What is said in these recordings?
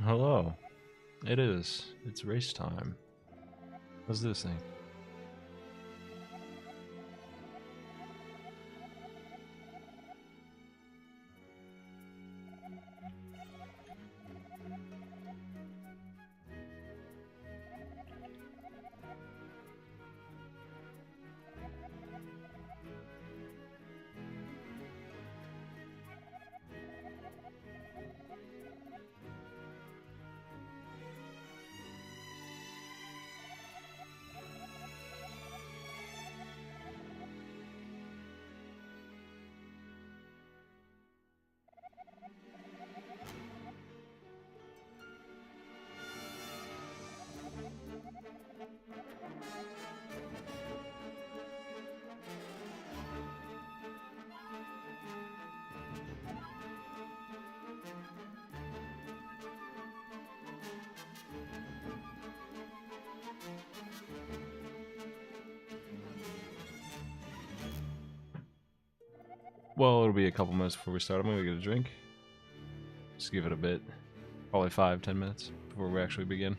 Hello. It is. It's race time. What's this thing? Well, it'll be a couple minutes before we start. I'm gonna get a drink. Just give it a bit. Probably 5-10 minutes before we actually begin.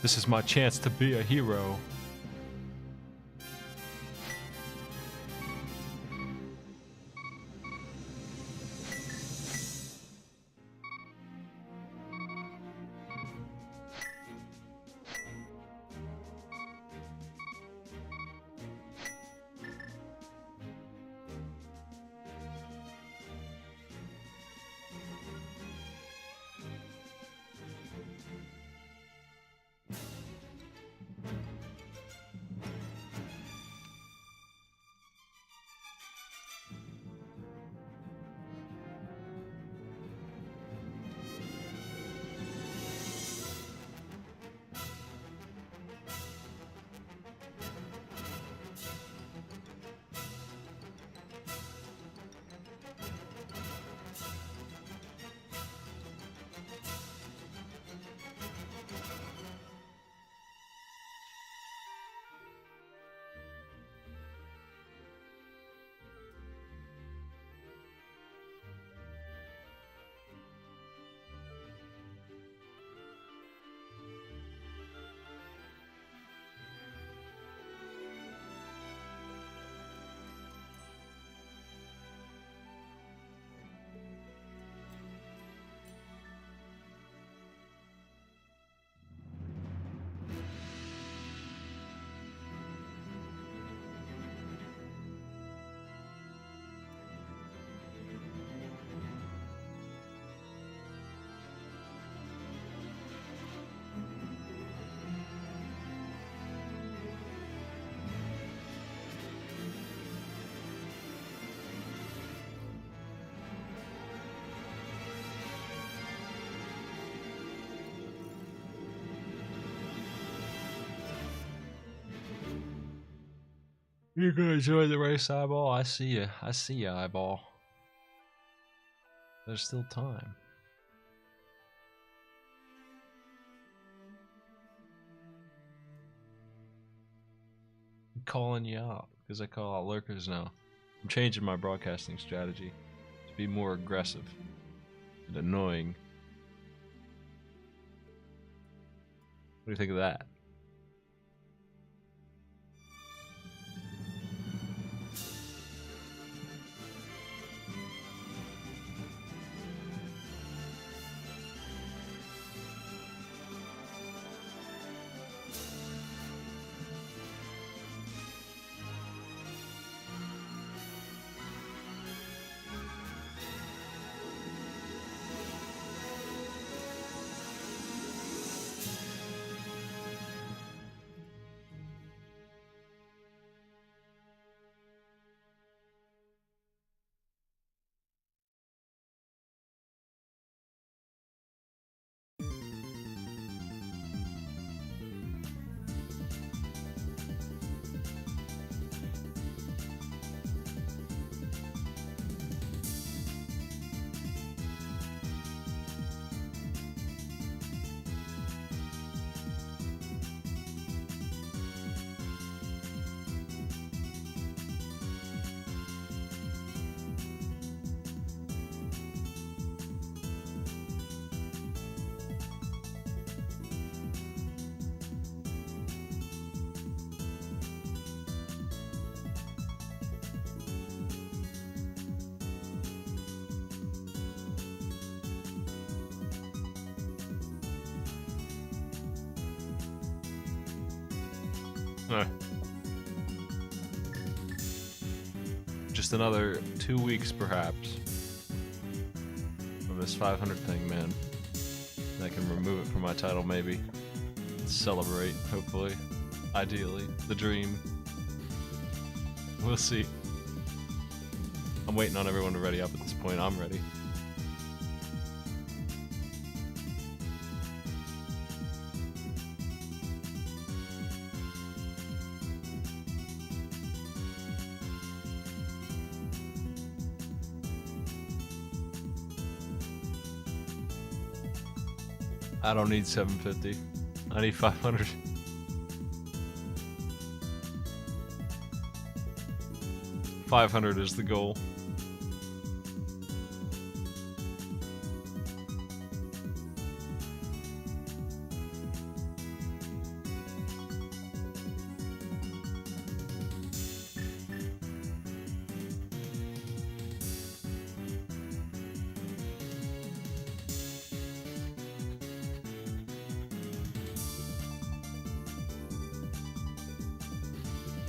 This is my chance to be a hero. You gonna enjoy the race, Eyeball? I see you. I see you, Eyeball. There's still time. I'm calling you out because I call out lurkers now. I'm changing my broadcasting strategy to be more aggressive and annoying. What do you think of that? Just another 2 weeks, perhaps, of this 500 thing, man. And I can remove it from my title, maybe. Celebrate, hopefully. Ideally. The dream. We'll see. I'm waiting on everyone to ready up at this point. I'm ready. I don't need 750. I need 500. $500 is the goal.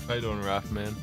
How you doing, Raph, man?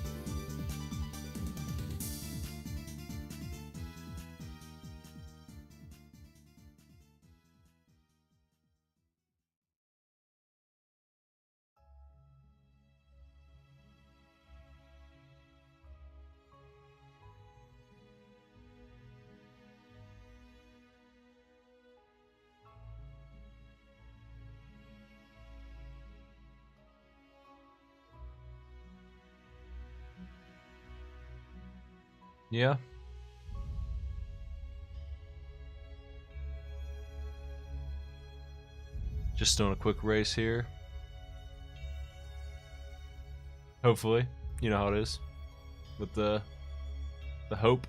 Yeah. Just doing a quick race here. Hopefully, you know how it is with the hope.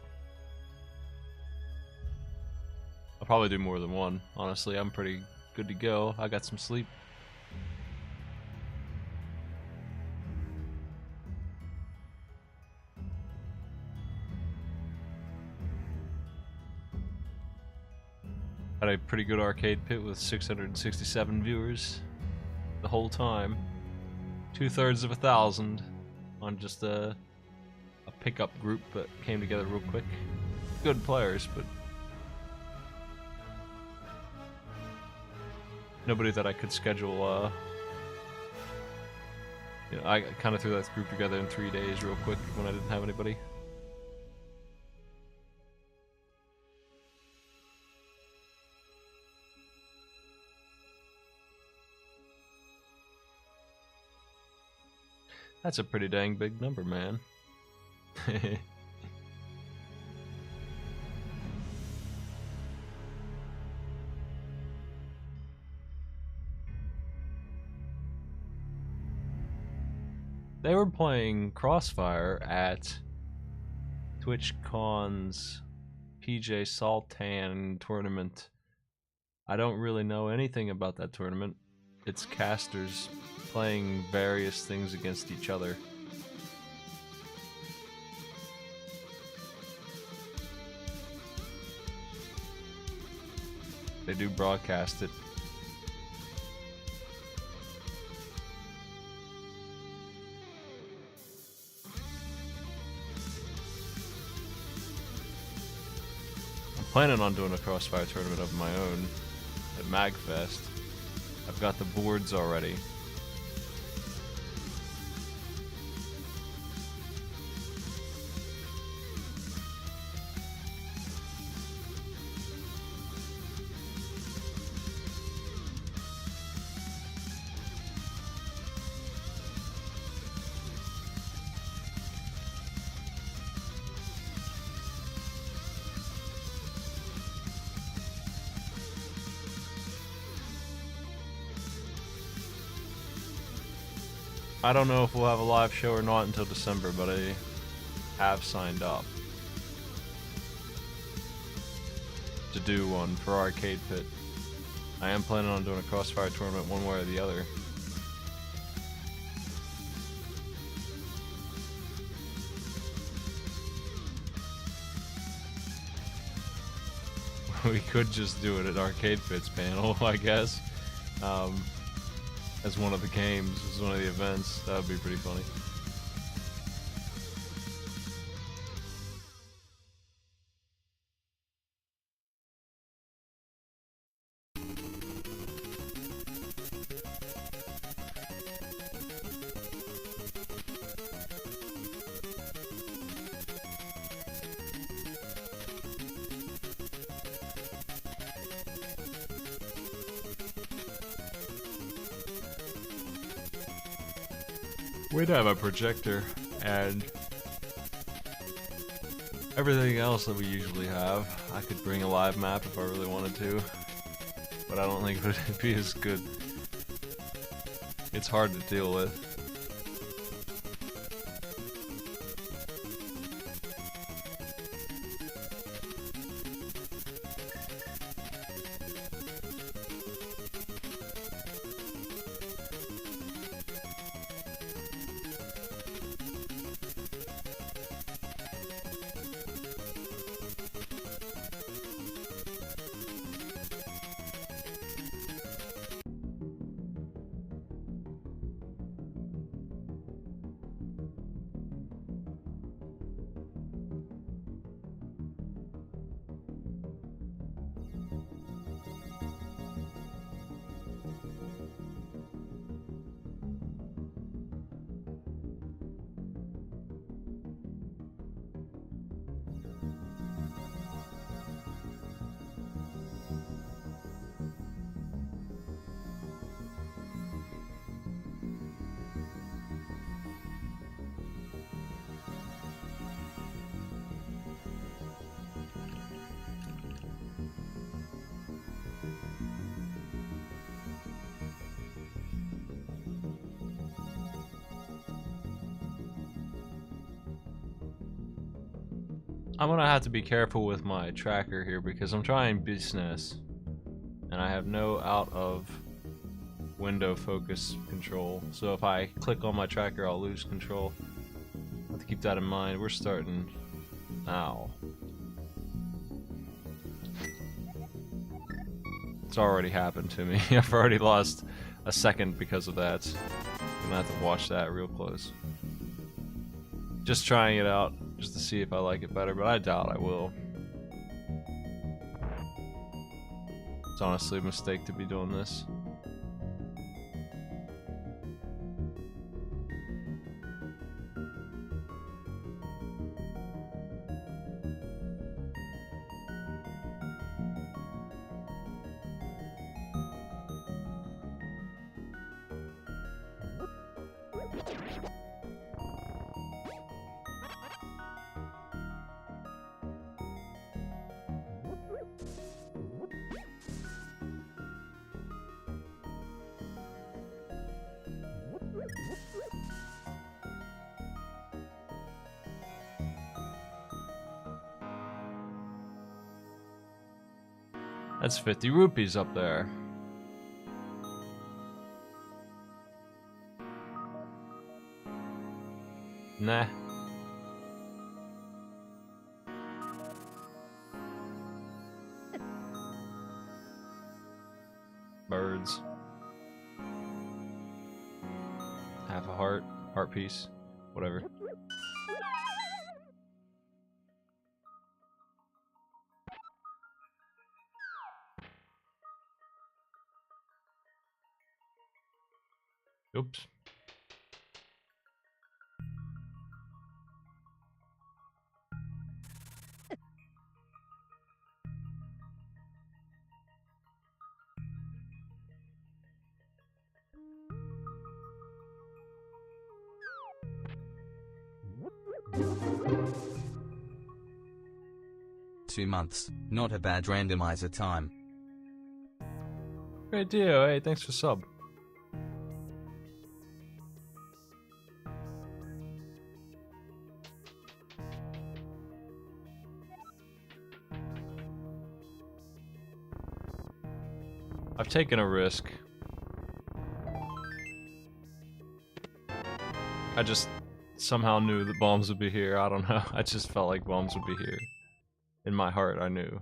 I'll probably do more than one. Honestly, I'm pretty good to go. I got some sleep. Had a pretty good arcade pit with 667 viewers the whole time. 2/3 of 1,000 on just a pickup group that came together real quick. Good players, but nobody that I could schedule. You know, I kind of threw that group together in 3 days real quick when I didn't have anybody. That's a pretty dang big number, man. They were playing Crossfire at TwitchCon's PJ Sultan tournament. I don't really know anything about that tournament. It's casters playing various things against each other. They do broadcast it. Planning on doing a Crossfire tournament of my own at MagFest. I've got the boards already. I don't know if we'll have a live show or not until December, but I have signed up to do one for Arcade Pit. I am planning on doing a Crossfire tournament one way or the other. We could just do it at Arcade Pit's panel, I guess. As one of the games, as one of the events. That would be pretty funny. We'd have a projector and everything else that we usually have. I could bring a live map if I really wanted to, but I don't think it would be as good. It's hard to deal with. I'm gonna have to be careful with my tracker here because I'm trying business and I have no out of window focus control. So if I click on my tracker, I'll lose control. I have to keep that in mind. We're starting now. It's already happened to me. I've already lost a second because of that. I'm gonna have to watch that real close. Just trying it out, just to see if I like it better, but I doubt I will. It's honestly a mistake to be doing this. That's 50 rupees up there. Nah. Birds. Half a heart piece, whatever. Oops. Two months, not a bad randomizer time. Great deal. Hey, thanks for sub. I've taken a risk. I just somehow knew that bombs would be here. I don't know. I just felt like bombs would be here. In my heart, I knew.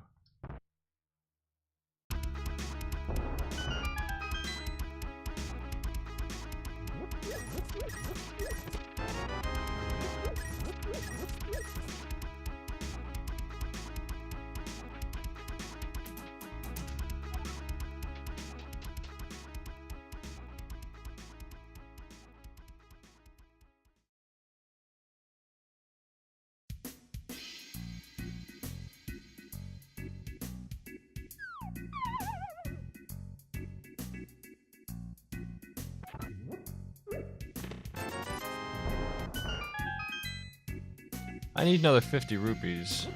I need another 50 rupees.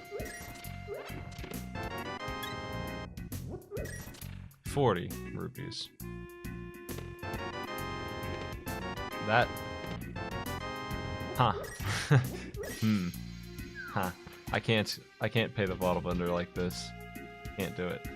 40 rupees. That... Huh. Huh. I can't pay the bottle bender like this. Can't do it.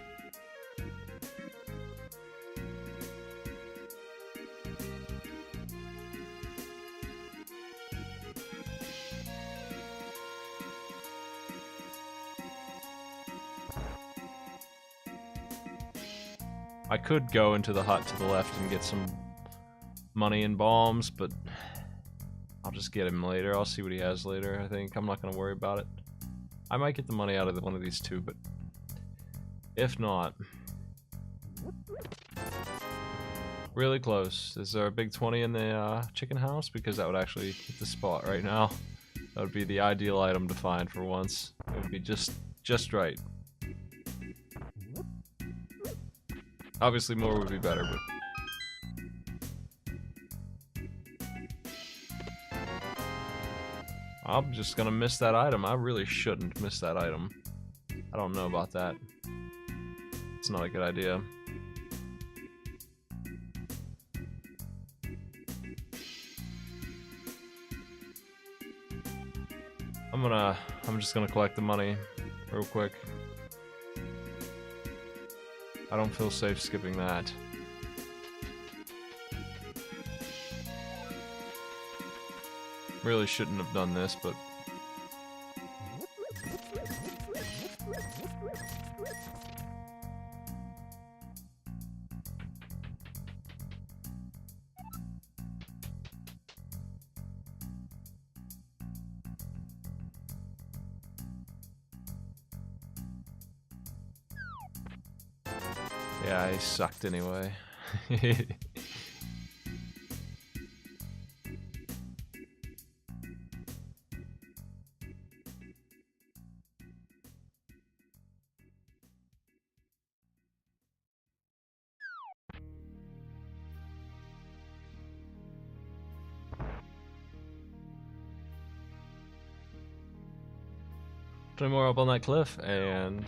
I could go into the hut to the left and get some money and bombs, but I'll just get him later. I'll see what he has later, I think. I'm not going to worry about it. I might get the money out of one of these two, but if not... Really close. Is there a big 20 in the chicken house? Because that would actually hit the spot right now. That would be the ideal item to find for once. It would be just right. Obviously more would be better, but... I'm just gonna miss that item. I really shouldn't miss that item. I don't know about that. It's not a good idea. I'm just gonna collect the money real quick. I don't feel safe skipping that. Really shouldn't have done this, but... Yeah, I sucked anyway. Putting more up on that cliff, and...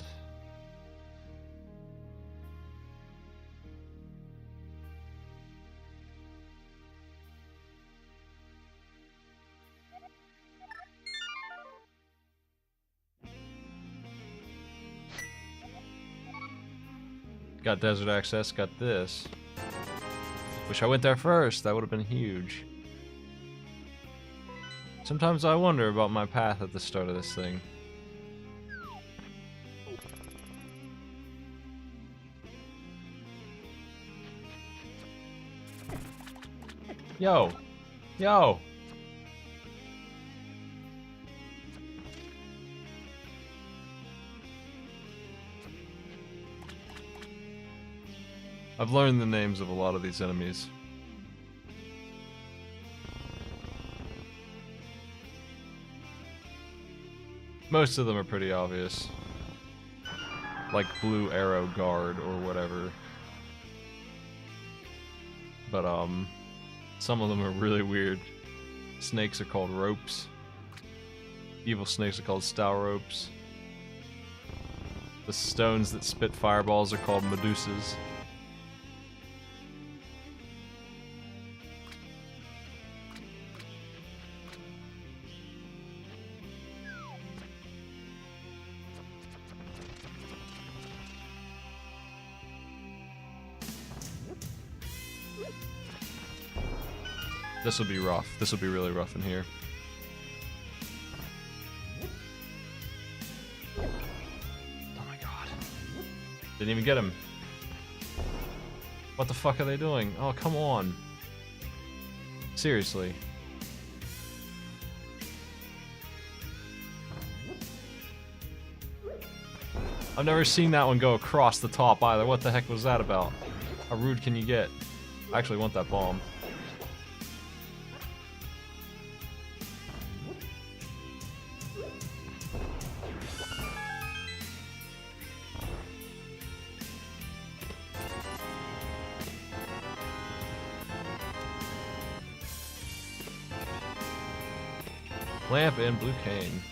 Got desert access, got this. Wish I went there first, that would have been huge. Sometimes I wonder about my path at the start of this thing. Yo! Yo! I've learned the names of a lot of these enemies. Most of them are pretty obvious. Like Blue Arrow Guard or whatever. But, some of them are really weird. Snakes are called ropes. Evil snakes are called star ropes. The stones that spit fireballs are called medusas. This will be rough. This will be really rough in here. Oh my god. Didn't even get him. What the fuck are they doing? Oh, come on. Seriously. I've never seen that one go across the top either. What the heck was that about? How rude can you get? I actually want that bomb. Lamp and blue cane.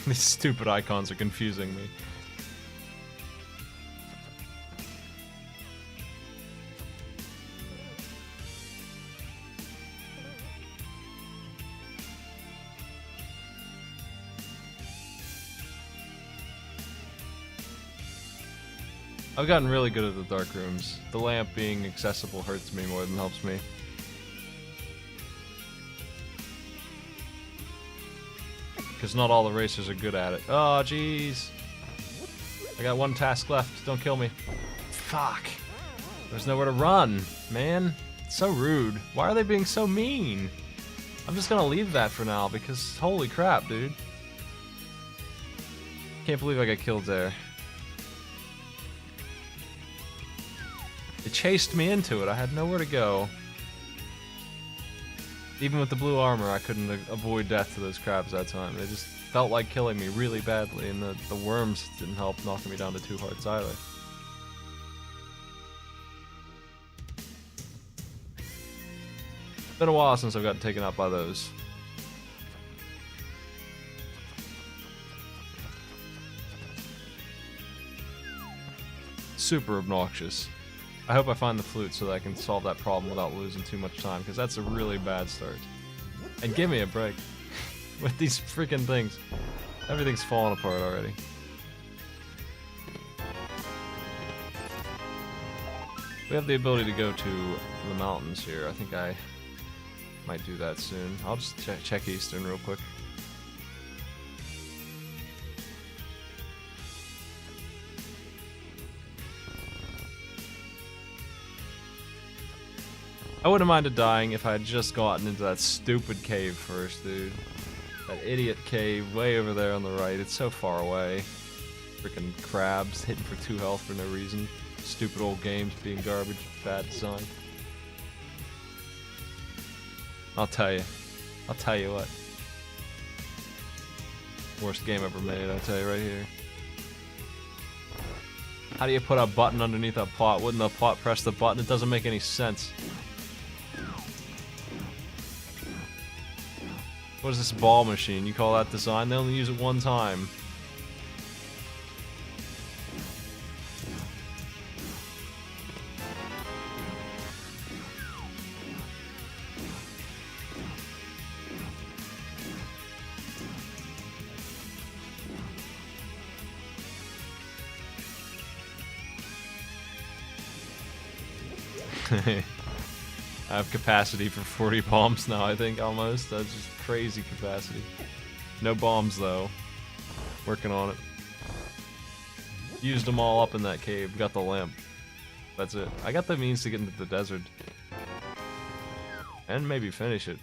These stupid icons are confusing me. I've gotten really good at the dark rooms. The lamp being accessible hurts me more than helps me. Because not all the racers are good at it. Oh, jeez. I got one task left. Don't kill me. Fuck. There's nowhere to run, man. It's so rude. Why are they being so mean? I'm just gonna leave that for now because holy crap, dude. Can't believe I got killed there. It chased me into it. I had nowhere to go. Even with the blue armor, I couldn't avoid death to those crabs that time. They just felt like killing me really badly, and the worms didn't help knocking me down to 2 hearts either. Been a while since I've gotten taken out by those. Super obnoxious. I hope I find the flute so that I can solve that problem without losing too much time, because that's a really bad start. And give me a break. With these freaking things. Everything's falling apart already. We have the ability to go to the mountains here. I think I might do that soon. I'll just check Eastern real quick. I wouldn't have minded dying if I had just gotten into that stupid cave first, dude. That idiot cave way over there on the right. It's so far away. Freaking crabs hitting for 2 health for no reason. Stupid old games being garbage. Bad design. I'll tell you. I'll tell you what. Worst game ever made, I'll tell you right here. How do you put a button underneath a pot? Wouldn't the pot press the button? It doesn't make any sense. What is this ball machine? You call that design? They only use it 1 time. I have capacity for 40 bombs now, I think, almost. That's just crazy capacity. No bombs, though. Working on it. Used them all up in that cave. Got the lamp. That's it. I got the means to get into the desert. And maybe finish it.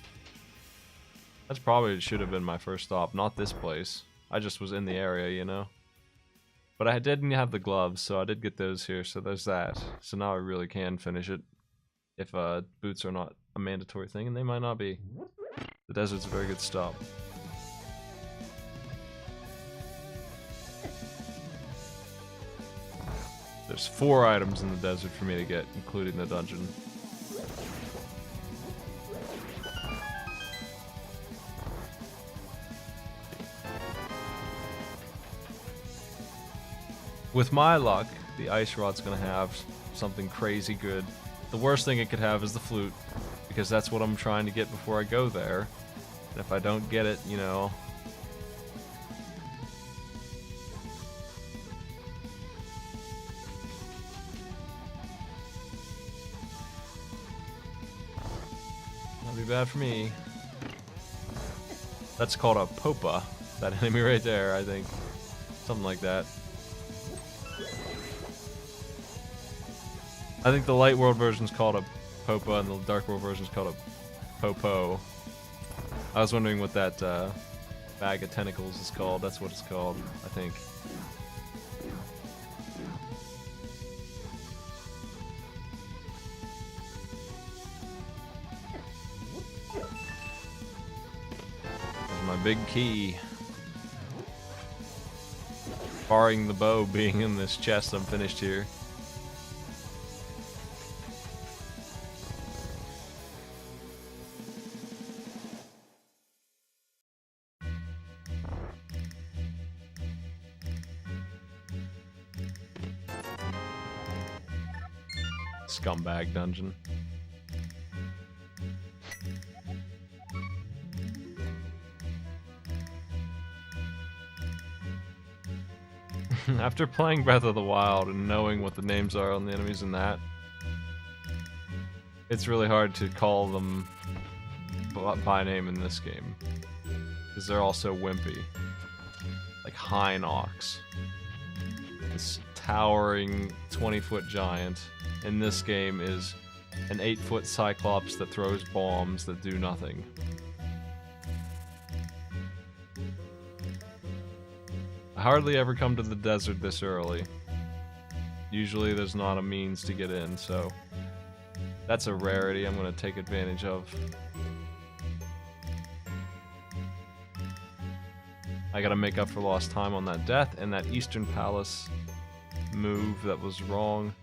That's probably should have been my first stop. Not this place. I just was in the area, you know? But I didn't have the gloves, so I did get those here, so there's that. So now I really can finish it. If boots are not a mandatory thing, and they might not be. The desert's a very good stop. There's 4 items in the desert for me to get, including the dungeon. With my luck, the ice rod's gonna have something crazy good. The worst thing it could have is the flute, because that's what I'm trying to get before I go there. And if I don't get it, you know... that'll be bad for me. That's called a Popa, that enemy right there, I think. Something like that. I think the light world version's called a Popa and the dark world version's called a Popo. I was wondering what that bag of tentacles is called. That's what it's called, I think. There's my big key. Barring the bow being in this chest, I'm finished here. Scumbag dungeon. After playing Breath of the Wild and knowing what the names are on the enemies in that, it's really hard to call them by name in this game. Because they're all so wimpy. Like Hinox. This towering 20-foot giant in this game is an 8-foot cyclops that throws bombs that do nothing. I hardly ever come to the desert this early. Usually there's not a means to get in, so that's a rarity I'm going to take advantage of. I gotta make up for lost time on that death and that Eastern Palace move that was wrong.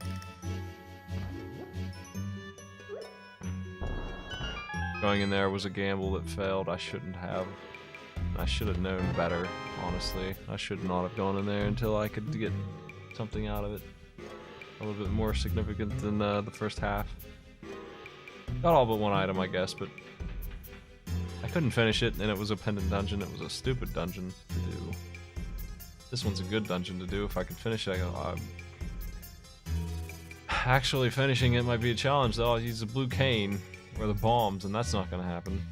Going in there was a gamble that failed. I shouldn't have. I should have known better, honestly. I should not have gone in there until I could get something out of it. A little bit more significant than the first half. Got all but one item, I guess, but I couldn't finish it, and it was a pendant dungeon. It was a stupid dungeon to do. This one's a good dungeon to do. If I could finish it, actually finishing it might be a challenge, though. I'll use the blue cane or the bombs, and that's not going to happen.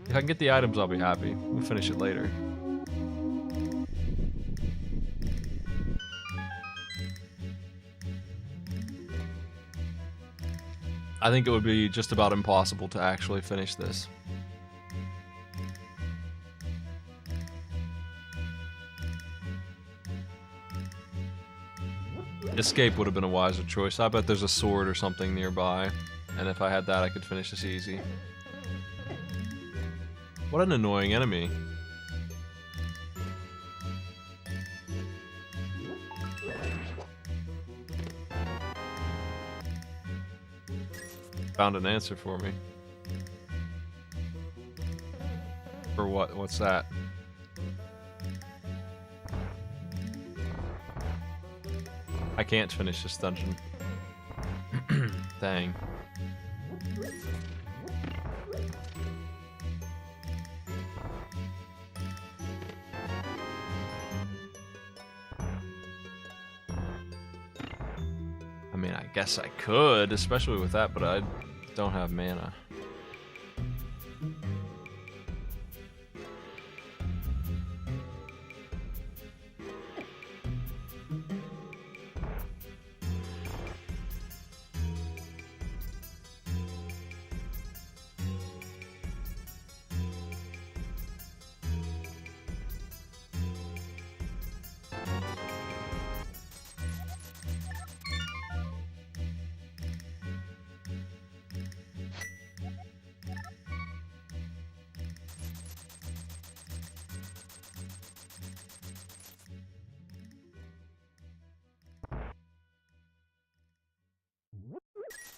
If I can get the items, I'll be happy. We'll finish it later. I think it would be just about impossible to actually finish this. Escape would have been a wiser choice. I bet there's a sword or something nearby, and if I had that, I could finish this easy. What an annoying enemy. Found an answer for me. For what? What's that? I can't finish this dungeon. Dang. guess I could, especially with that, but I don't have mana.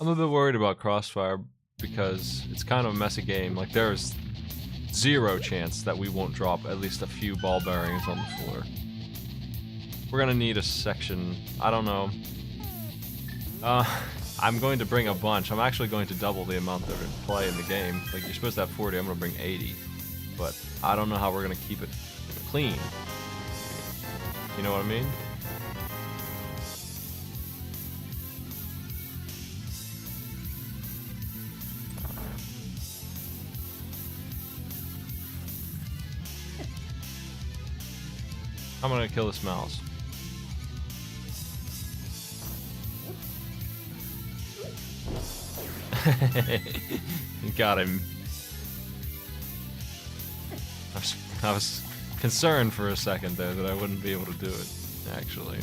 I'm a bit worried about Crossfire because it's kind of a messy game. Like, there's zero chance that we won't drop at least a few ball bearings on the floor. We're gonna need a section. I don't know. I'm going to bring a bunch. I'm actually going to double the amount that are in play in the game. Like, you're supposed to have 40, I'm gonna bring 80. But I don't know how we're gonna keep it clean. You know what I mean? I'm gonna kill this mouse. Got him. I was concerned for a second there that I wouldn't be able to do it, actually.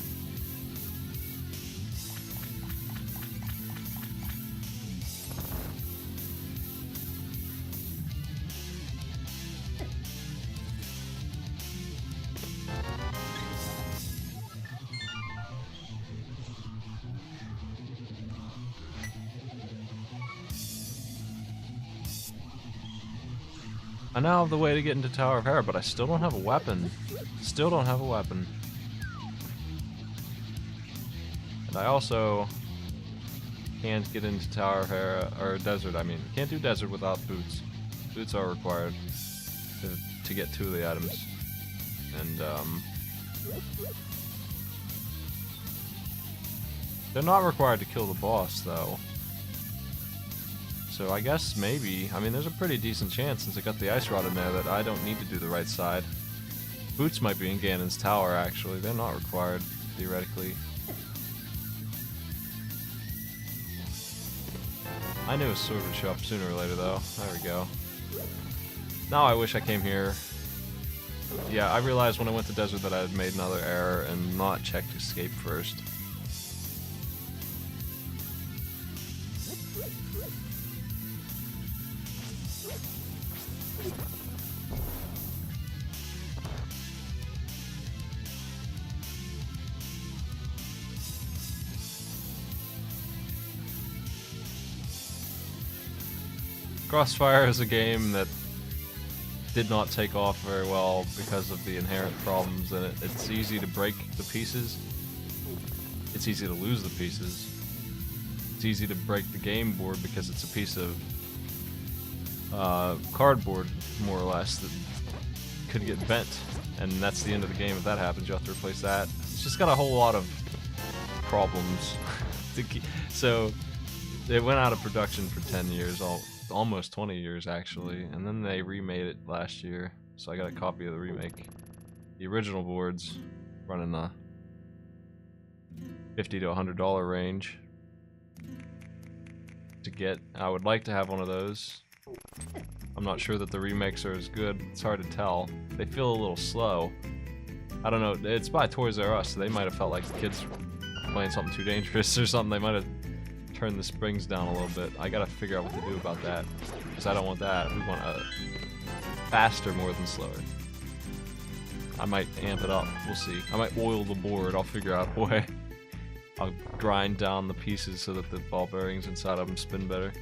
I now have the way to get into Tower of Hera, but I still don't have a weapon. Still don't have a weapon. And I also can't get into Tower of Hera, or Desert, I mean. Can't do Desert without boots. Boots are required to get 2 of the items. And, they're not required to kill the boss, though. So I guess maybe, I mean, there's a pretty decent chance since I got the ice rod in there that I don't need to do the right side. Boots might be in Ganon's tower, actually. They're not required, theoretically. I knew a sword would show up sooner or later, though. There we go. Now I wish I came here. Yeah, I realized when I went to Desert that I had made another error and not checked escape first. Crossfire is a game that did not take off very well because of the inherent problems in it. It's easy to break the pieces. It's easy to lose the pieces. It's easy to break the game board because it's a piece of cardboard, more or less, that could get bent. And that's the end of the game. If that happens, you have to replace that. It's just got a whole lot of problems. So it went out of production for 10 years, almost 20 years actually, and then they remade it last year, so I got a copy of the remake. The original boards run in the $50 to $100 range to get. I would like to have one of those. I'm not sure that the remakes are as good. It's hard to tell. They feel a little slow. I don't know. It's by Toys R Us, so they might have felt like the kids were playing something too dangerous or something. They might have turn the springs down a little bit. I gotta figure out what to do about that, because I don't want that. We want a faster more than slower. I might amp it up. We'll see. I might oil the board. I'll figure out a way. I'll grind down the pieces so that the ball bearings inside of them spin better.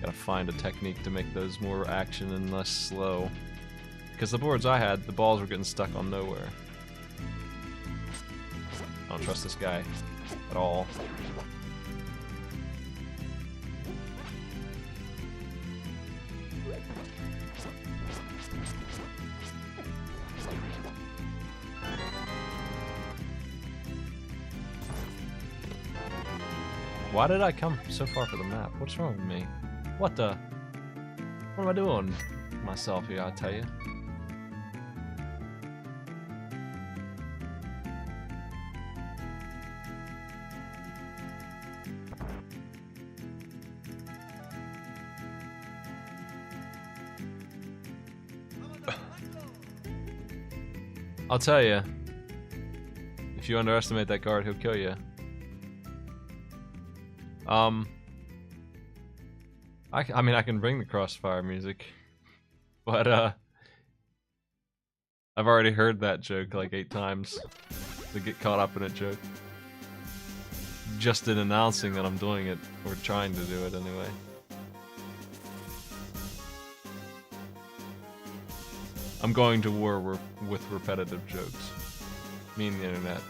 Gotta find a technique to make those more action and less slow. Because the boards I had, the balls were getting stuck on nowhere. I don't trust this guy at all. Why did I come so far for the map? What's wrong with me? What the? What am I doing myself here, I tell you? I'll tell you, if you underestimate that guard, he'll kill you. I mean, I can bring the crossfire music, but I've already heard that joke like 8 times. The get caught up in it joke. Just in announcing that I'm doing it, or trying to do it anyway. I'm going to war with repetitive jokes. Me and the internet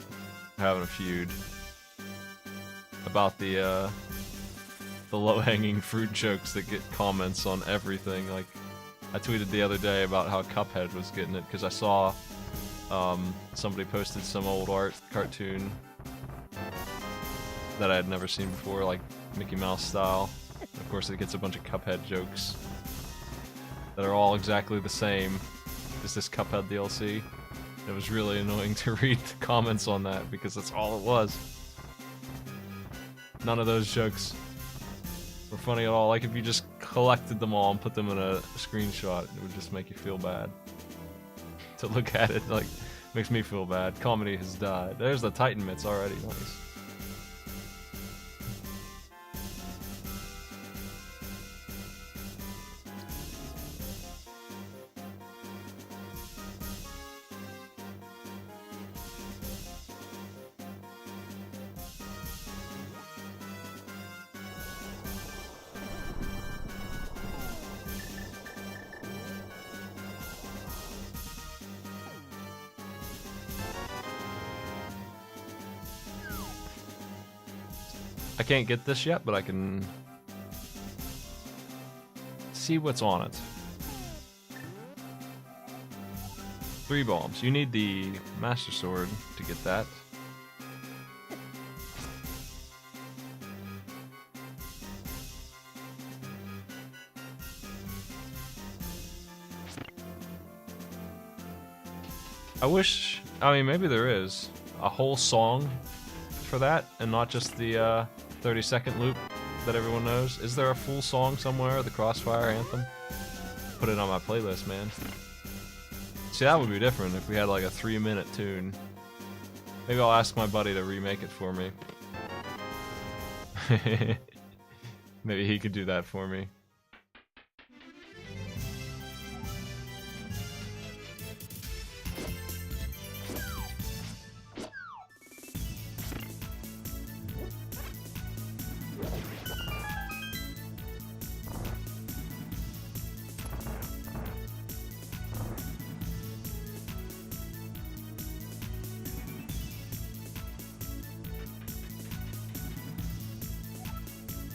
are having a feud about the low-hanging fruit jokes that get comments on everything. Like, I tweeted the other day about how Cuphead was getting it because I saw somebody posted some old art cartoon that I had never seen before, like Mickey Mouse style. Of course, it gets a bunch of Cuphead jokes that are all exactly the same as this Cuphead DLC. It was really annoying to read the comments on that because that's all it was. None of those jokes were funny at all. Like, if you just collected them all and put them in a screenshot, it would just make you feel bad. To look at it, like, makes me feel bad. Comedy has died. There's the Titan mitts already. Nice. I can't get this yet, but I can see what's on it. 3 bombs. You need the Master Sword to get that. I mean, maybe there is a whole song for that, and not just the 30-second loop that everyone knows. Is there a full song somewhere, the Crossfire Anthem? Put it on my playlist, man. See, that would be different if we had like a 3-minute tune. Maybe I'll ask my buddy to remake it for me. Maybe he could do that for me.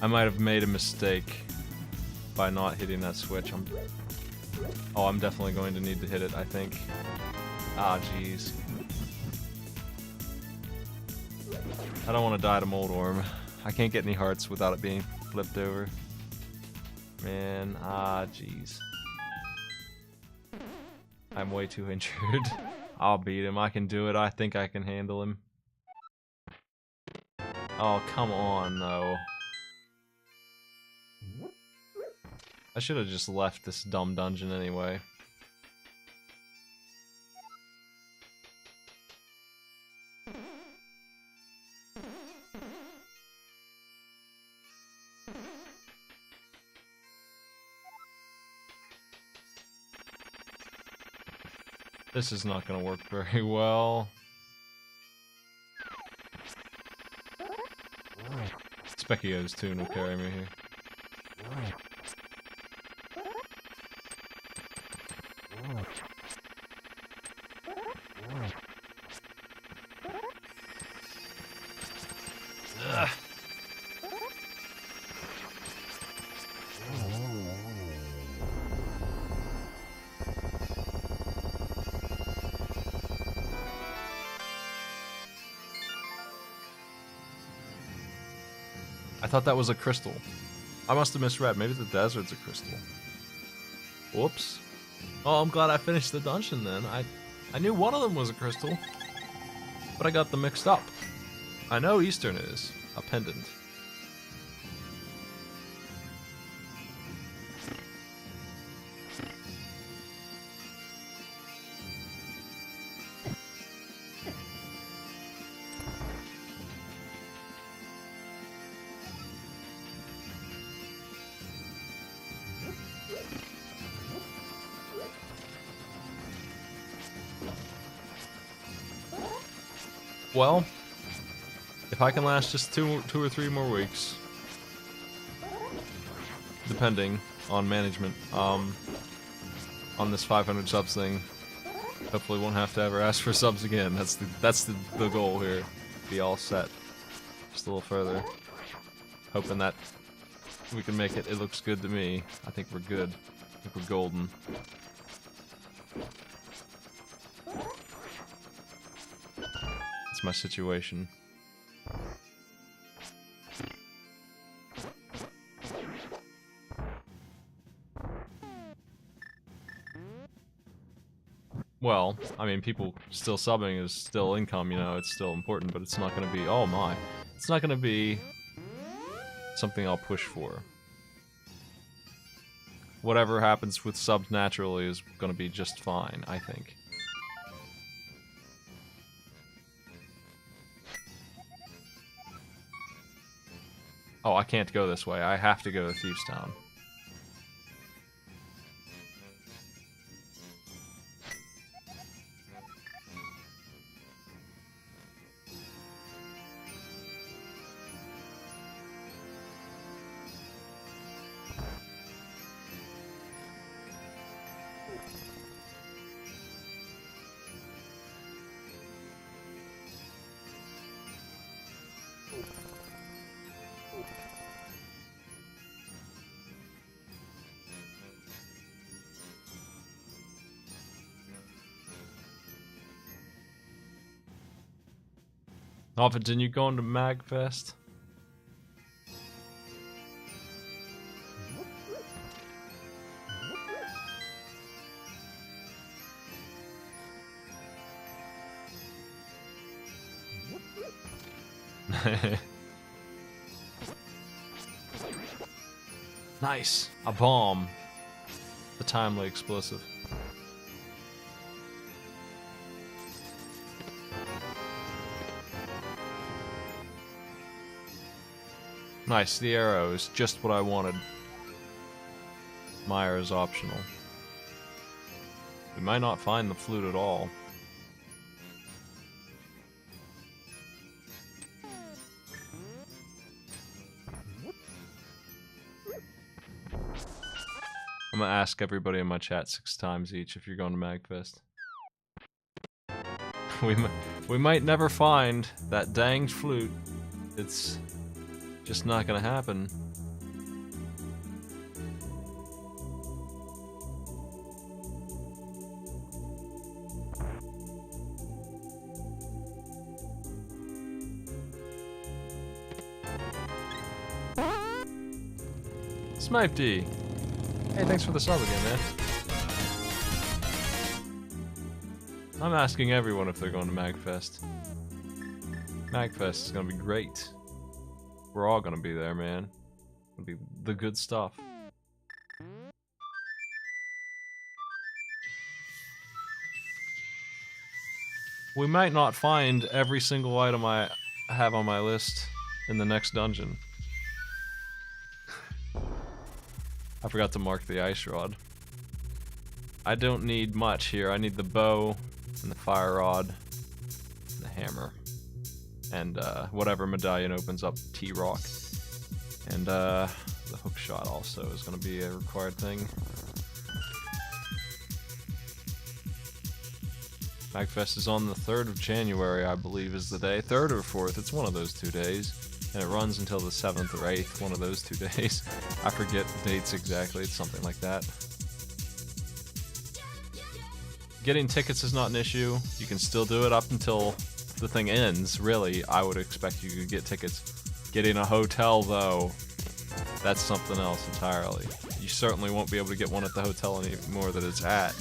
I might have made a mistake by not hitting that switch. I'm definitely going to need to hit it, I think. Ah, jeez. I don't want to die to Mold Orm. I can't get any hearts without it being flipped over. Man, ah, jeez. I'm way too injured. I'll beat him. I can do it. I think I can handle him. Oh, come on, though. I should have just left this dumb dungeon anyway. This is not gonna work very well. Specchio's tune will carry me here. Ugh. I thought that was a crystal. I must have misread. Maybe the desert's a crystal. Whoops. Oh, I'm glad I finished the dungeon then. I knew one of them was a crystal, but I got them mixed up. I know Eastern is a pendant. Well, if I can last just two or three more weeks, depending on management, on this 500 subs thing, hopefully won't have to ever ask for subs again. That's the goal here. Be all set. Just a little further. Hoping that we can make it. It looks good to me. I think we're good. I think we're golden. That's my situation. Well, I mean, people still subbing is still income, you know, it's still important, but it's not gonna be, oh my, it's not gonna be something I'll push for. Whatever happens with subs naturally is gonna be just fine, I think. Oh, I can't go this way. I have to go to Thieves Town. Oh, but didn't you go into MagFest? Nice! A bomb. The timely explosive. Nice, the arrow is just what I wanted. Mire is optional. We might not find the flute at all. I'm gonna ask everybody in my chat 6 times each if you're going to MagFest. We might never find that dang flute. It's just not gonna happen. Snipe D. Hey, thanks for the sub again, man. I'm asking everyone if they're going to MagFest. MagFest is gonna be great. We're all gonna be there, man. It'll be the good stuff. We might not find every single item I have on my list in the next dungeon. I forgot to mark the ice rod. I don't need much here. I need the bow and the fire rod and the hammer. And whatever medallion opens up T-Rock. And the hook shot also is going to be a required thing. MagFest is on the 3rd of January, I believe is the day. 3rd or 4th, it's one of those 2 days. And it runs until the 7th or 8th, one of those 2 days. I forget the dates exactly, it's something like that. Getting tickets is not an issue. You can still do it up until the thing ends, really. I would expect you to get tickets. Getting a hotel, though, that's something else entirely. You certainly won't be able to get one at the hotel anymore that it's at.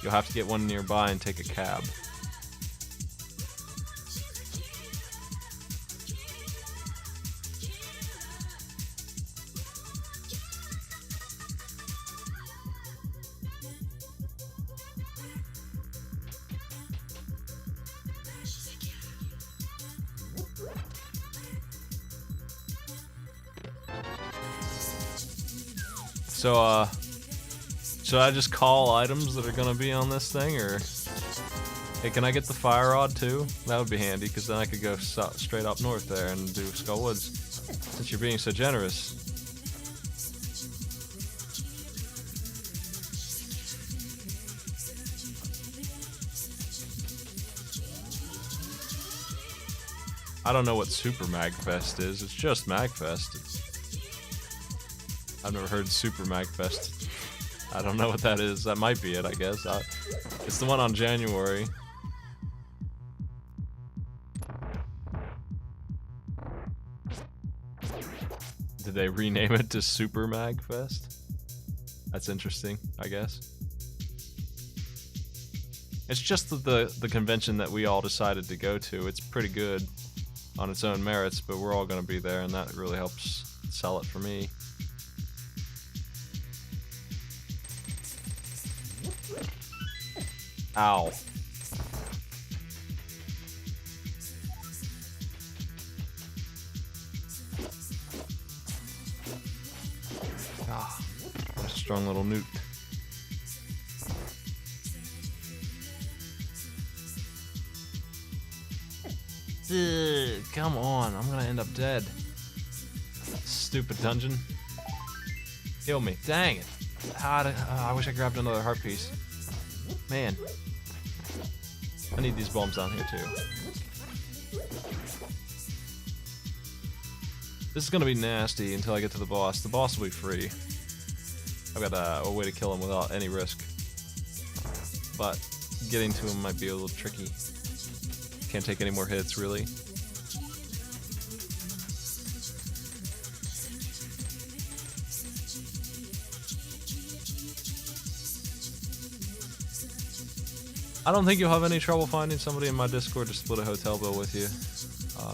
You'll have to get one nearby and take a cab. So, should I just call items that are gonna be on this thing, or... Hey, can I get the fire rod too? That would be handy, because then I could go straight up north there and do Skull Woods. Since you're being so generous. I don't know what Super Magfest is. It's just Magfest. I've never heard Super Magfest. I don't know what that is. That might be it, I guess. It's the one on January. Did they rename it to Super Magfest? That's interesting, I guess. It's just the convention that we all decided to go to. It's pretty good on its own merits, but we're all going to be there, and that really helps sell it for me. Ow. Ah, what a strong little nuke. Ugh, come on, I'm gonna end up dead. Stupid dungeon. Kill me. Dang it. I wish I grabbed another heart piece. Man. I need these bombs down here too. This is gonna be nasty until I get to the boss. The boss will be free. I've got a way to kill him without any risk. But getting to him might be a little tricky. Can't take any more hits, really. I don't think you'll have any trouble finding somebody in my Discord to split a hotel bill with you.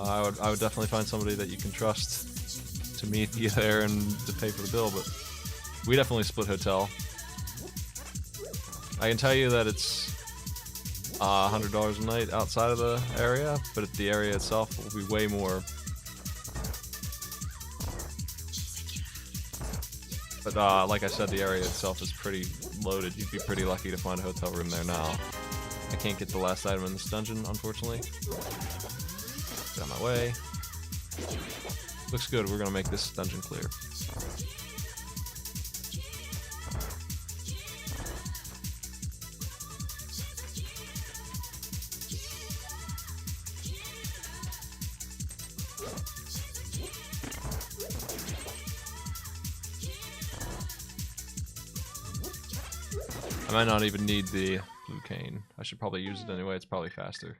I would definitely find somebody that you can trust to meet you there and to pay for the bill, but we definitely split hotel. I can tell you that it's $100 a night outside of the area, but at the area itself will be way more. But like I said, the area itself is pretty loaded. You'd be pretty lucky to find a hotel room there now. I can't get the last item in this dungeon, unfortunately. Get out of my way. Looks good. We're gonna make this dungeon clear. I might not even need the blue cane. I should probably use it anyway, it's probably faster.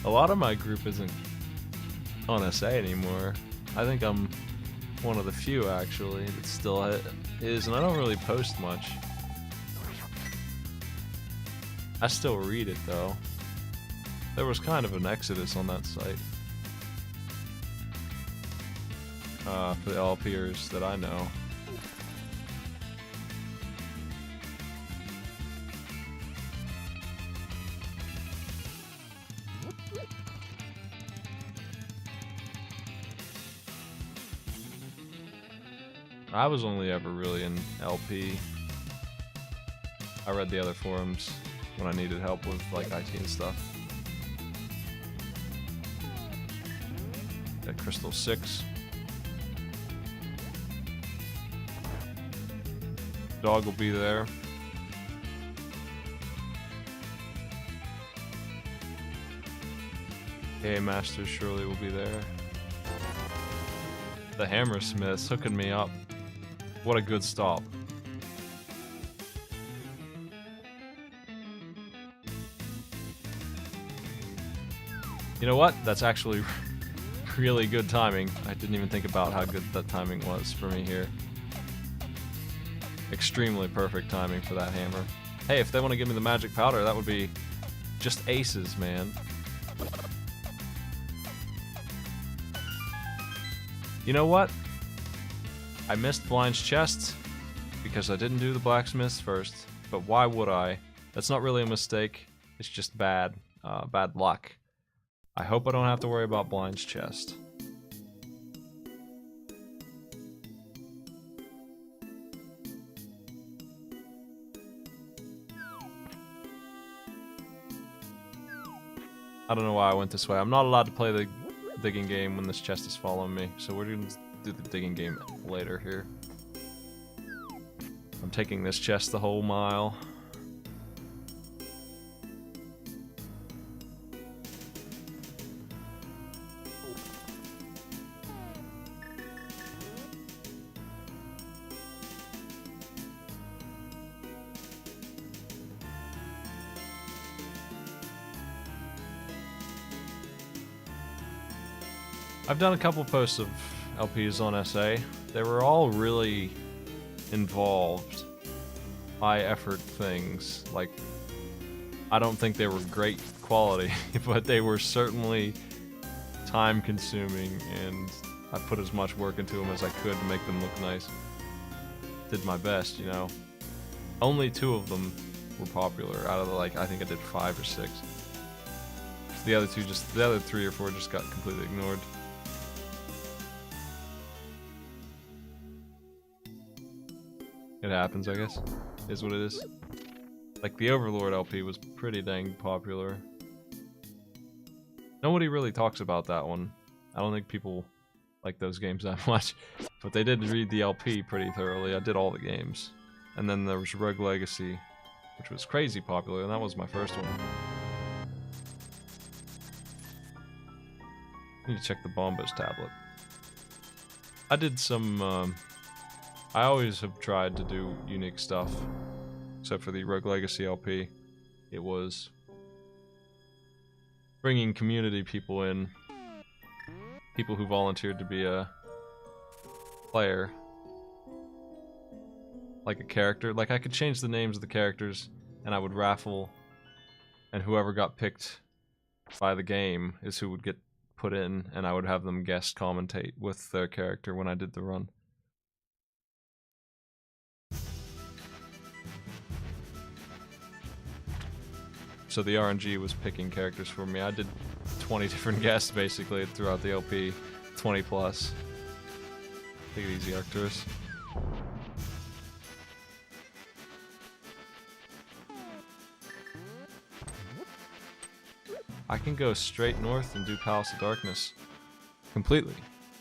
A lot of my group isn't on SA anymore. I think I'm one of the few actually that still is, and I don't really post much. I still read it though. There was kind of an exodus on that site. For the LPers that I know. I was only ever really in LP. I read the other forums when I needed help with like IT and stuff. Got Crystal 6. Dog will be there. KA Masters surely will be there. The Hammersmith's hooking me up. What a good stop. You know what? That's actually really good timing. I didn't even think about how good that timing was for me here. Extremely perfect timing for that hammer. Hey, if they want to give me the magic powder, that would be just aces, man. You know what? I missed Blind's chest because I didn't do the blacksmiths first, but why would I? That's not really a mistake. It's just bad luck. I hope I don't have to worry about Blind's chest. I don't know why I went this way. I'm not allowed to play the digging game when this chest is following me, so we're gonna do the digging game later here. I'm taking this chest the whole mile. I've done a couple posts of LPs on SA. They were all really involved, high-effort things. Like, I don't think they were great quality, but they were certainly time-consuming, and I put as much work into them as I could to make them look nice. Did my best, you know. Only 2 of them were popular out of the, like, I think I did 5 or 6. The other 3 or 4 just got completely ignored. It happens, I guess. Is what it is. Like, the Overlord LP was pretty dang popular. Nobody really talks about that one. I don't think people like those games that much. But they did read the LP pretty thoroughly. I did all the games. And then there was Rogue Legacy, which was crazy popular, and that was my first one. I need to check the Bombos tablet. I did some, I always have tried to do unique stuff, except for the Rogue Legacy LP. It was bringing community people in, people who volunteered to be a player, like a character. Like, I could change the names of the characters, and I would raffle, and whoever got picked by the game is who would get put in, and I would have them guest commentate with their character when I did the run. So the RNG was picking characters for me. I did 20 different guests basically throughout the LP, 20 plus. Take it easy, Arcturus. I can go straight north and do Palace of Darkness completely,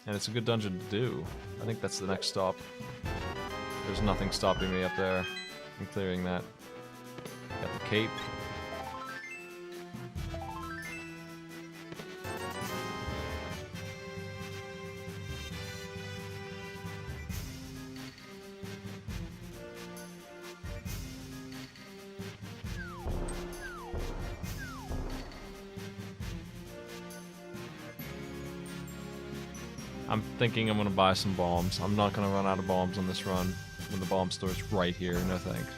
and it's a good dungeon to do. I think that's the next stop. There's nothing stopping me up there. I'm clearing that. Got the cape. I'm thinking I'm gonna buy some bombs. I'm not gonna run out of bombs on this run when the bomb store's right here. No thanks.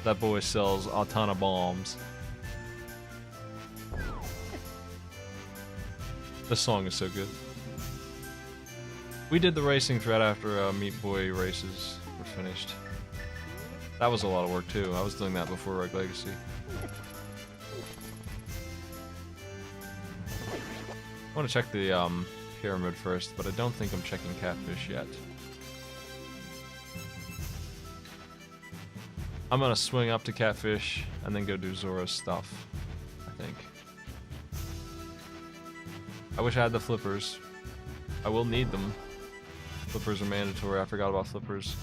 That boy sells a ton of bombs. This song is so good. We did the racing thread after Meat Boy races were finished. That was a lot of work too. I was doing that before Rogue Legacy. I want to check the pyramid first, but I don't think I'm checking Catfish yet. I'm gonna swing up to Catfish and then go do Zora's stuff, I think. I wish I had the flippers. I will need them. Flippers are mandatory. I forgot about flippers.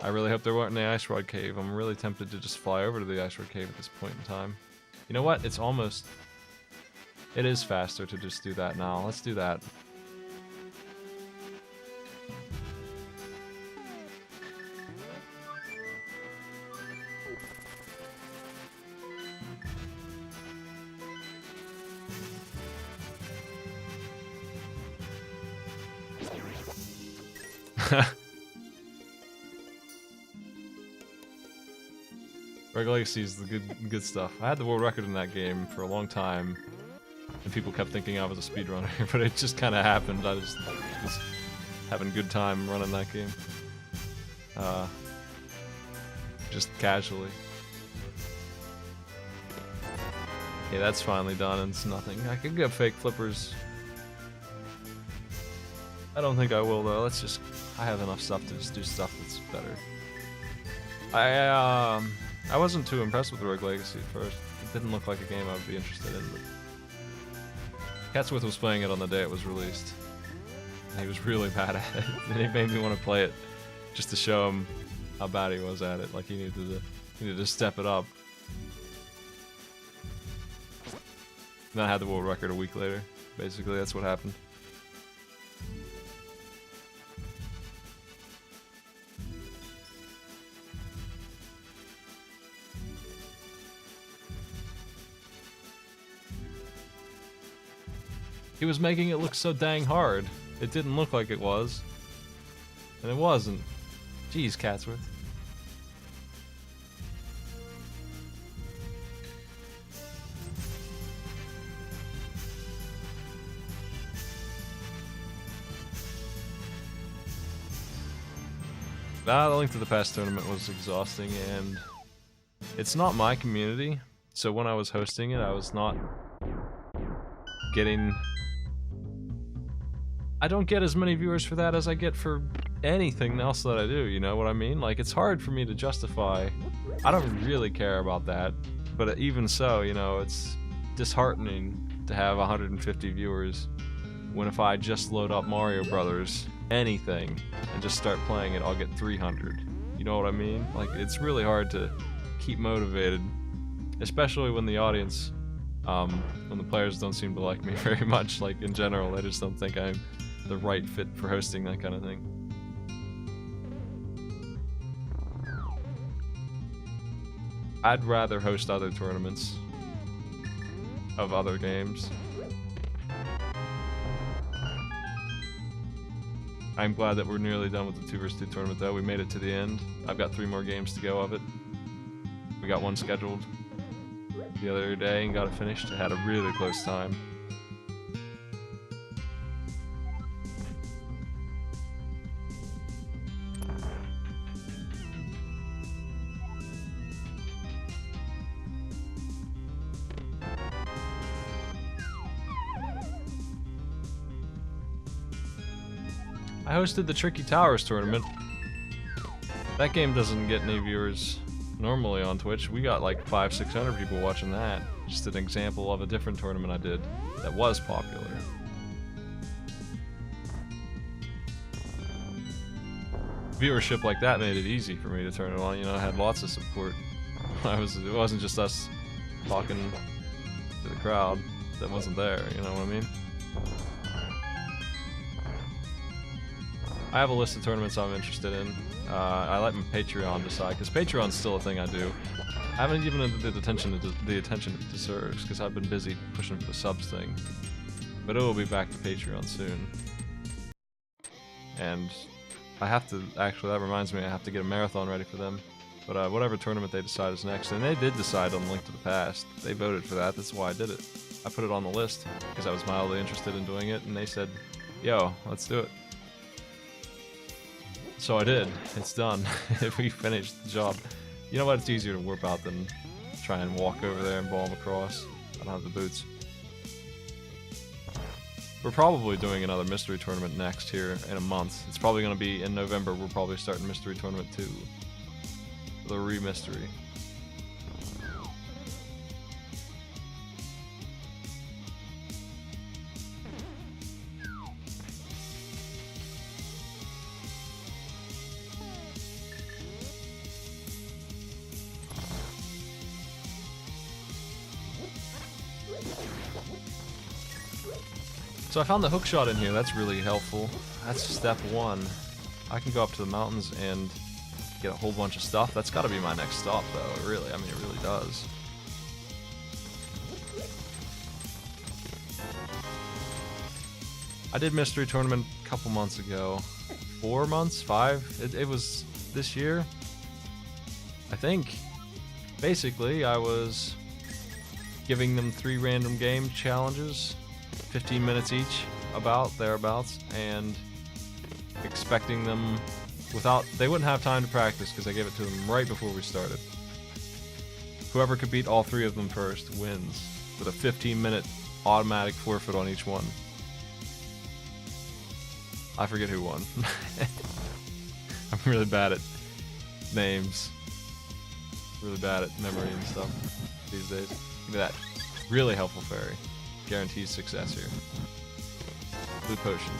I really hope there weren't in the Ice Rod Cave. I'm really tempted to just fly over to the Ice Rod Cave at this point in time. You know what? It's almost... It is faster to just do that now. Let's do that. Reg Legacy is the good stuff. I had the world record in that game for a long time, and people kept thinking I was a speedrunner, but it just kind of happened. I just was having a good time running that game. Just casually. Yeah, that's finally done, and it's nothing. I could get fake flippers. I don't think I will, though. Let's just... I have enough stuff to just do stuff that's better. I wasn't too impressed with Rogue Legacy at first. It didn't look like a game I would be interested in, but... Catsworth was playing it on the day it was released. And he was really bad at it, and he made me want to play it just to show him how bad he was at it. Like, he needed to step it up. And I had the world record a week later. Basically, that's what happened. He was making it look so dang hard. It didn't look like it was. And it wasn't. Jeez, Catsworth. The Link to the Past tournament was exhausting, and it's not my community, so when I was hosting it, I was not getting... I don't get as many viewers for that as I get for anything else that I do, you know what I mean? Like, it's hard for me to justify... I don't really care about that, but even so, you know, it's disheartening to have 150 viewers when if I just load up Mario Brothers, anything, and just start playing it, I'll get 300. You know what I mean? Like, it's really hard to keep motivated, especially when the audience, when the players don't seem to like me very much. Like, in general, they just don't think I'm the right fit for hosting that kind of thing. I'd rather host other tournaments of other games. I'm glad that we're nearly done with the 2 vs 2 tournament, though. We made it to the end. I've got 3 more games to go of it. We got one scheduled the other day and got it finished. It had a really close time. I hosted the Tricky Towers tournament. That game doesn't get any viewers normally on Twitch. We got like 500-600 people watching that. Just an example of a different tournament I did that was popular. Viewership like that made it easy for me to turn it on. You know, I had lots of support. It wasn't just us talking to the crowd that wasn't there, you know what I mean? I have a list of tournaments I'm interested in. I let my Patreon decide, because Patreon's still a thing I do. I haven't given it the attention it deserves, because I've been busy pushing for the subs thing. But it will be back to Patreon soon. And I have to, actually, that reminds me, I have to get a marathon ready for them. But whatever tournament they decide is next, and they did decide on Link to the Past. They voted for that, that's why I did it. I put it on the list, because I was mildly interested in doing it, and they said, yo, let's do it. So I did. It's done. We finished the job. You know what? It's easier to warp out than try and walk over there and ball them across. I don't have the boots. We're probably doing another mystery tournament next here in a month. It's probably going to be in November. We're probably starting mystery tournament 2. the re-mystery. So I found the hook shot in here. That's really helpful. That's step one. I can go up to the mountains and get a whole bunch of stuff. That's got to be my next stop, though. Really, I mean, it really does. I did Mystery Tournament a couple months ago. 4 months? 5? It was this year, I think. Basically, I was giving them 3 random game challenges, 15 minutes each, thereabouts, and expecting them they wouldn't have time to practice because I gave it to them right before we started. Whoever could beat all 3 of them first wins, with a 15-minute automatic forfeit on each one. I forget who won. I'm really bad at names. Really bad at memory and stuff these days. Give me that. Really helpful fairy. Guarantees success here. Blue potion.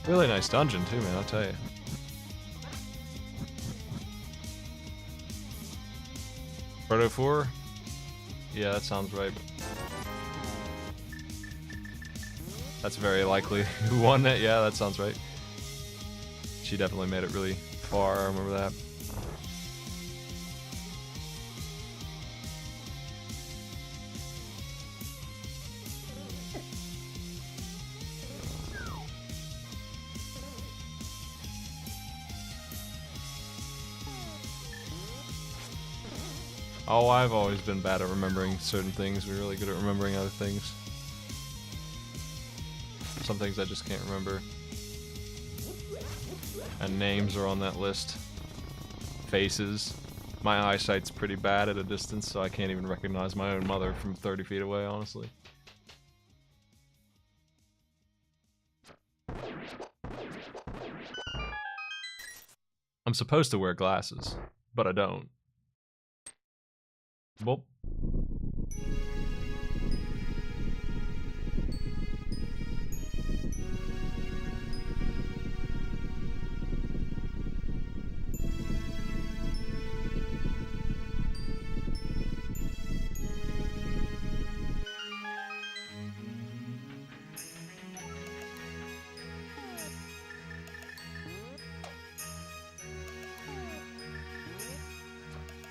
Really nice dungeon too, man, I'll tell you. Proto 4? Yeah, that sounds right. That's very likely who won it. Yeah, that sounds right. She definitely made it really far, I remember that. Oh, I've always been bad at remembering certain things. We're really good at remembering other things. Some things I just can't remember. And names are on that list. Faces. My eyesight's pretty bad at a distance, so I can't even recognize my own mother from 30 feet away, honestly. I'm supposed to wear glasses, but I don't. Well.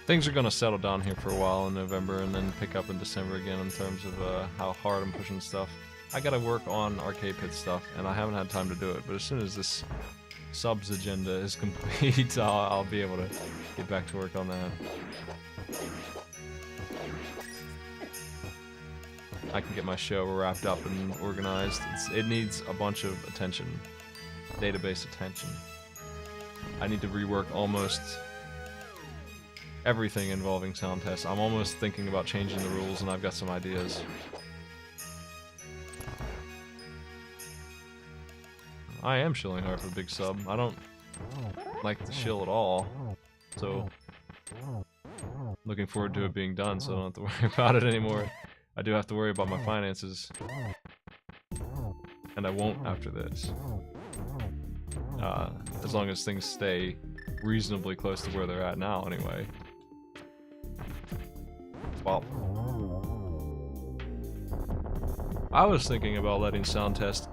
Things are going to settle down here for a while in November and then pick up in December again in terms of how hard I'm pushing stuff. I gotta work on Arcade Pit stuff, and I haven't had time to do it, but as soon as this subs agenda is complete, I'll be able to get back to work on that. I can get my show wrapped up and organized. It needs a bunch of attention. Database attention. I need to rework almost everything involving sound tests. I'm almost thinking about changing the rules, and I've got some ideas. I am shilling hard for the big sub. I don't like the shill at all, so looking forward to it being done so I don't have to worry about it anymore. I do have to worry about my finances, and I won't after this. As long as things stay reasonably close to where they're at now, anyway. Well, I was thinking about letting Sound Test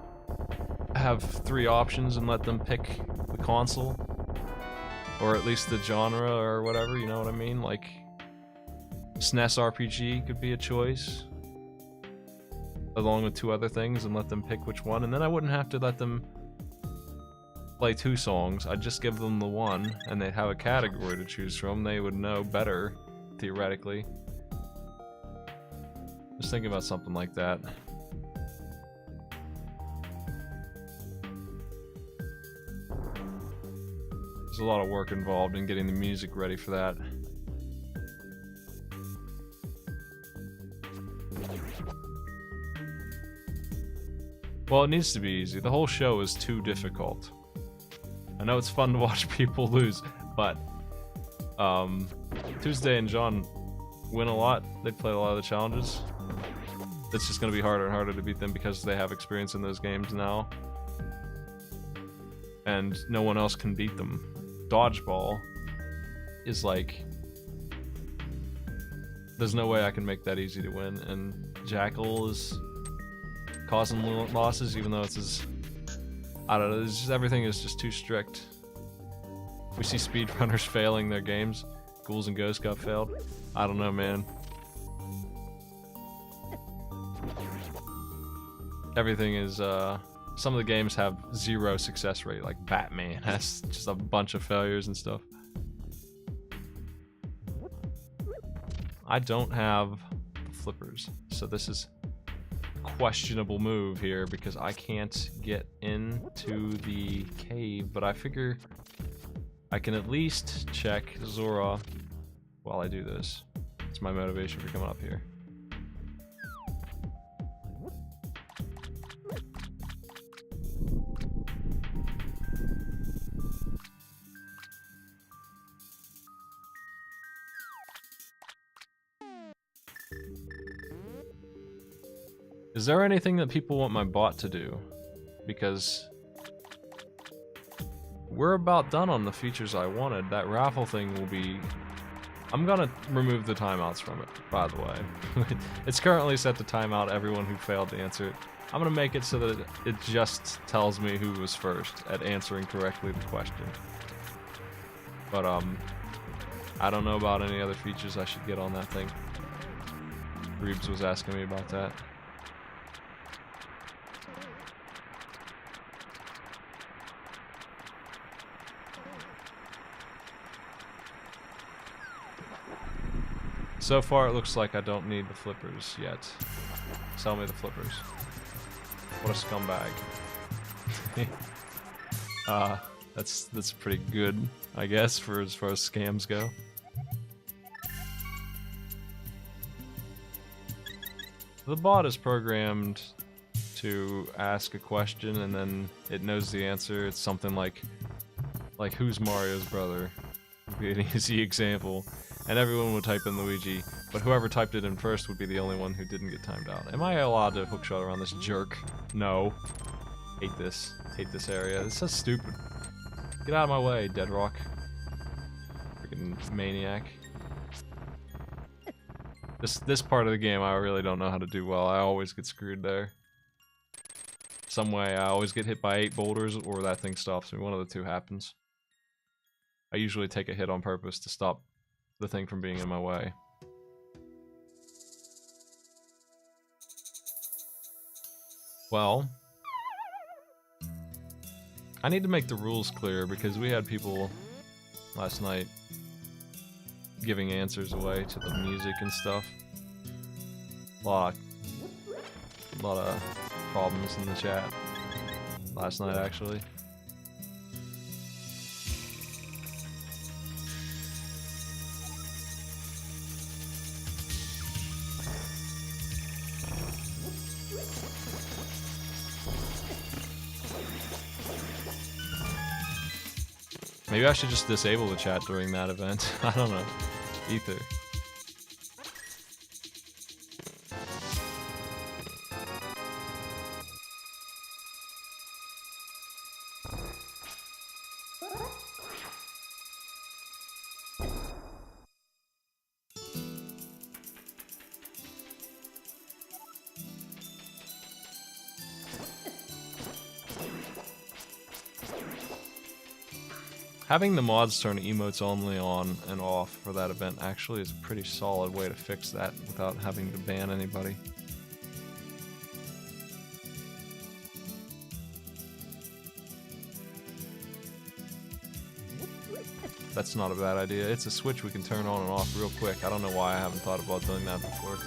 have 3 options and let them pick the console, or at least the genre or whatever, you know what I mean? Like, SNES RPG could be a choice, along with 2 other things, and let them pick which one, and then I wouldn't have to let them play 2 songs. I'd just give them the one, and they'd have a category to choose from. They would know better, theoretically. Just thinking about something like that. There's a lot of work involved in getting the music ready for that. Well, it needs to be easy. The whole show is too difficult. I know it's fun to watch people lose, but Tuesday and John win a lot. They play a lot of the challenges. It's just going to be harder and harder to beat them because they have experience in those games now. And no one else can beat them. Dodgeball is like... There's no way I can make that easy to win. And Jackal is causing losses even though it's his... I don't know, it's just, everything is just too strict. We see speedrunners failing their games. Ghouls and Ghosts got failed. I don't know, man. Everything is, some of the games have 0 success rate, like Batman has just a bunch of failures and stuff. I don't have flippers, so this is a questionable move here because I can't get into the cave, but I figure I can at least check Zora while I do this. It's my motivation for coming up here. Is there anything that people want my bot to do? Because we're about done on the features I wanted. That raffle thing will be... I'm gonna remove the timeouts from it, by the way. It's currently set to timeout everyone who failed to answer it. I'm gonna make it so that it just tells me who was first at answering correctly the question. But I don't know about any other features I should get on that thing. Reebs was asking me about that. So far, it looks like I don't need the flippers yet. Sell me the flippers. What a scumbag. That's pretty good, I guess, for as far as scams go. The bot is programmed to ask a question and then it knows the answer. It's something like who's Mario's brother? Would be an easy example. And everyone would type in Luigi, but whoever typed it in first would be the only one who didn't get timed out. Am I allowed to hookshot around this jerk? No. Hate this. Hate this area. It's so stupid. Get out of my way, Deadrock. Freaking maniac. This part of the game I really don't know how to do well. I always get screwed there. Some way I always get hit by 8 boulders or that thing stops me. One of the two happens. I usually take a hit on purpose to stop the thing from being in my way. Well, I need to make the rules clear because we had people last night giving answers away to the music and stuff. A lot of problems in the chat last night, actually. Maybe I should just disable the chat during that event. I don't know. Ether. Having the mods turn emotes only on and off for that event actually is a pretty solid way to fix that without having to ban anybody. That's not a bad idea. It's a switch we can turn on and off real quick. I don't know why I haven't thought about doing that before.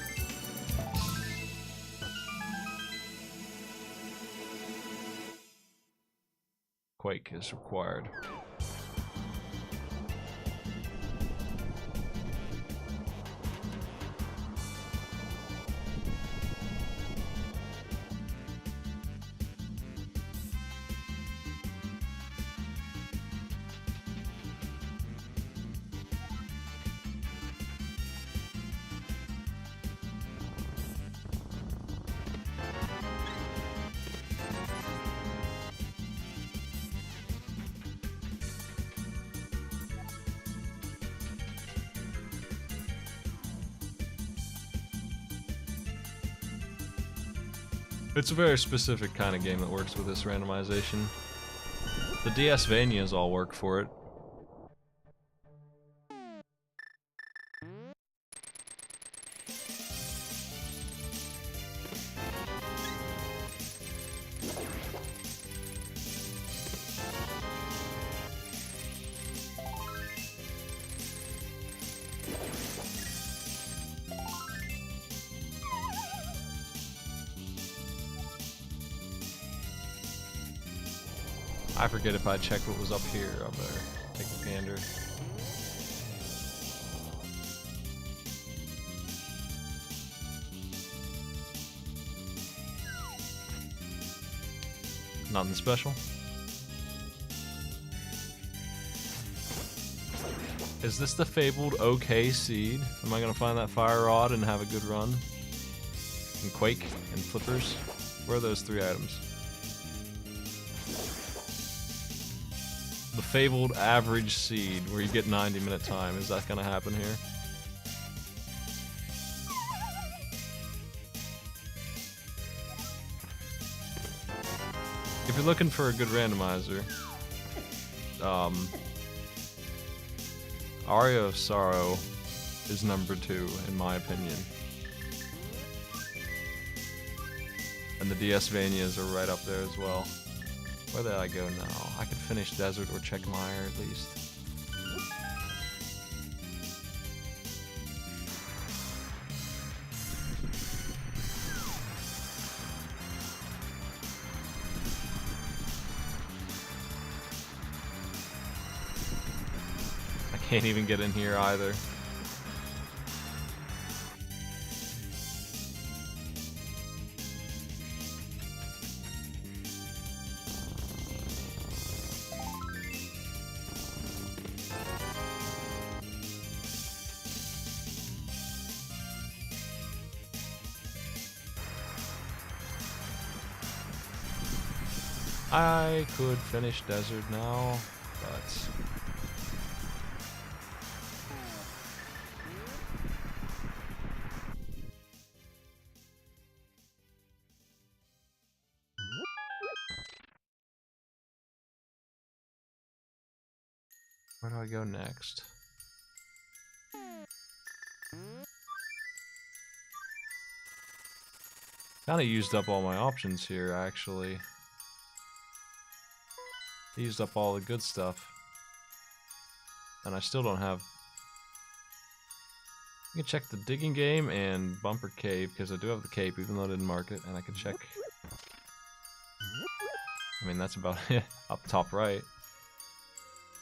Quake is required. It's a very specific kind of game that works with this randomization. The DS-Vanias all work for it. I forget if I checked what was up here. I better take a gander. Nothing special. Is this the fabled OK seed? Am I gonna find that fire rod and have a good run? And Quake and Flippers? Where are those 3 items? The fabled average seed, where you get 90-minute time. Is that gonna happen here? If you're looking for a good randomizer, Aria of Sorrow is number 2, in my opinion. And the DS-Vanias are right up there as well. Where did I go now? I could finish Desert or check Mire at least. I can't even get in here either. I could finish Desert now, but... where do I go next? Kinda used up all my options here, actually. Used up all the good stuff. And I still don't have... I can check the digging game and bumper cape, because I do have the cape, even though I didn't mark it, and I can check... I mean, that's about it. Up top right.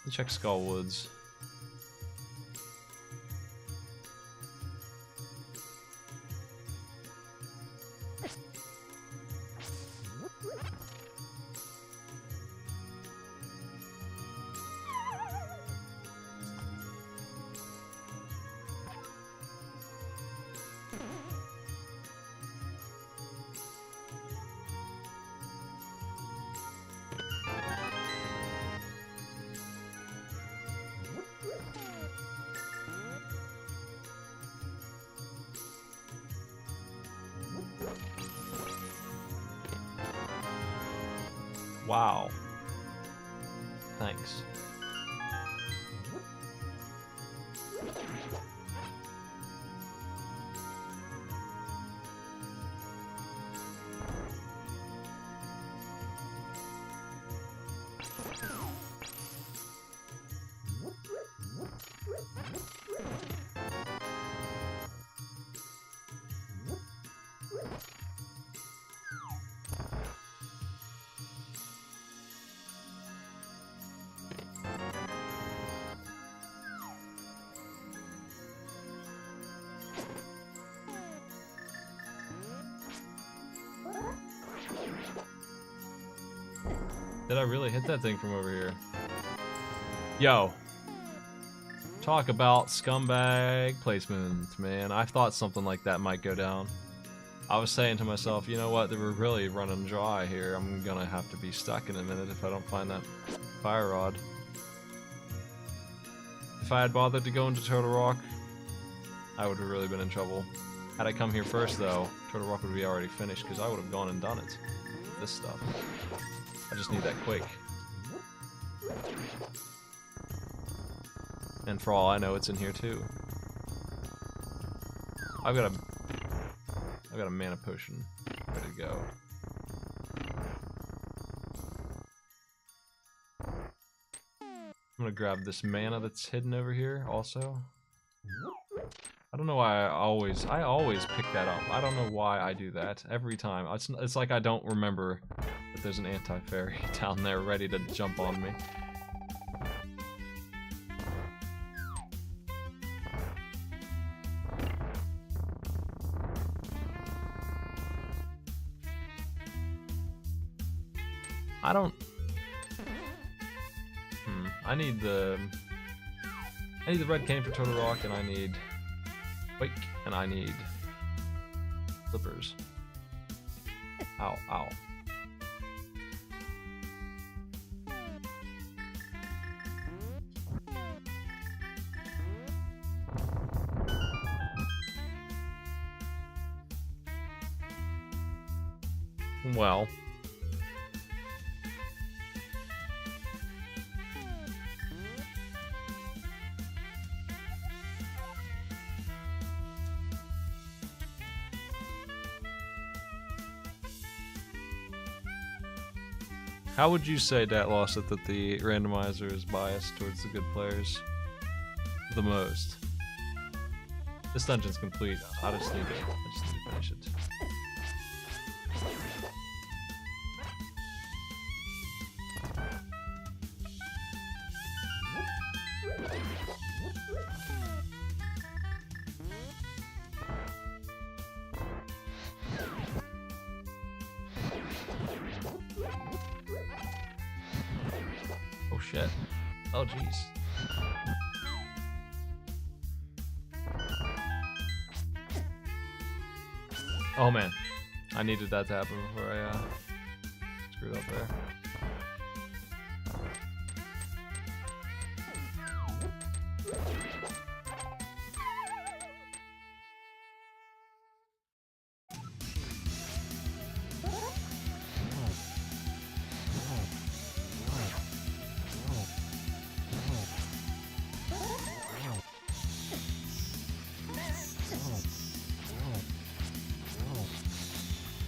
Check Skullwoods. Wow. Thanks. Did I really hit that thing from over here? Yo. Talk about scumbag placement, man. I thought something like that might go down. I was saying to myself, you know what, they were really running dry here. I'm gonna have to be stuck in a minute if I don't find that fire rod. If I had bothered to go into Turtle Rock, I would have really been in trouble. Had I come here first, though, Turtle Rock would be already finished, because I would have gone and done it. This stuff. I just need that quick. And for all I know, it's in here too. I've got a mana potion ready to go. I'm gonna grab this mana that's hidden over here also. I don't know why I always pick that up. I don't know why I do that every time. It's like I don't remember that there's an anti-fairy down there ready to jump on me. I need the red cane for Turtle Rock, and I need Quake, and I need Flippers. Ow, ow. Well. How would you say, Datlost, that the randomizer is biased towards the good players the most? This dungeon's complete. I just need to finish it. Oh shit. Oh jeez. Oh man. I needed that to happen before I screwed up there.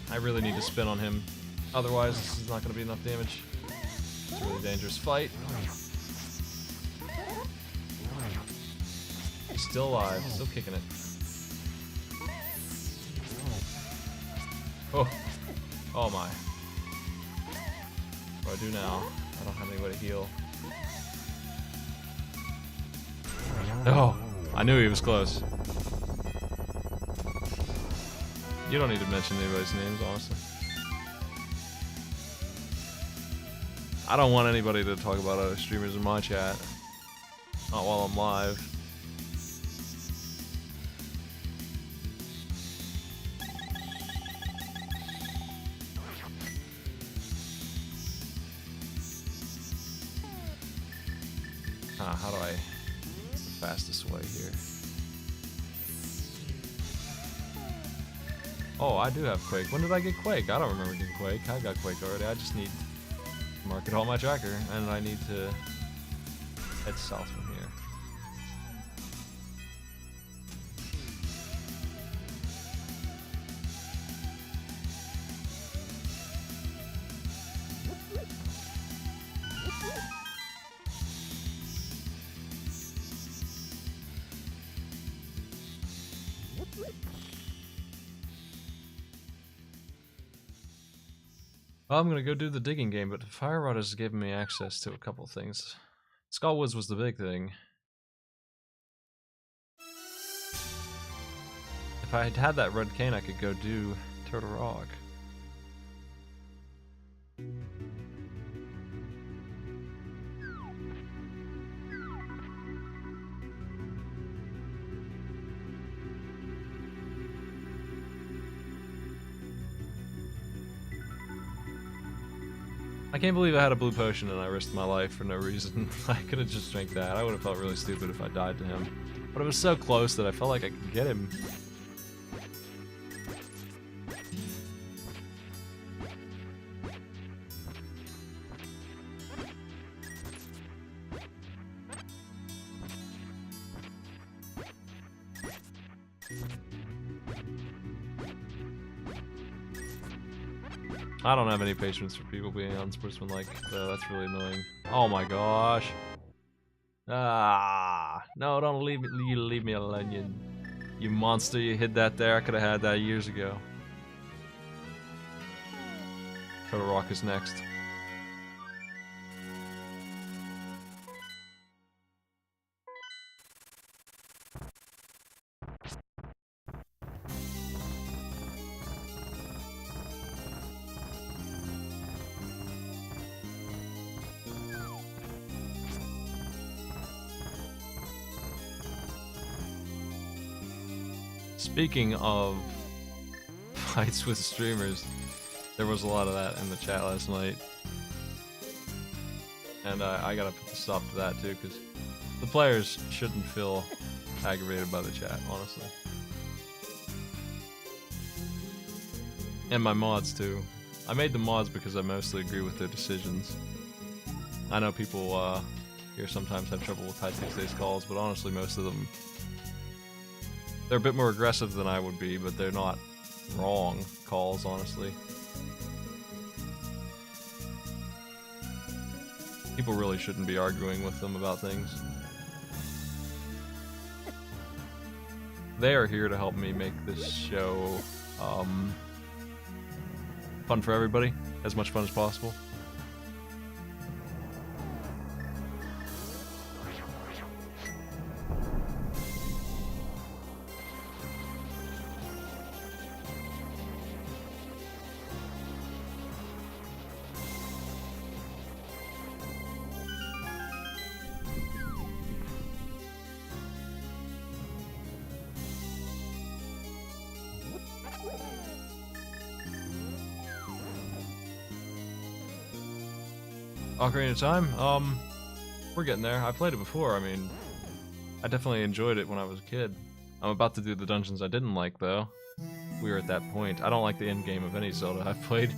I really need to spin on him, otherwise this is not going to be enough damage. It's a really dangerous fight. He's still alive, still kicking it. Oh, oh my. What do I do now? I don't have anybody to heal. Oh, I knew he was close. You don't need to mention anybody's names, honestly. I don't want anybody to talk about other streamers in my chat. Not while I'm live. How do I... What's the fastest way here? Oh, I do have Quake. When did I get Quake? I don't remember getting Quake. I got Quake already. I just need to mark it on my tracker, and I need to head south from here. Well, I'm gonna go do the digging game, but Fire Rod has given me access to a couple things. Skullwoods was the big thing. If I had had that red cane, I could go do Turtle Rock. I can't believe I had a blue potion and I risked my life for no reason. I could have just drank that. I would have felt really stupid if I died to him. But it was so close that I felt like I could get him. I don't have any patience for people being unsportsmanlike, though. That's really annoying. Oh my gosh. Ah, no, don't leave me alone, you monster. You hid that there. I could have had that years ago. Turtle Rock is next. Speaking of fights with streamers, there was a lot of that in the chat last night. And I gotta put a stop to that too, because the players shouldn't feel aggravated by the chat, honestly. And my mods too. I made the mods because I mostly agree with their decisions. I know people here sometimes have trouble with High Tuesdays calls, but honestly most of them, they're a bit more aggressive than I would be, but they're not wrong calls, honestly. People really shouldn't be arguing with them about things. They are here to help me make this show fun for everybody, as much fun as possible. Ocarina of Time? We're getting there. I played it before. I mean, I definitely enjoyed it when I was a kid. I'm about to do the dungeons I didn't like, though. We were at that point. I don't like the end game of any Zelda I've played.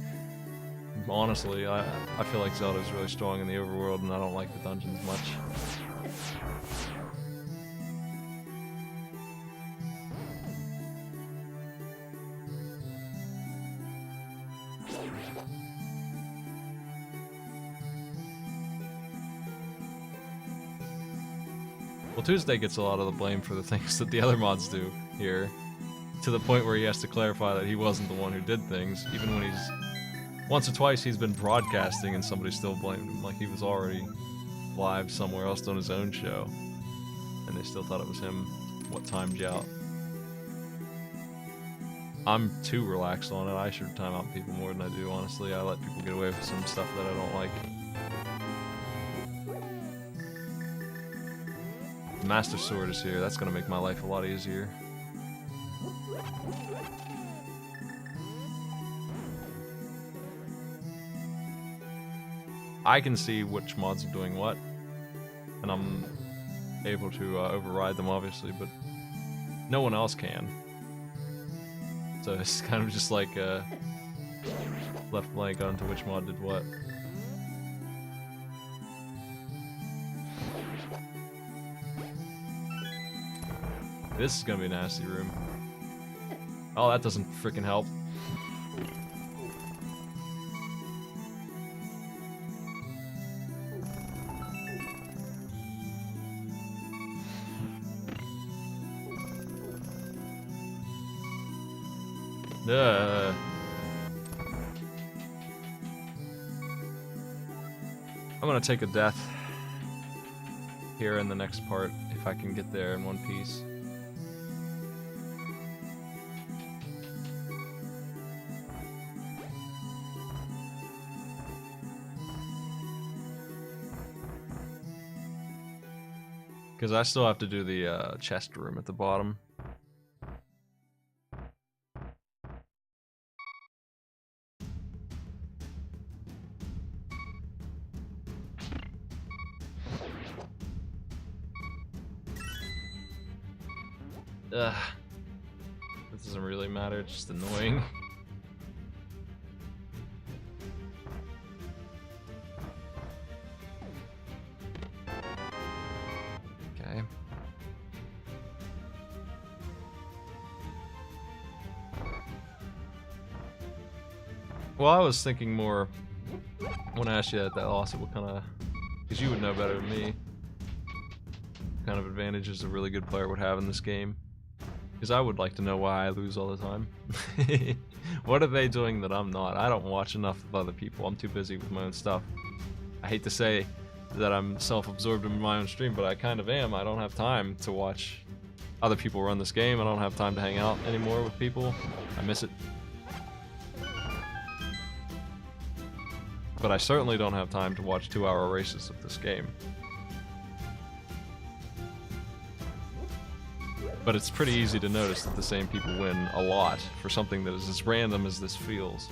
Honestly, I feel like Zelda's really strong in the overworld, and I don't like the dungeons much. Well, Tuesday gets a lot of the blame for the things that the other mods do here, to the point where he has to clarify that he wasn't the one who did things, even when he's... Once or twice he's been broadcasting and somebody still blamed him, like he was already live somewhere else on his own show, and they still thought it was him what timed you out. I'm too relaxed on it. I should time out people more than I do, honestly. I let people get away with some stuff that I don't like. The Master Sword is here. That's gonna make my life a lot easier. I can see which mods are doing what, and I'm able to override them, obviously, but no one else can. So it's kind of just like left blank onto which mod did what. This is gonna be a nasty room. Oh, that doesn't freaking help. I'm gonna take a death here in the next part, if I can get there in one piece. Because I still have to do the chest room at the bottom. Ugh. This doesn't really matter, it's just annoying. Okay. Well, I was thinking more when I asked you that loss, what kind of, because you would know better than me, what kind of advantages a really good player would have in this game. Because I would like to know why I lose all the time. What are they doing that I'm not? I don't watch enough of other people. I'm too busy with my own stuff. I hate to say that I'm self-absorbed in my own stream, but I kind of am. I don't have time to watch other people run this game. I don't have time to hang out anymore with people. I miss it. But I certainly don't have time to watch 2-hour races of this game. But it's pretty easy to notice that the same people win a lot for something that is as random as this feels.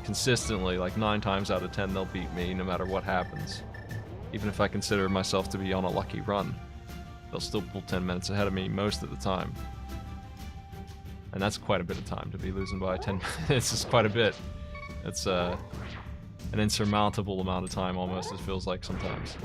Consistently, like 9 times out of 10, they'll beat me no matter what happens. Even if I consider myself to be on a lucky run, they'll still pull 10 minutes ahead of me most of the time. And that's quite a bit of time to be losing by 10 minutes. It's quite a bit. It's an insurmountable amount of time almost, it feels like sometimes.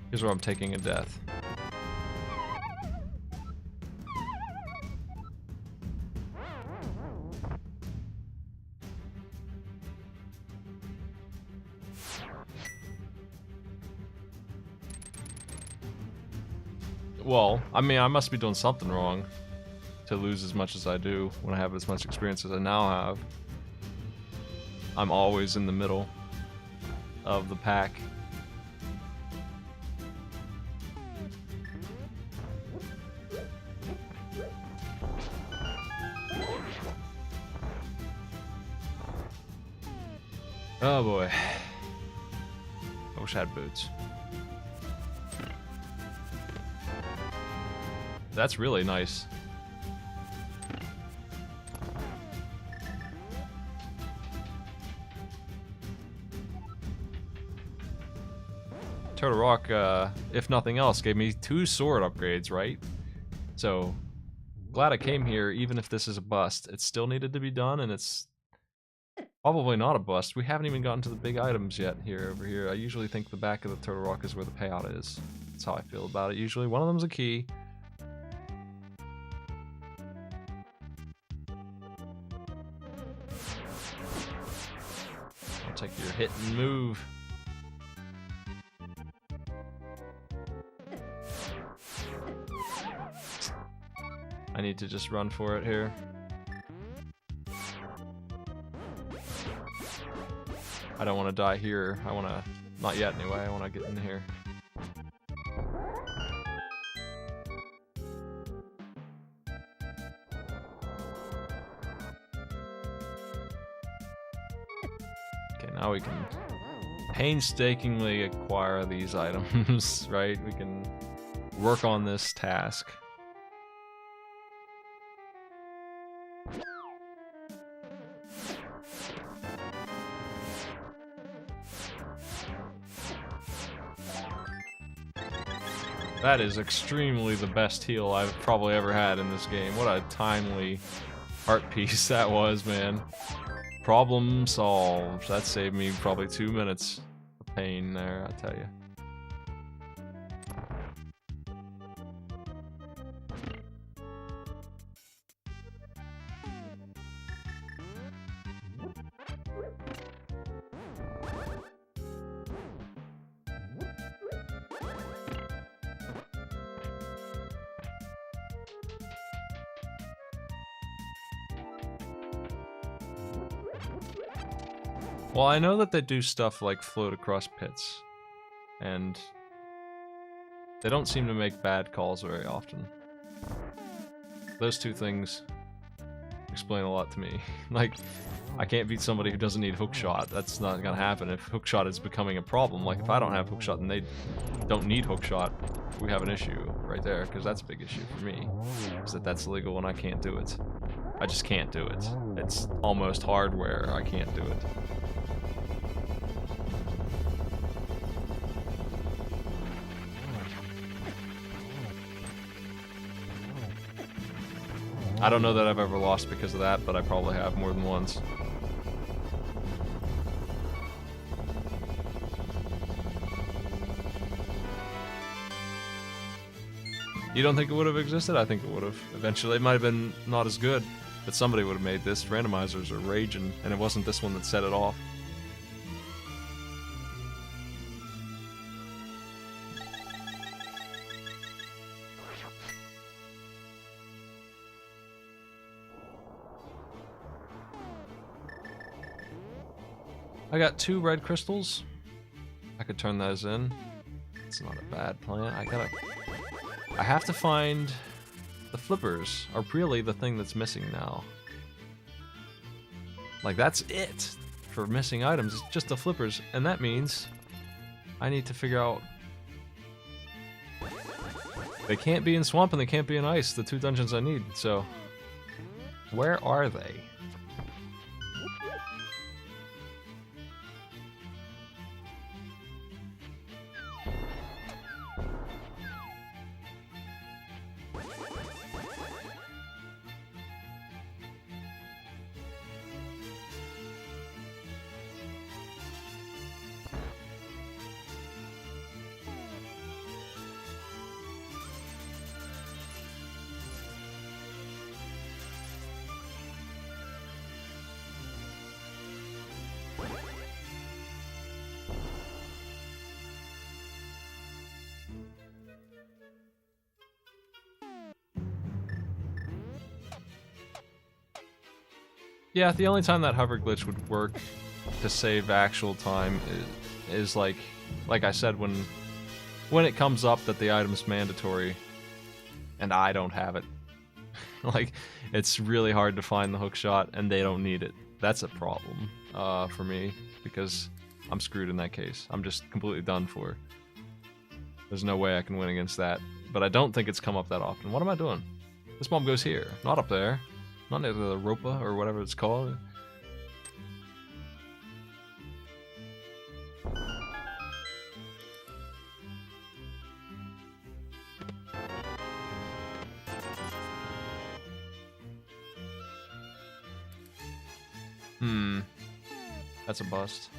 Here's where I'm taking a death. Well, I mean, I must be doing something wrong to lose as much as I do when I have as much experience as I now have. I'm always in the middle of the pack. Oh boy. I wish I had boots. That's really nice. Turtle Rock, if nothing else, gave me 2 sword upgrades, right? So, glad I came here, even if this is a bust. It still needed to be done, and it's probably not a bust. We haven't even gotten to the big items yet over here. I usually think the back of the Turtle Rock is where the payout is. That's how I feel about it usually. One of them's a key. I'll take your hit and move. I need to just run for it here. I don't want to die here. I want to... Not yet, anyway. I want to get in here. Okay, now we can painstakingly acquire these items, right? We can work on this task. That is extremely the best heal I've probably ever had in this game. What a timely art piece that was, man. Problem solved. That saved me probably 2 minutes of pain there, I tell you. Well, I know that they do stuff like float across pits, and they don't seem to make bad calls very often. Those 2 things explain a lot to me. Like, I can't beat somebody who doesn't need hookshot. That's not gonna happen if hookshot is becoming a problem. Like, if I don't have hookshot and they don't need hookshot, we have an issue right there, because that's a big issue for me, is that that's illegal and I can't do it. I just can't do it. It's almost hardware. I can't do it. I don't know that I've ever lost because of that, but I probably have more than once. You don't think it would have existed? I think it would have. Eventually, it might have been not as good, but somebody would have made this. Randomizers are raging, and it wasn't this one that set it off. I got 2 red crystals. I could turn those in. It's not a bad plan. I have to find the flippers are really the thing that's missing now. Like, that's it for missing items. It's just the flippers, and that means I need to figure out. They can't be in swamp and they can't be in ice, the 2 dungeons I need. So where are they? Yeah, the only time that hover glitch would work to save actual time is like I said, when it comes up that the item's mandatory and I don't have it. Like, it's really hard to find the hook shot and they don't need it. That's a problem for me, because I'm screwed in that case. I'm just completely done for. There's no way I can win against that. But I don't think it's come up that often. What am I doing? This bomb goes here, not up there. Not near the Ropa or whatever it's called. That's a bust.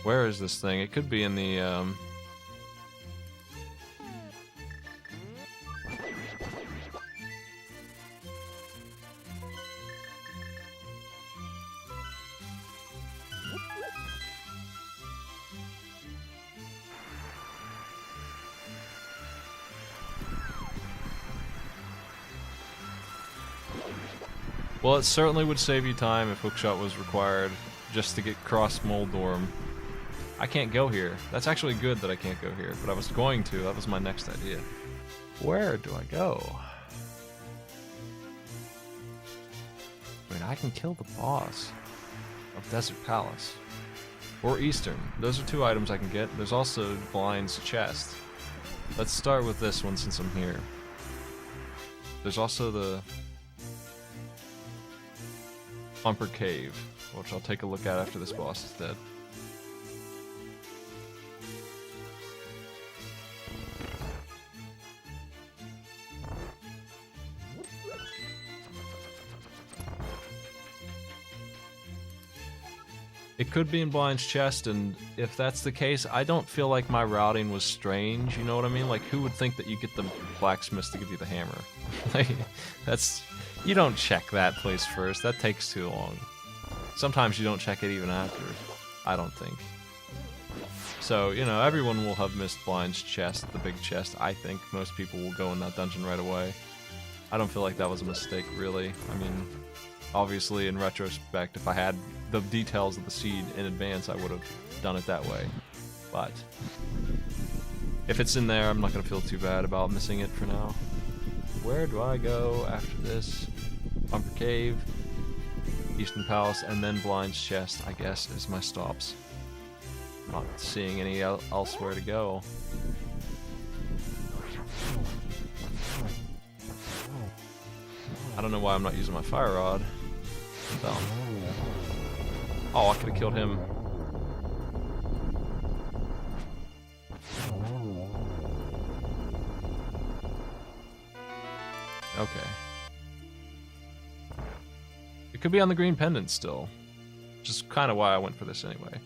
Where is this thing? It could be in the Well, it certainly would save you time if hookshot was required just to get cross Moldorm. I can't go here. That's actually good that I can't go here, but I was going to. That was my next idea. Where do I go? I mean, I can kill the boss of Desert Palace. Or Eastern. Those are 2 items I can get. There's also Blind's chest. Let's start with this one since I'm here. There's also the Umber Cave, which I'll take a look at after this boss is dead. It could be in Blind's chest, and if that's the case, I don't feel like my routing was strange, you know what I mean? Like, who would think that you get the blacksmiths to give you the hammer? Like, that's... You don't check that place first, that takes too long. Sometimes you don't check it even after, I don't think. So, you know, everyone will have missed Blind's chest, the big chest. I think most people will go in that dungeon right away. I don't feel like that was a mistake, really. I mean, obviously, in retrospect, if I had the details of the seed in advance, I would have done it that way. But if it's in there, I'm not going to feel too bad about missing it for now. Where do I go after this? Umber Cave, Eastern Palace, and then Blind's chest, I guess, is my stops. Not seeing any elsewhere to go. I don't know why I'm not using my fire rod. Dumb. Oh, I could have killed him. Okay. It could be on the green pendant still. Which is kind of why I went for this anyway.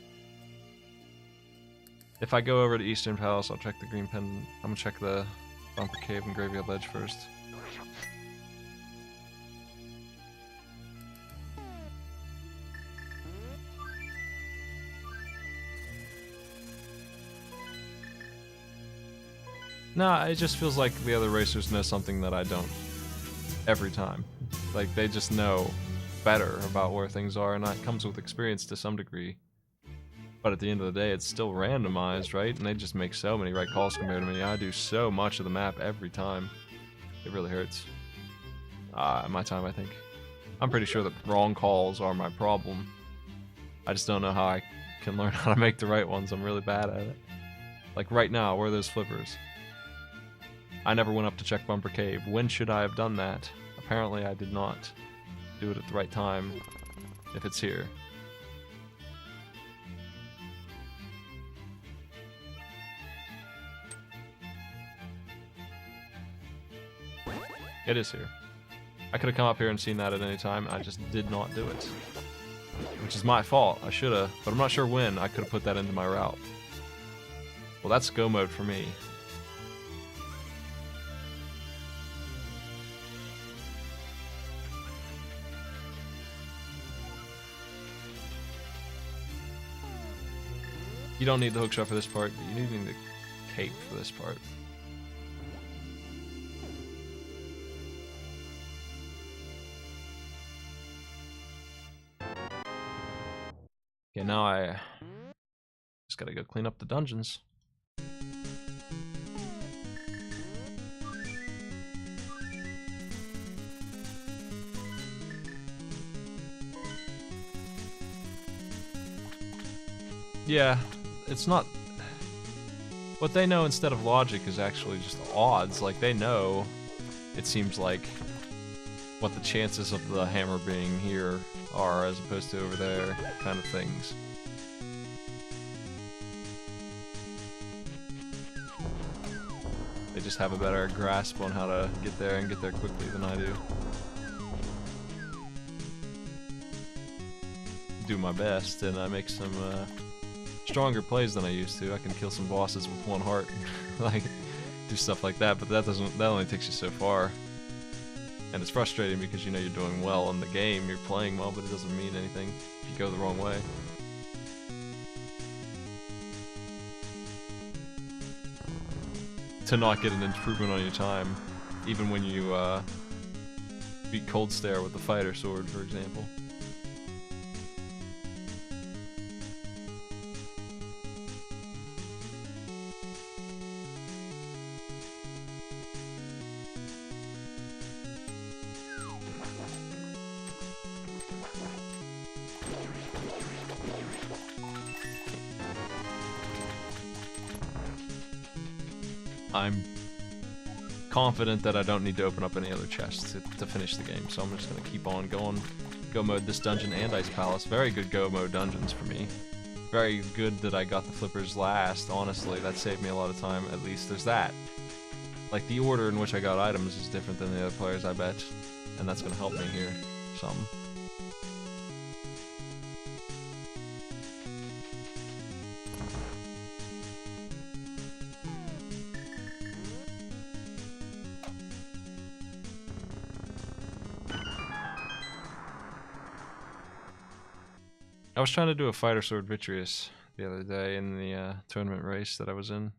If I go over to Eastern Palace, I'll check the green pendant. I'm gonna check the Bumper Cave and Graveyard Ledge first. Nah, it just feels like the other racers know something that I don't every time. Like, they just know better about where things are, and that comes with experience to some degree. But at the end of the day, it's still randomized, right? And they just make so many right calls compared to me. I do so much of the map every time. It really hurts. My time, I think. I'm pretty sure that wrong calls are my problem. I just don't know how I can learn how to make the right ones. I'm really bad at it. Like right now, where are those flippers? I never went up to check Bumper Cave. When should I have done that? Apparently I did not do it at the right time, if it's here. It is here. I could have come up here and seen that at any time. I just did not do it. Which is my fault. I should have, but I'm not sure when I could have put that into my route. Well, that's go mode for me. You don't need the hookshot for this part, but you need the cape for this part. Okay, now I just gotta go clean up the dungeons. Yeah, it's not... What they know instead of logic is actually just odds. Like, they know, it seems like, what the chances of the hammer being here are as opposed to over there, kind of things. They just have a better grasp on how to get there and get there quickly than I do. Do my best, and I make some stronger plays than I used to. I can kill some bosses with one heart, like do stuff like that. But that only takes you so far, and it's frustrating because you know you're doing well in the game, you're playing well, but it doesn't mean anything if you go the wrong way. To not get an improvement on your time, even when you beat Cold Stare with the fighter sword, for example. I'm confident that I don't need to open up any other chests to finish the game, so I'm just going to keep on going. Go mode this dungeon and Ice Palace. Very good go mode dungeons for me. Very good that I got the flippers last, honestly. That saved me a lot of time. At least there's that. Like, the order in which I got items is different than the other players, I bet. And that's going to help me here some. I was trying to do a fighter sword Vitreous the other day in the tournament race that I was in.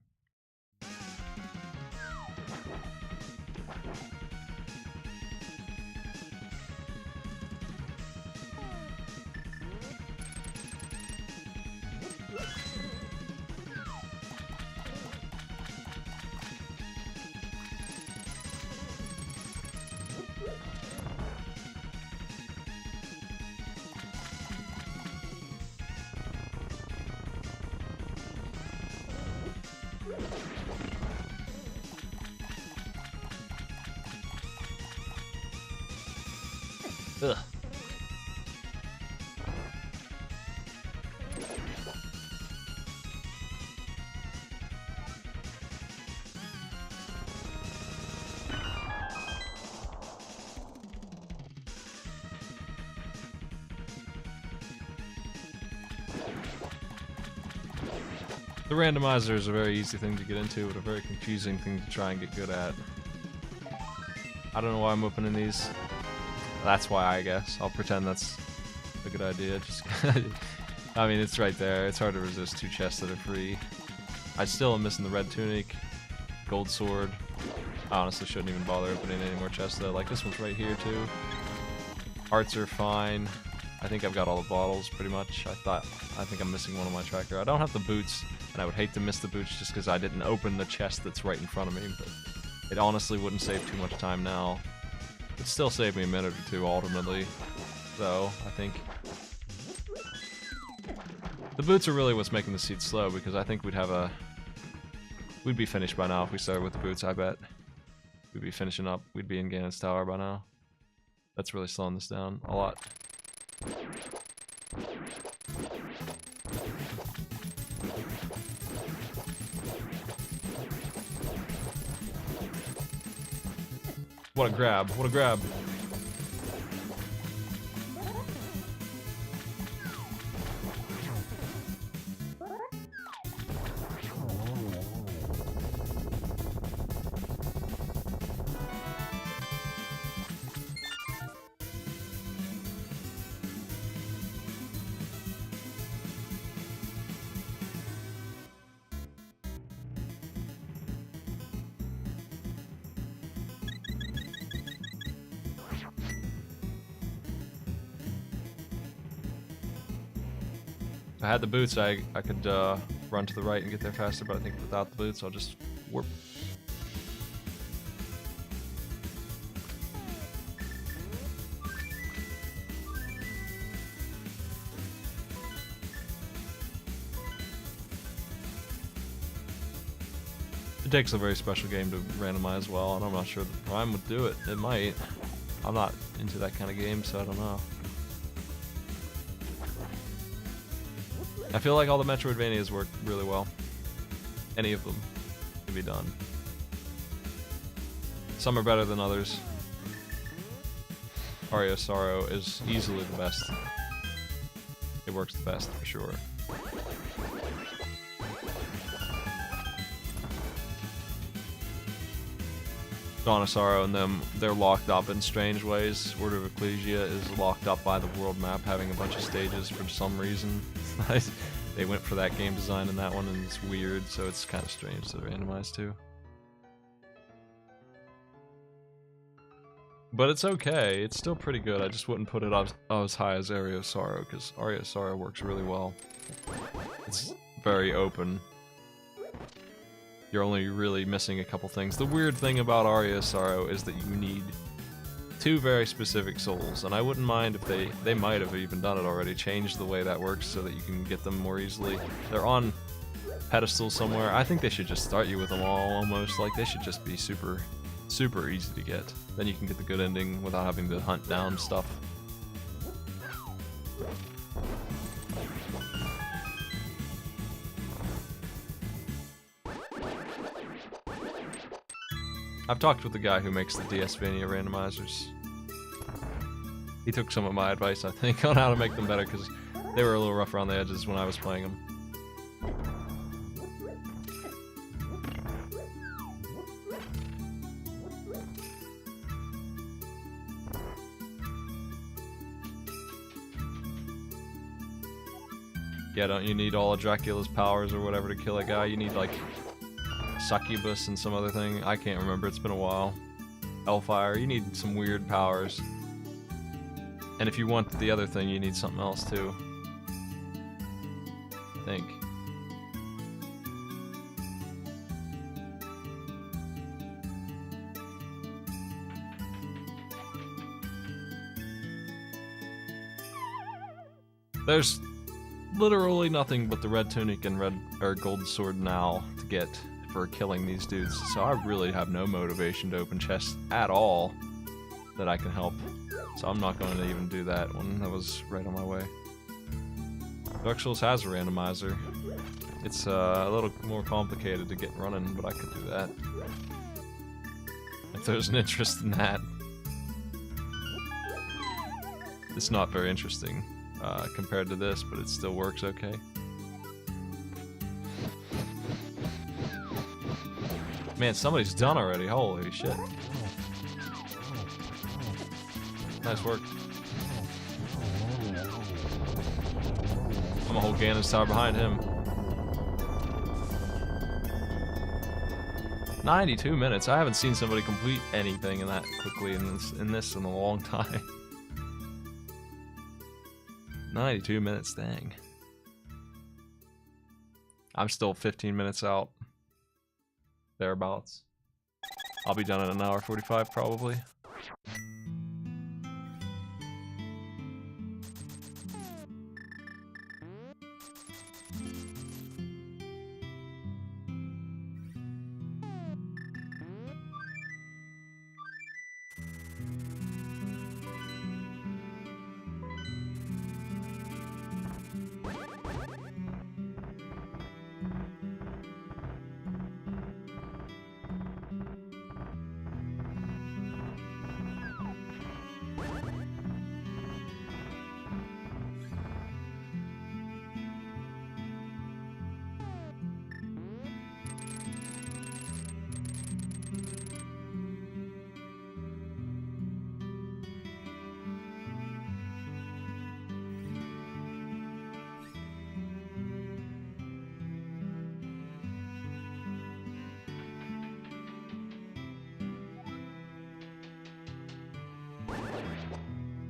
Ugh. The randomizer is a very easy thing to get into, but a very confusing thing to try and get good at. I don't know why I'm opening these. That's why, I guess. I'll pretend that's a good idea. Just, I mean, it's right there. It's hard to resist 2 chests that are free. I still am missing the red tunic, gold sword. I honestly shouldn't even bother opening any more chests though. Like this one's right here too. Hearts are fine. I think I've got all the bottles pretty much. I think I'm missing one on my tracker. I don't have the boots, and I would hate to miss the boots just because I didn't open the chest that's right in front of me, but it honestly wouldn't save too much time now. It'd still save me a minute or two ultimately, though, I think. The boots are really what's making the seed slow, because I think we'd be finished by now if we started with the boots, I bet. We'd be finishing up, we'd be in Ganon's Tower by now. That's really slowing this down a lot. What a grab, what a grab. If I had the boots, I could run to the right and get there faster, but I think without the boots, I'll just warp. It takes a very special game to randomize well, and I'm not sure the Prime would do it. It might. I'm not into that kind of game, so I don't know. I feel like all the Metroidvanias work really well. Any of them can be done. Some are better than others. Aria of Sorrow is easily the best. It works the best for sure. Dawn of Sorrow and them, they're locked up in strange ways. Order of Ecclesia is locked up by the world map, having a bunch of stages for some reason. They went for that game design in that one, and it's weird, so it's kind of strange to randomize too. But it's okay, it's still pretty good. I just wouldn't put it as high as Aria of Sorrow, because Aria of Sorrow works really well. It's very open. You're only really missing a couple things. The weird thing about Aria of Sorrow is that you need 2 very specific souls, and I wouldn't mind if they might have even done it already, changed the way that works so that you can get them more easily. They're on pedestals somewhere. I think they should just start you with them all, almost. Like, they should just be super easy to get. Then you can get the good ending without having to hunt down stuff. I've talked with the guy who makes the DSvania randomizers. He took some of my advice, I think, on how to make them better, because they were a little rough around the edges when I was playing them. Yeah, don't you need all of Dracula's powers or whatever to kill a guy? You need, like, Succubus and some other thing. I can't remember, it's been a while. Hellfire, you need some weird powers. And if you want the other thing, you need something else too. I think. There's literally nothing but the red tunic and gold sword now to get for killing these dudes, so I really have no motivation to open chests at all. that I can help. So I'm not going to even do that one. That was right on my way. Dark Souls has a randomizer. It's a little more complicated to get running, but I could do that. If there's an interest in that. It's not very interesting compared to this, but it still works okay. Man, somebody's done already. Holy shit. Nice work. I'm gonna hold Ganon's tower behind him. 92 minutes. I haven't seen somebody complete anything in that quickly in this in a long time. 92 minutes, dang. I'm still 15 minutes out. Thereabouts. I'll be done in an hour 45 probably.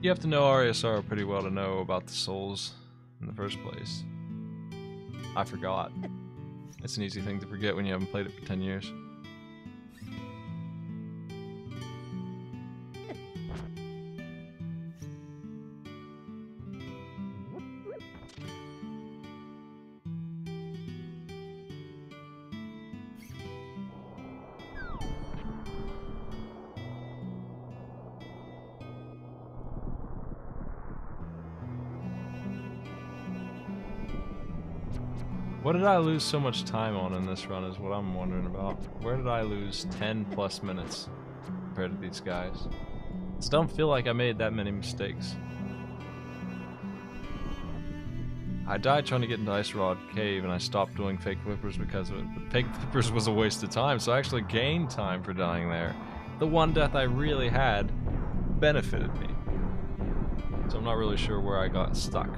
You have to know RASR pretty well to know about the souls in the first place. I forgot. It's an easy thing to forget when you haven't played it for 10 years. What did I lose so much time on in this run is what I'm wondering about. Where did I lose 10 plus minutes compared to these guys? I just don't feel like I made that many mistakes. I died trying to get into Ice Rod Cave and I stopped doing fake flippers because of it. But fake flippers was a waste of time, so I actually gained time for dying there. The one death I really had benefited me. So I'm not really sure where I got stuck.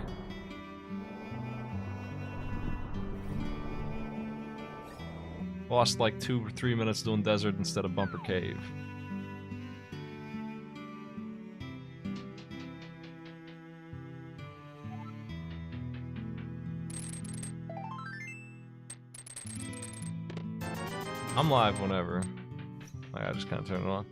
Lost like 2 or 3 minutes doing desert instead of bumper cave. I'm live whenever. Like, I just kind of turn it on.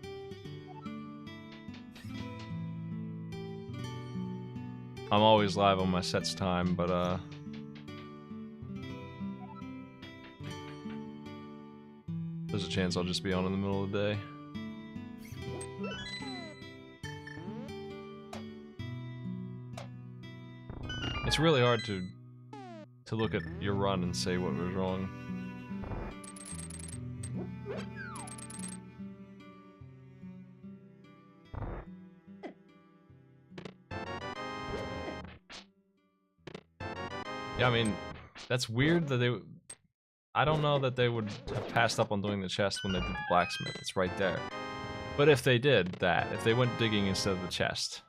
I'm always live on my sets time, but there's a chance I'll just be on in the middle of the day. It's really hard to look at your run and say what was wrong. Yeah, I mean, that's weird that they... I don't know that they would have passed up on doing the chest when they did the blacksmith. It's right there. But if they did that, if they went digging instead of the chest,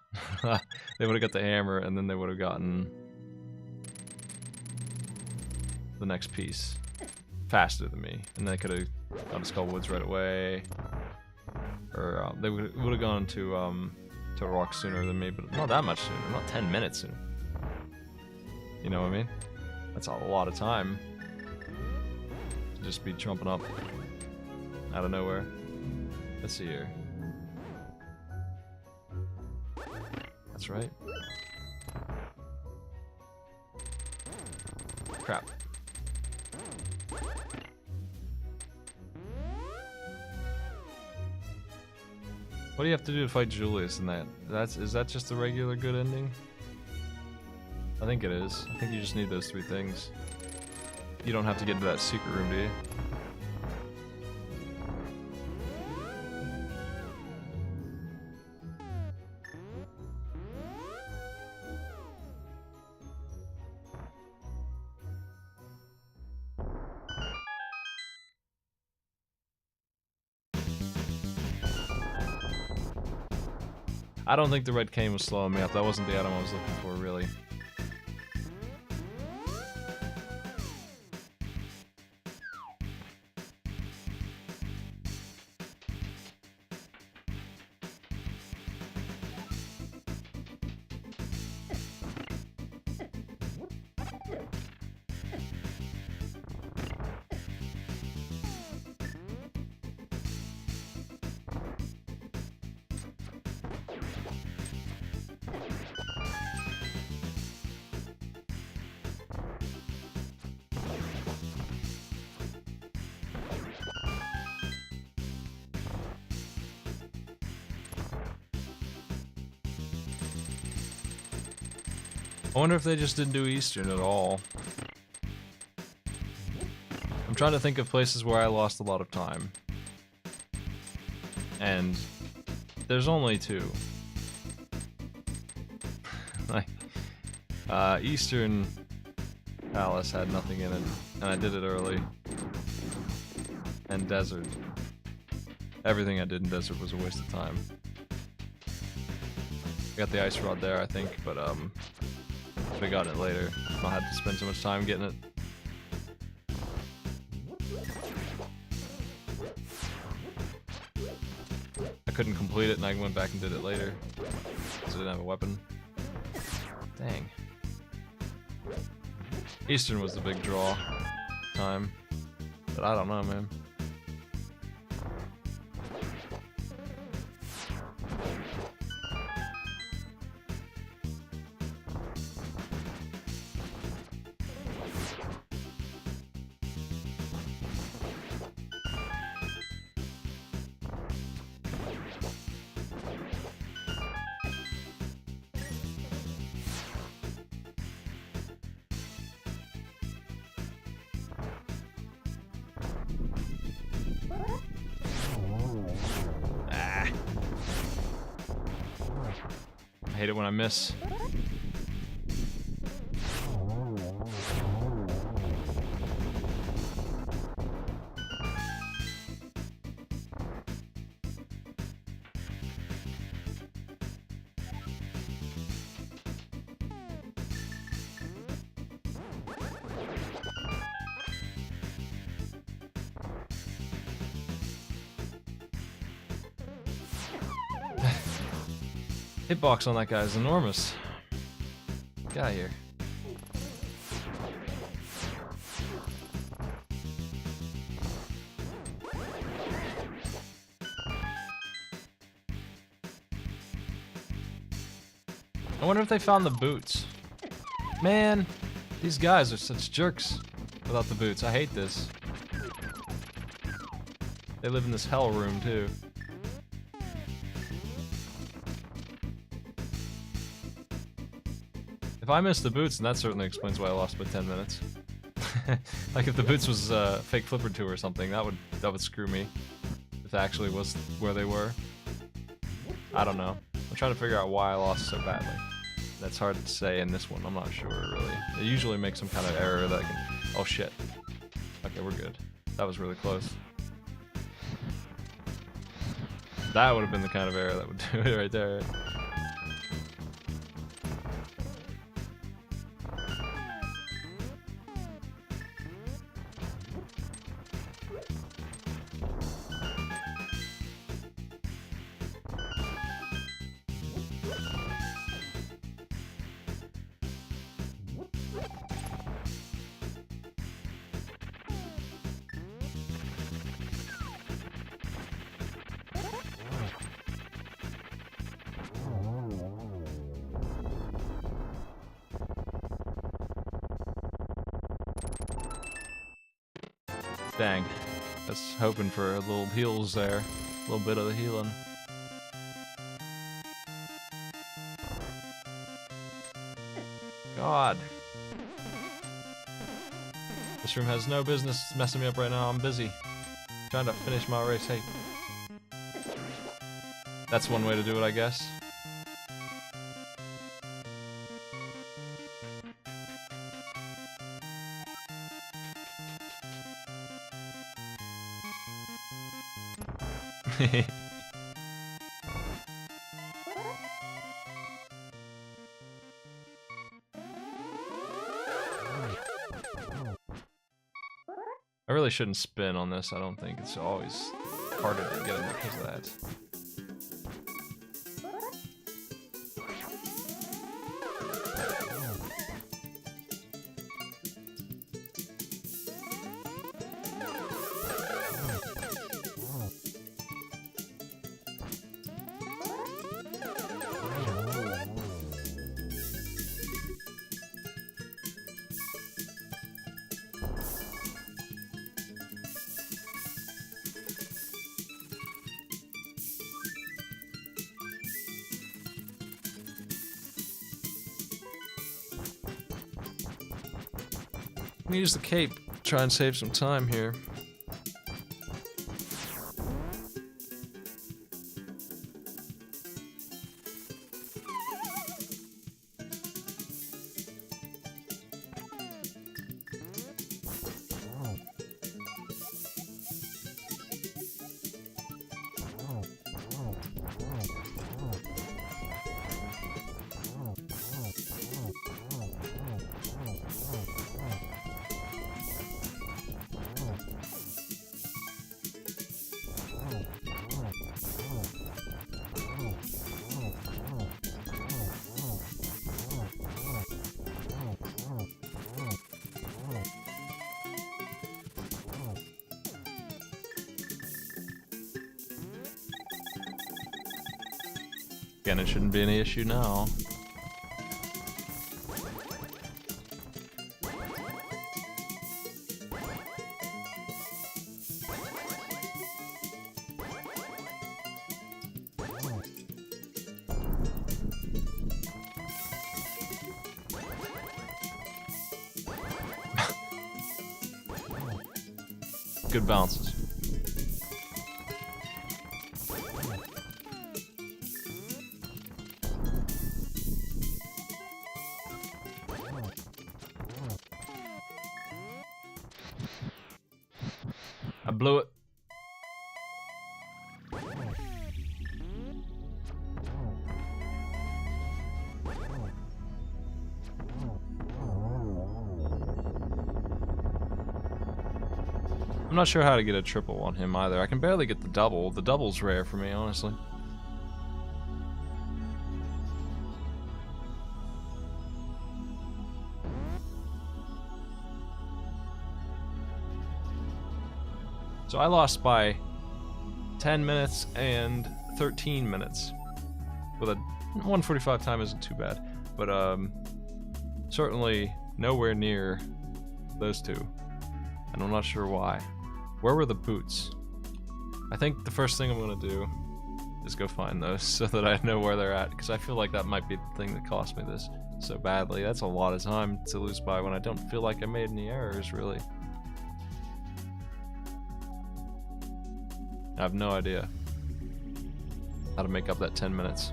they would have got the hammer and then they would have gotten the next piece faster than me. And they could have got to Skull Woods right away. Or they would have gone to Rock sooner than me, but not that much sooner. Not 10 minutes sooner. You know what I mean? That's a lot of time. Just be trumping up out of nowhere. Let's see here. That's right. Crap. What do you have to do to fight Julius in that? Is that just a regular good ending? I think it is. I think you just need those 3 things. You don't have to get to that secret room, do you? I don't think the red cane was slowing me up. That wasn't the item I was looking for, really. I wonder if they just didn't do Eastern at all. I'm trying to think of places where I lost a lot of time. And there's only 2. Like, Eastern Palace had nothing in it, and I did it early. And Desert. Everything I did in Desert was a waste of time. I got the ice rod there, I think, but I got it later. I had to spend so much time getting it. I couldn't complete it, and I went back and did it later because I didn't have a weapon. Dang. Eastern was the big draw time, but I don't know, man. I hate it when I miss. Hitbox on that guy is enormous. Get out of here. I wonder if they found the boots. Man, these guys are such jerks without the boots. I hate this. They live in this hell room too. If I missed the boots, then that certainly explains why I lost by 10 minutes. Like if the boots was fake Flipper 2 or something, that would screw me. If it actually was where they were. I don't know. I'm trying to figure out why I lost so badly. That's hard to say in this one, I'm not sure really. It usually makes some kind of error that I can... Oh shit. Okay, we're good. That was really close. That would have been the kind of error that would do it right there. Dang. Just hoping for a little heals there. A little bit of the healing. God. This room has no business messing me up right now. I'm busy. Trying to finish my race. Hey. That's one way to do it, I guess. I really shouldn't spin on this, I don't think. It's always harder to get in because of that. I'm gonna use the cape, try and save some time here. Again, it shouldn't be any issue now. Good bounces. I blew it. I'm not sure how to get a triple on him either. I can barely get the double. The double's rare for me, honestly. So I lost by 10 minutes and 13 minutes. With a 1:45 time isn't too bad, but certainly nowhere near those two. And I'm not sure why. Where were the boots? I think the first thing I'm gonna do is go find those so that I know where they're at, because I feel like that might be the thing that cost me this so badly. That's a lot of time to lose by when I don't feel like I made any errors, really. I have no idea how to make up that 10 minutes.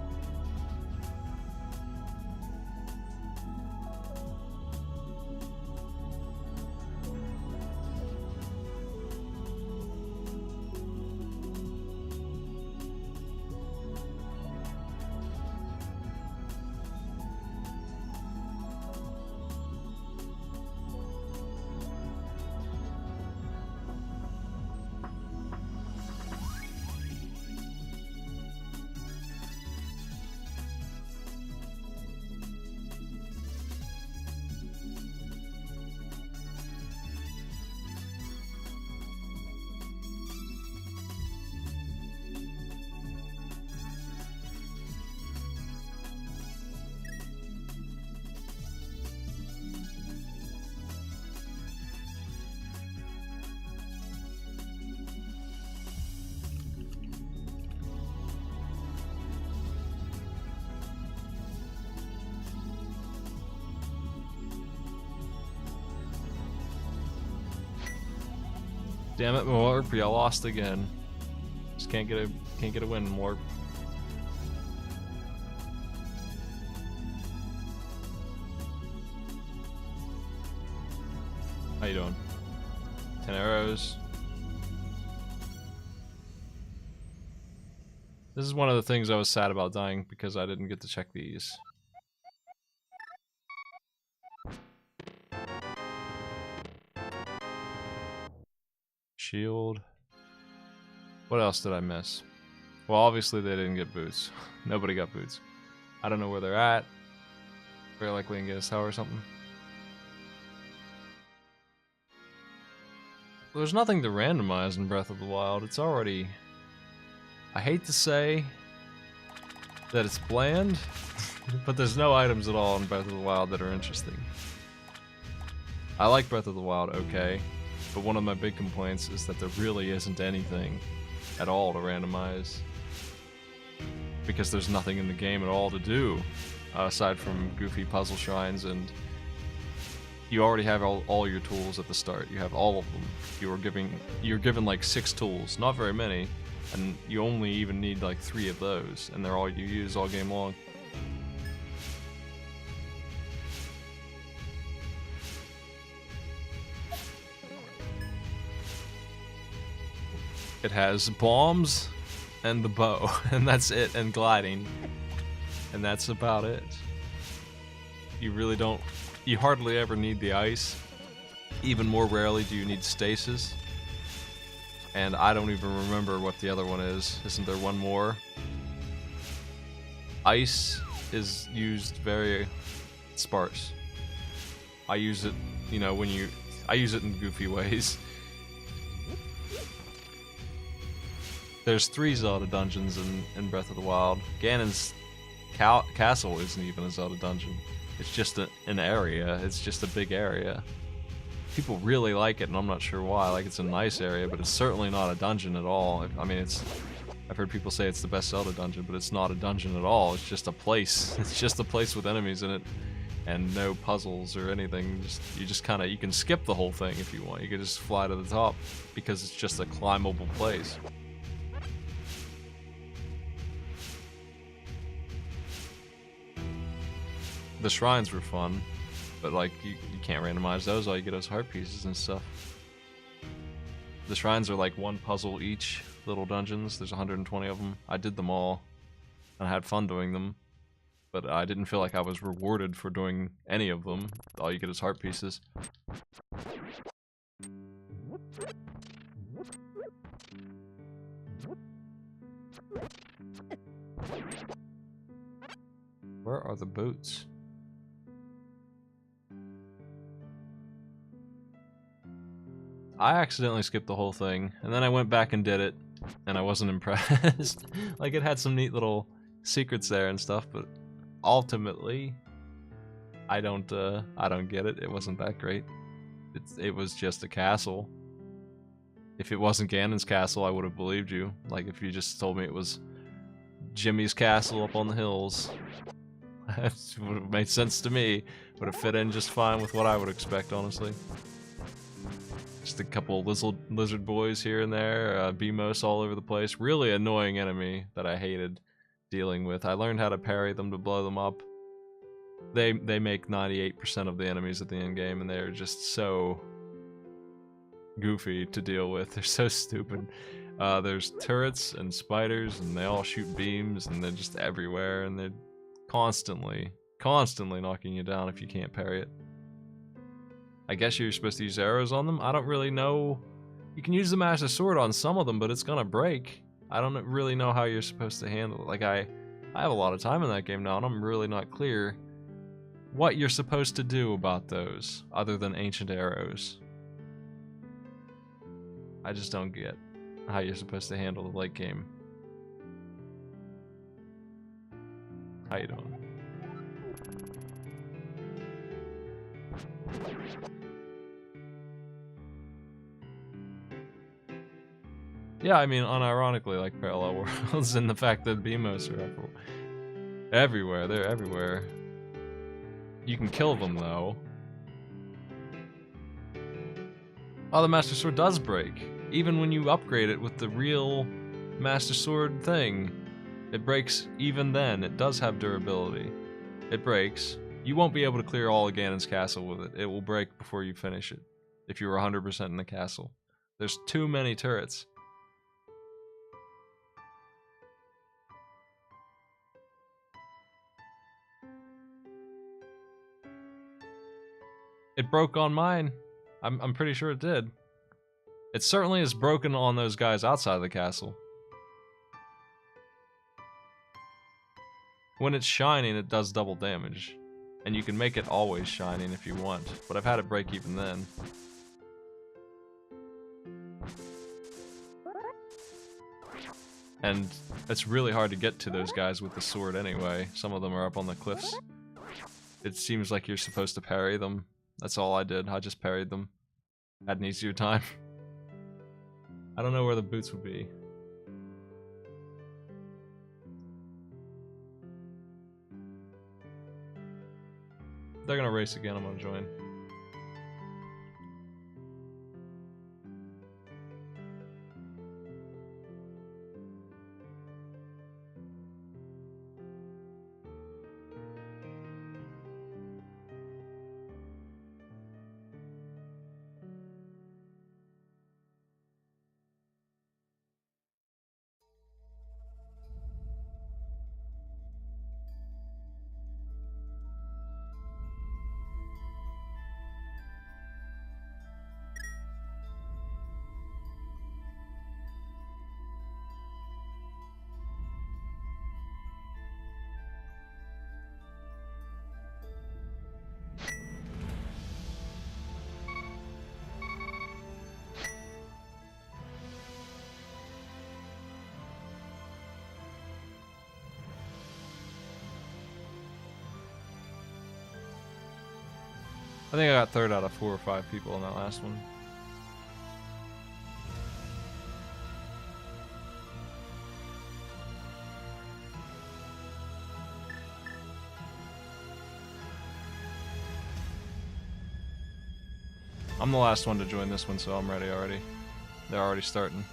Damn it, Morp, I lost again. Just can't get a win, Morp. How you doing? 10 arrows. This is one of the things I was sad about dying because I didn't get to check these. Shield. What else did I miss? Well, obviously they didn't get boots. Nobody got boots. I don't know where they're at. Very likely in Guinness Tower or something. There's nothing to randomize in Breath of the Wild. It's already... I hate to say that it's bland, but there's no items at all in Breath of the Wild that are interesting. I like Breath of the Wild, okay, but one of my big complaints is that there really isn't anything at all to randomize. Because there's nothing in the game at all to do, aside from goofy puzzle shrines, and you already have all your tools at the start. You have all of them. You're given like 6 tools, not very many, and you only even need like 3 of those, and they're all you use all game long. It has bombs and the bow, and that's it, and gliding, and that's about it. You really don't, you hardly ever need the ice. Even more rarely do you need stasis. And I don't even remember what the other one is. Isn't there one more? Ice is used very sparse. I use it, you know, I use it in goofy ways. There's 3 Zelda dungeons in Breath of the Wild. Ganon's castle isn't even a Zelda dungeon. It's just an area. It's just a big area. People really like it, and I'm not sure why. Like, it's a nice area, but it's certainly not a dungeon at all. I mean, I've heard people say it's the best Zelda dungeon, but it's not a dungeon at all. It's just a place. It's just a place with enemies in it, and no puzzles or anything. You can skip the whole thing if you want. You can just fly to the top, because it's just a climbable place. The shrines were fun, but like you can't randomize those. All you get is heart pieces and stuff. The shrines are like 1 puzzle each, little dungeons. There's 120 of them. I did them all, and I had fun doing them, but I didn't feel like I was rewarded for doing any of them. All you get is heart pieces. Where are the boots? I accidentally skipped the whole thing, and then I went back and did it, and I wasn't impressed. Like, it had some neat little secrets there and stuff, but ultimately, I don't get it. It wasn't that great. It was just a castle. If it wasn't Ganon's castle, I would have believed you. Like, if you just told me it was Jimmy's castle up on the hills, that would have made sense to me. Would have fit in just fine with what I would expect, honestly. Just a couple lizard boys here and there, Beamos all over the place. Really annoying enemy that I hated dealing with. I learned how to parry them to blow them up. They make 98% of the enemies at the end game, and they're just so goofy to deal with. They're so stupid. There's turrets and spiders, and they all shoot beams, and they're just everywhere, and they're constantly knocking you down if you can't parry it. I guess you're supposed to use arrows on them? I don't really know. You can use the Master Sword on some of them, but it's gonna break. I don't really know how you're supposed to handle it. Like, I have a lot of time in that game now, and I'm really not clear what you're supposed to do about those, other than ancient arrows. I just don't get how you're supposed to handle the late game. How you doing? Yeah, I mean, unironically, like Parallel Worlds, and the fact that Beamos are everywhere. They're everywhere. You can kill them, though. Oh, the Master Sword does break. Even when you upgrade it with the real Master Sword thing, it breaks even then. It does have durability. It breaks. You won't be able to clear all of Ganon's castle with it. It will break before you finish it, if you're 100% in the castle. There's too many turrets. It broke on mine. I'm pretty sure it did. It certainly is broken on those guys outside of the castle. When it's shining, it does double damage. And you can make it always shining if you want, but I've had it break even then. And it's really hard to get to those guys with the sword anyway. Some of them are up on the cliffs. It seems like you're supposed to parry them. That's all I did. I just parried them. Had an easier time. I don't know where the boots would be. They're gonna race again, I'm gonna join. I think I got third out of 4 or 5 people in that last one. I'm the last one to join this one, so I'm ready already. They're already starting.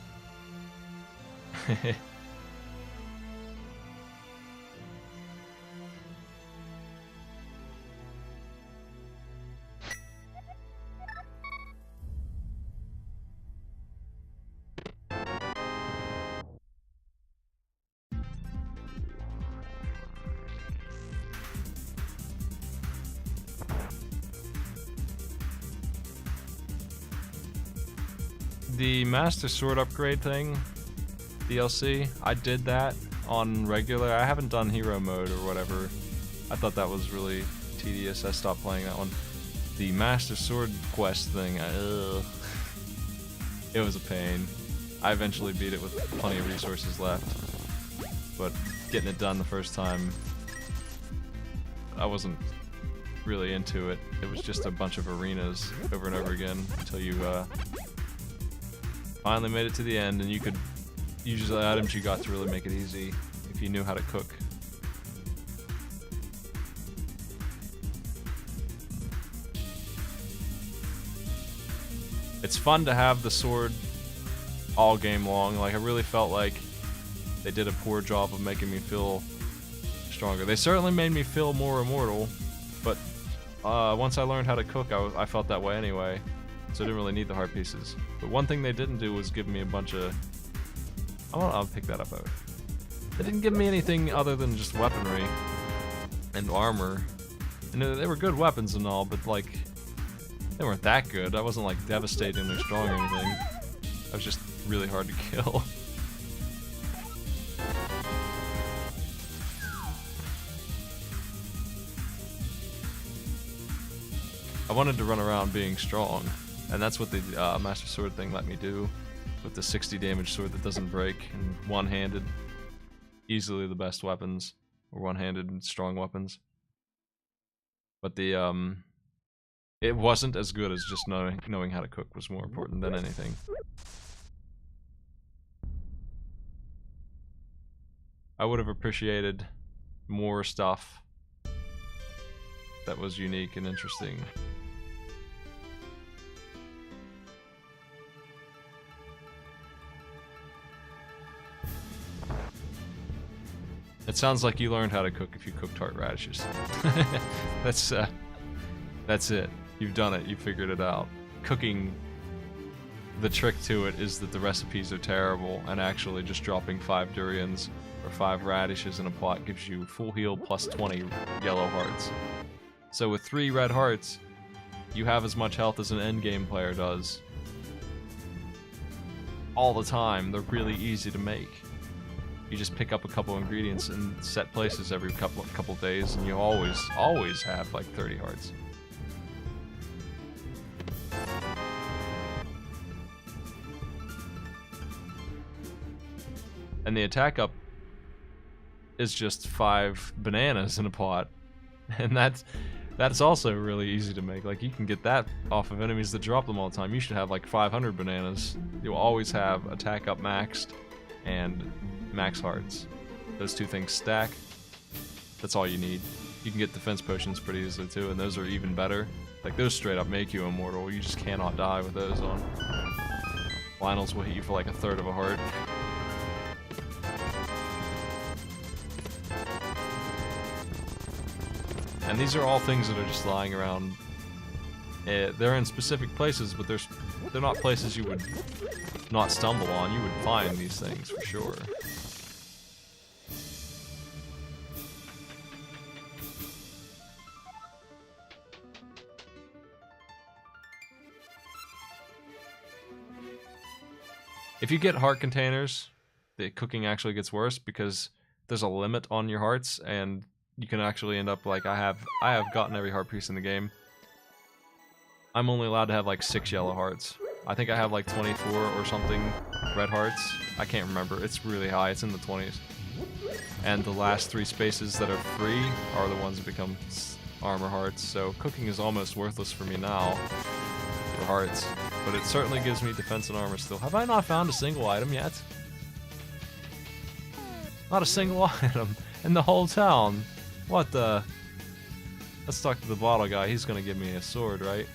The Master Sword upgrade thing, DLC, I did that on regular. I haven't done hero mode or whatever. I thought that was really tedious. I stopped playing that one. The Master Sword quest thing, it was a pain. I eventually beat it with plenty of resources left, but getting it done the first time, I wasn't really into it. It was just a bunch of arenas over and over again until you finally made it to the end, and you could use the items you got to really make it easy if you knew how to cook. It's fun to have the sword all game long. Like, I really felt like they did a poor job of making me feel stronger. They certainly made me feel more immortal, but once I learned how to cook, I felt that way anyway. So I didn't really need the heart pieces. But one thing they didn't do was give me a bunch of... I'll pick that up out. They didn't give me anything other than just weaponry and armor. And they were good weapons and all, but like, they weren't that good. I wasn't like devastatingly strong or anything. I was just really hard to kill. I wanted to run around being strong. And that's what the Master Sword thing let me do, with the 60 damage sword that doesn't break, and one-handed. Easily the best weapons, or one-handed and strong weapons. But the it wasn't as good as just knowing how to cook was more important than anything. I would have appreciated more stuff that was unique and interesting. It sounds like you learned how to cook if you cooked tart radishes. That's it. You've done it. You figured it out. Cooking, the trick to it is that the recipes are terrible, and actually just dropping 5 durians or 5 radishes in a pot gives you full heal plus 20 yellow hearts. So with 3 red hearts, you have as much health as an endgame player does. All the time. They're really easy to make. You just pick up a couple ingredients and set places every couple days, and you always have like 30 hearts. And the attack up is just 5 bananas in a pot, and that's also really easy to make. Like, you can get that off of enemies that drop them all the time. You should have like 500 bananas. You'll always have attack up maxed and max hearts. Those 2 things stack. That's all you need. You can get defense potions pretty easily too, and those are even better. Like, those straight up make you immortal. You just cannot die with those on. Lionel's will hit you for like 1/3 of a heart. And these are all things that are just lying around. They're in specific places, but they're not places you would not stumble on. You would find these things for sure. If you get heart containers, the cooking actually gets worse because there's a limit on your hearts, and you can actually end up like I have gotten every heart piece in the game. I'm only allowed to have like 6 yellow hearts. I think I have like 24 or something red hearts. I can't remember. It's really high. It's in the 20s. And the last 3 spaces that are free are the ones that become armor hearts. So cooking is almost worthless for me now for hearts. But it certainly gives me defense and armor still. Have I not found a single item yet? Not a single item in the whole town. What the? Let's talk to the bottle guy. He's gonna give me a sword, right?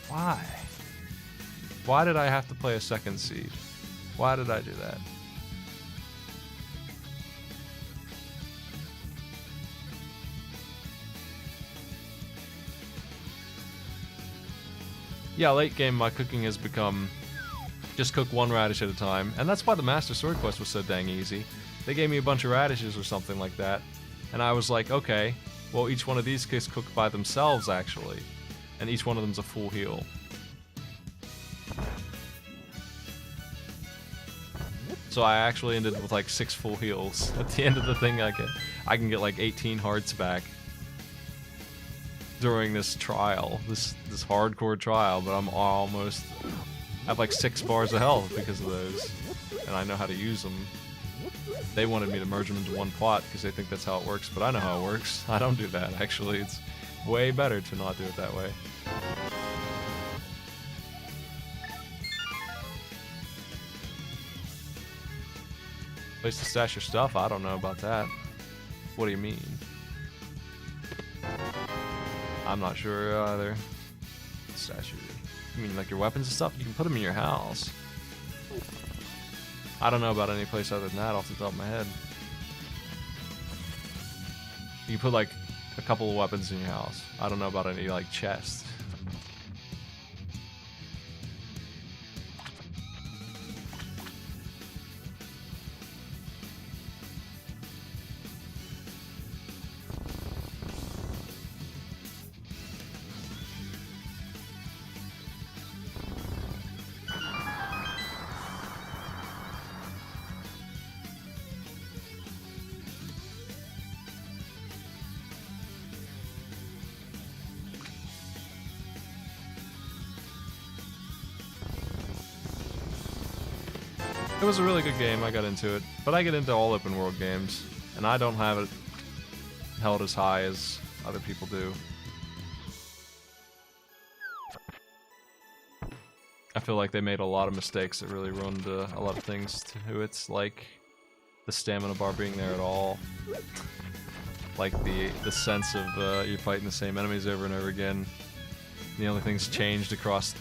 Why? Why did I have to play a second seed? Why did I do that? Yeah, late game my cooking has become just cook 1 radish at a time, and that's why the Master Sword quest was so dang easy. They gave me a bunch of radishes or something like that, and I was like, okay, well, each one of these gets cooked by themselves actually, and each one of them's a full heal. So I actually ended with like 6 full heals. At the end of the thing, I can get like 18 hearts back during this trial, this hardcore trial, but I have like 6 bars of health because of those, and I know how to use them. They wanted me to merge them into one pot because they think that's how it works, but I know how it works. I don't do that, actually. It's way better to not do it that way. Place to stash your stuff? I don't know about that. What do you mean? I'm not sure either. Stash you mean like your weapons and stuff? You can put them in your house. I don't know about any place other than that off the top of my head. You can put like a couple of weapons in your house. I don't know about any like chests. It was a really good game, I got into it, but I get into all open world games, and I don't have it held as high as other people do. I feel like they made a lot of mistakes that really ruined a lot of things to it, like the stamina bar being there at all, like the sense of you're fighting the same enemies over and over again. The only thing's changed across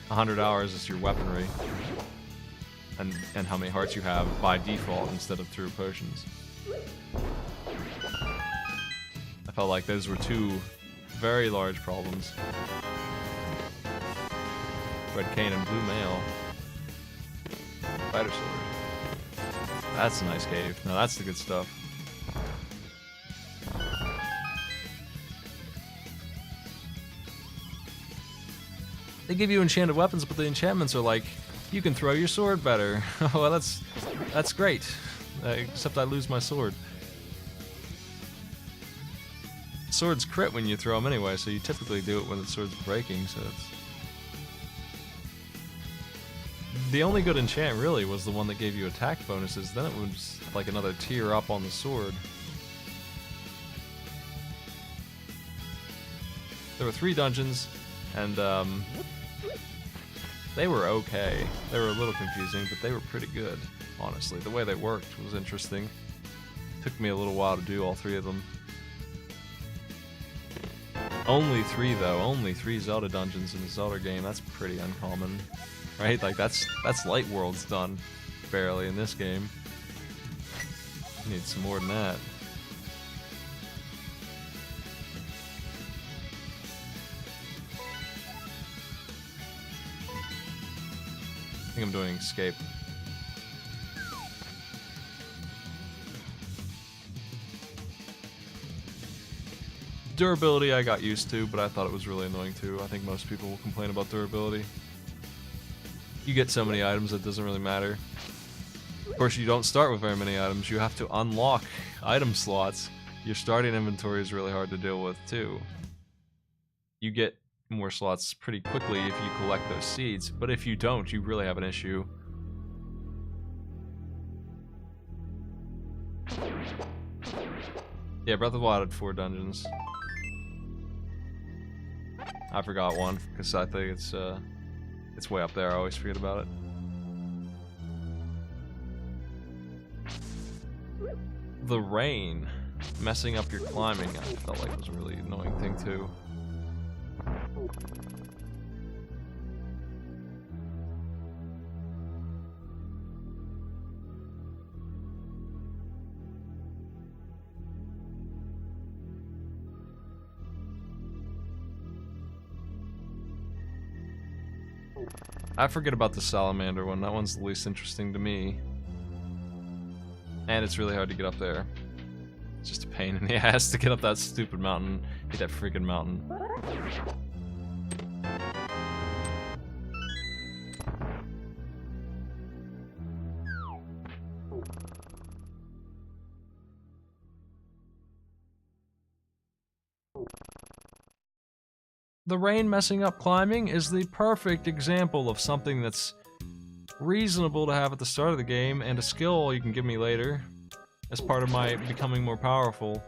100 hours is your weaponry. And how many hearts you have by default instead of through potions. I felt like those were two very large problems. Red cane and blue mail. Spider sword. That's a nice cave. Now that's the good stuff. They give you enchanted weapons, but the enchantments are like, you can throw your sword better. Well, that's great. Except I lose my sword. Swords crit when you throw them anyway, so you typically do it when the sword's breaking, so it's... The only good enchant really was the one that gave you attack bonuses, then it was like another tier up on the sword. There were 3 dungeons, and they were okay. They were a little confusing, but they were pretty good, honestly. The way they worked was interesting. Took me a little while to do all 3 of them. Only 3 though, only 3 Zelda dungeons in the Zelda game. That's pretty uncommon, right? Like that's Light Worlds done, barely in this game. Need some more than that. I think I'm doing escape. Durability I got used to, but I thought it was really annoying too. I think most people will complain about durability. You get so many items that doesn't really matter. Of course, you don't start with very many items. You have to unlock item slots. Your starting inventory is really hard to deal with too. You get more slots pretty quickly if you collect those seeds, but if you don't, you really have an issue. Yeah, Breath of the Wild had 4 dungeons. I forgot one because I think it's way up there. I always forget about it. The rain messing up your climbing, I felt like was a really annoying thing too. I forget about the salamander one. That one's the least interesting to me. And it's really hard to get up there. It's just a pain in the ass to get up that stupid mountain. Hit that freaking mountain. The rain messing up climbing is the perfect example of something that's reasonable to have at the start of the game, and a skill you can give me later as part of my becoming more powerful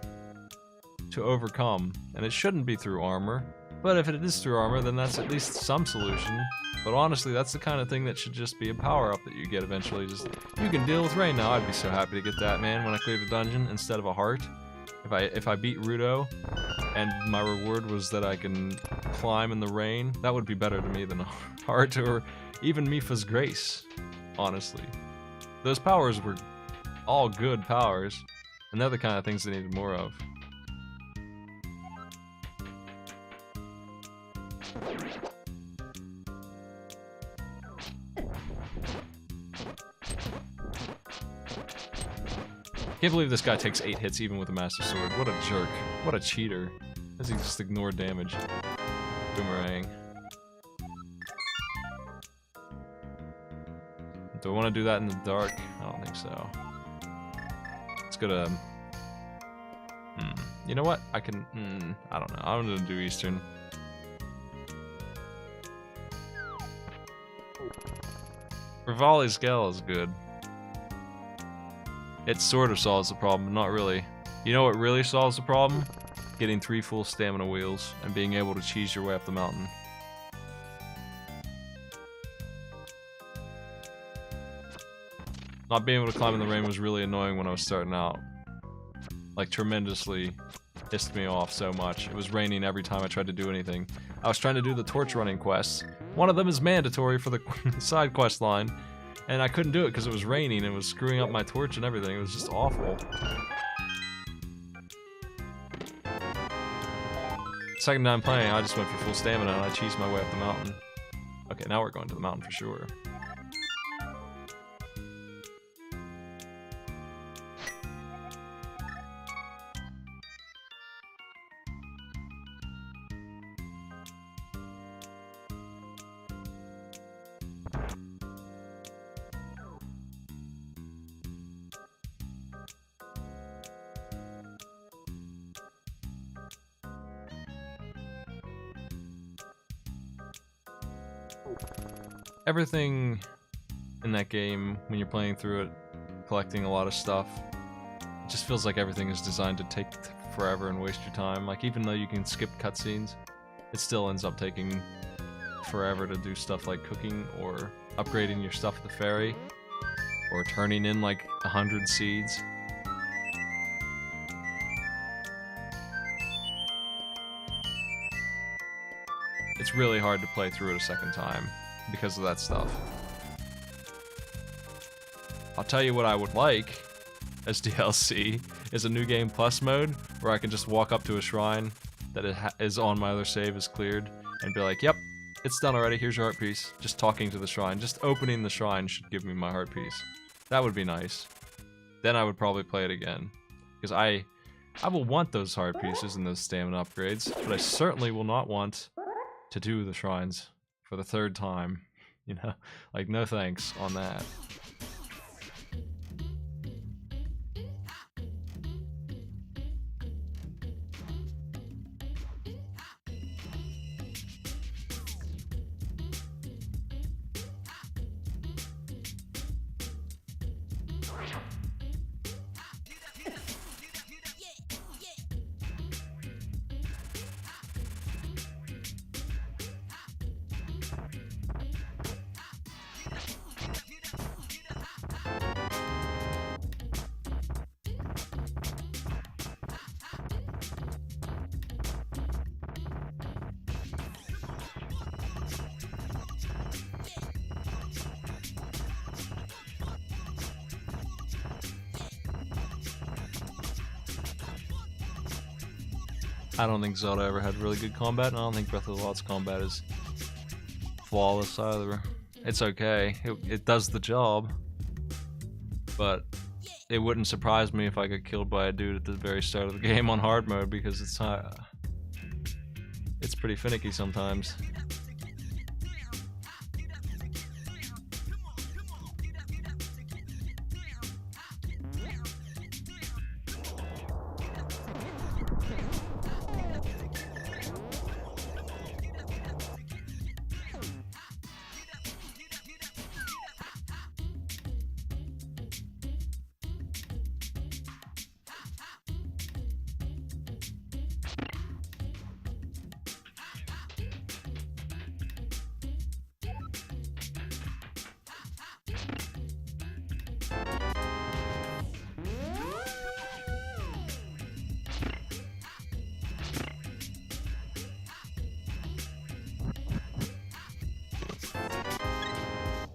to overcome. And it shouldn't be through armor, but if it is through armor, then that's at least some solution. But honestly, that's the kind of thing that should just be a power-up that you get eventually. Just, you can deal with rain now. I'd be so happy to get that, man, when I cleared a dungeon instead of a heart. If I beat Rudo, and my reward was that I can climb in the rain, that would be better to me than a heart or even Mifa's Grace, honestly. Those powers were all good powers, and they're the kind of things they needed more of. Can't believe this guy takes 8 hits even with a Master Sword. What a jerk. What a cheater. Does he just ignore damage? Boomerang. Do I want to do that in the dark? I don't think so. Let's go to... You know what? I can... I don't know. I'm gonna do Eastern. Rivali's Gale is good. It sort of solves the problem, but not really. You know what really solves the problem? Getting 3 full stamina wheels and being able to cheese your way up the mountain. Not being able to climb in the rain was really annoying when I was starting out. Like, tremendously pissed me off so much. It was raining every time I tried to do anything. I was trying to do the torch running quests. One of them is mandatory for the side quest line. And I couldn't do it because it was raining and it was screwing up my torch and everything. It was just awful. Second time playing, I just went for full stamina and I cheesed my way up the mountain. Okay, now we're going to the mountain for sure. Everything in that game, when you're playing through it, collecting a lot of stuff, it just feels like everything is designed to take forever and waste your time. Like, even though you can skip cutscenes, it still ends up taking forever to do stuff like cooking or upgrading your stuff at the ferry or turning in like 100 seeds. It's really hard to play through it a second time because of that stuff. I'll tell you what I would like as DLC is a New Game Plus mode where I can just walk up to a shrine that is on my other save is cleared and be like, yep, it's done already, here's your heart piece. Just talking to the shrine, just opening the shrine should give me my heart piece. That would be nice. Then I would probably play it again. Because I will want those heart pieces and those stamina upgrades, but I certainly will not want to do the shrines for the third time, you know? Like, no thanks on that. I don't think Zelda ever had really good combat, and I don't think Breath of the Wild's combat is flawless either. It's okay, it does the job, but it wouldn't surprise me if I got killed by a dude at the very start of the game on hard mode, because it's pretty finicky sometimes.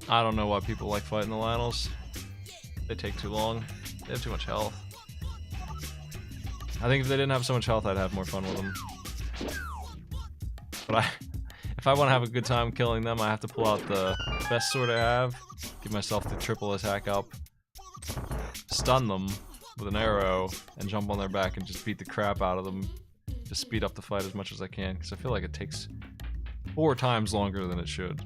I don't know why people like fighting the Lionels. They take too long. They have too much health. I think if they didn't have so much health, I'd have more fun with them. But if I want to have a good time killing them, I have to pull out the best sword I have, give myself the triple attack up, stun them with an arrow, and jump on their back and just beat the crap out of them. Just speed up the fight as much as I can, because I feel like it takes 4 times longer than it should.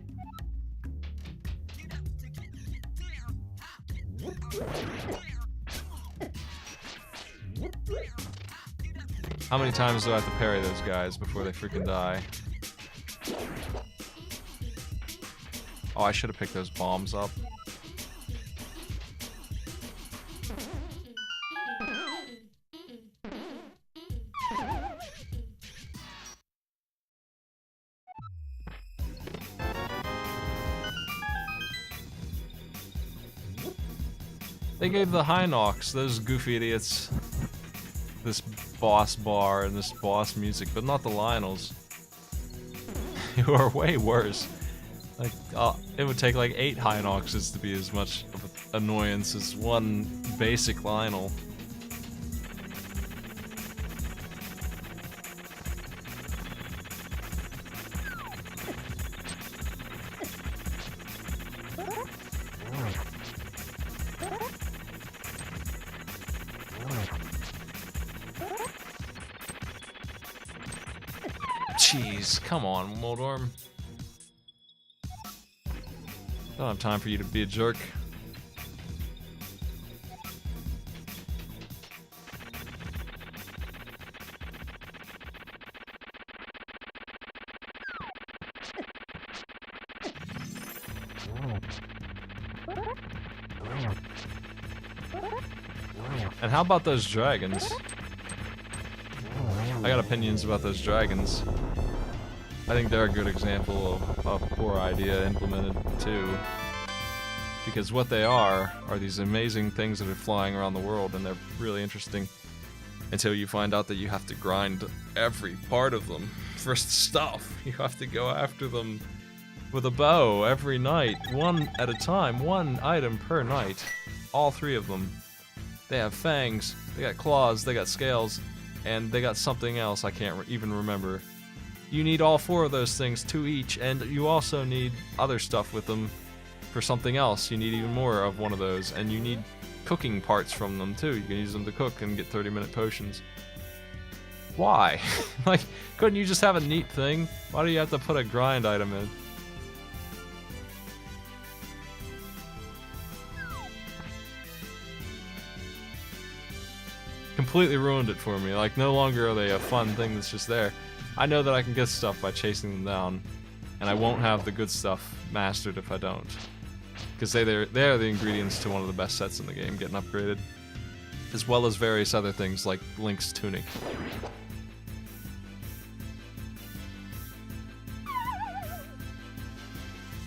How many times do I have to parry those guys before they freaking die? Oh, I should have picked those bombs up. They gave the Hinox, those goofy idiots, this boss bar and this boss music, but not the Lionels, who are way worse. Like, it would take like 8 Hinoxes to be as much of an annoyance as one basic Lionel. Jeez, come on, Moldorm. Don't have time for you to be a jerk. And how about those dragons? I got opinions about those dragons. I think they're a good example of a poor idea implemented too. Because what they are these amazing things that are flying around the world, and they're really interesting until you find out that you have to grind every part of them for stuff. You have to go after them with a bow every night, one at a time, one item per night. All 3 of them. They have fangs, they got claws, they got scales, and they got something else I can't even remember. You need all 4 of those things, 2 each, and you also need other stuff with them for something else. You need even more of one of those, and you need cooking parts from them too. You can use them to cook and get 30-minute potions. Why? Like, couldn't you just have a neat thing? Why do you have to put a grind item in? Completely ruined it for me. Like, no longer are they a fun thing that's just there. I know that I can get stuff by chasing them down, and I won't have the good stuff mastered if I don't. Because they are the ingredients to one of the best sets in the game getting upgraded. As well as various other things like Link's tunic.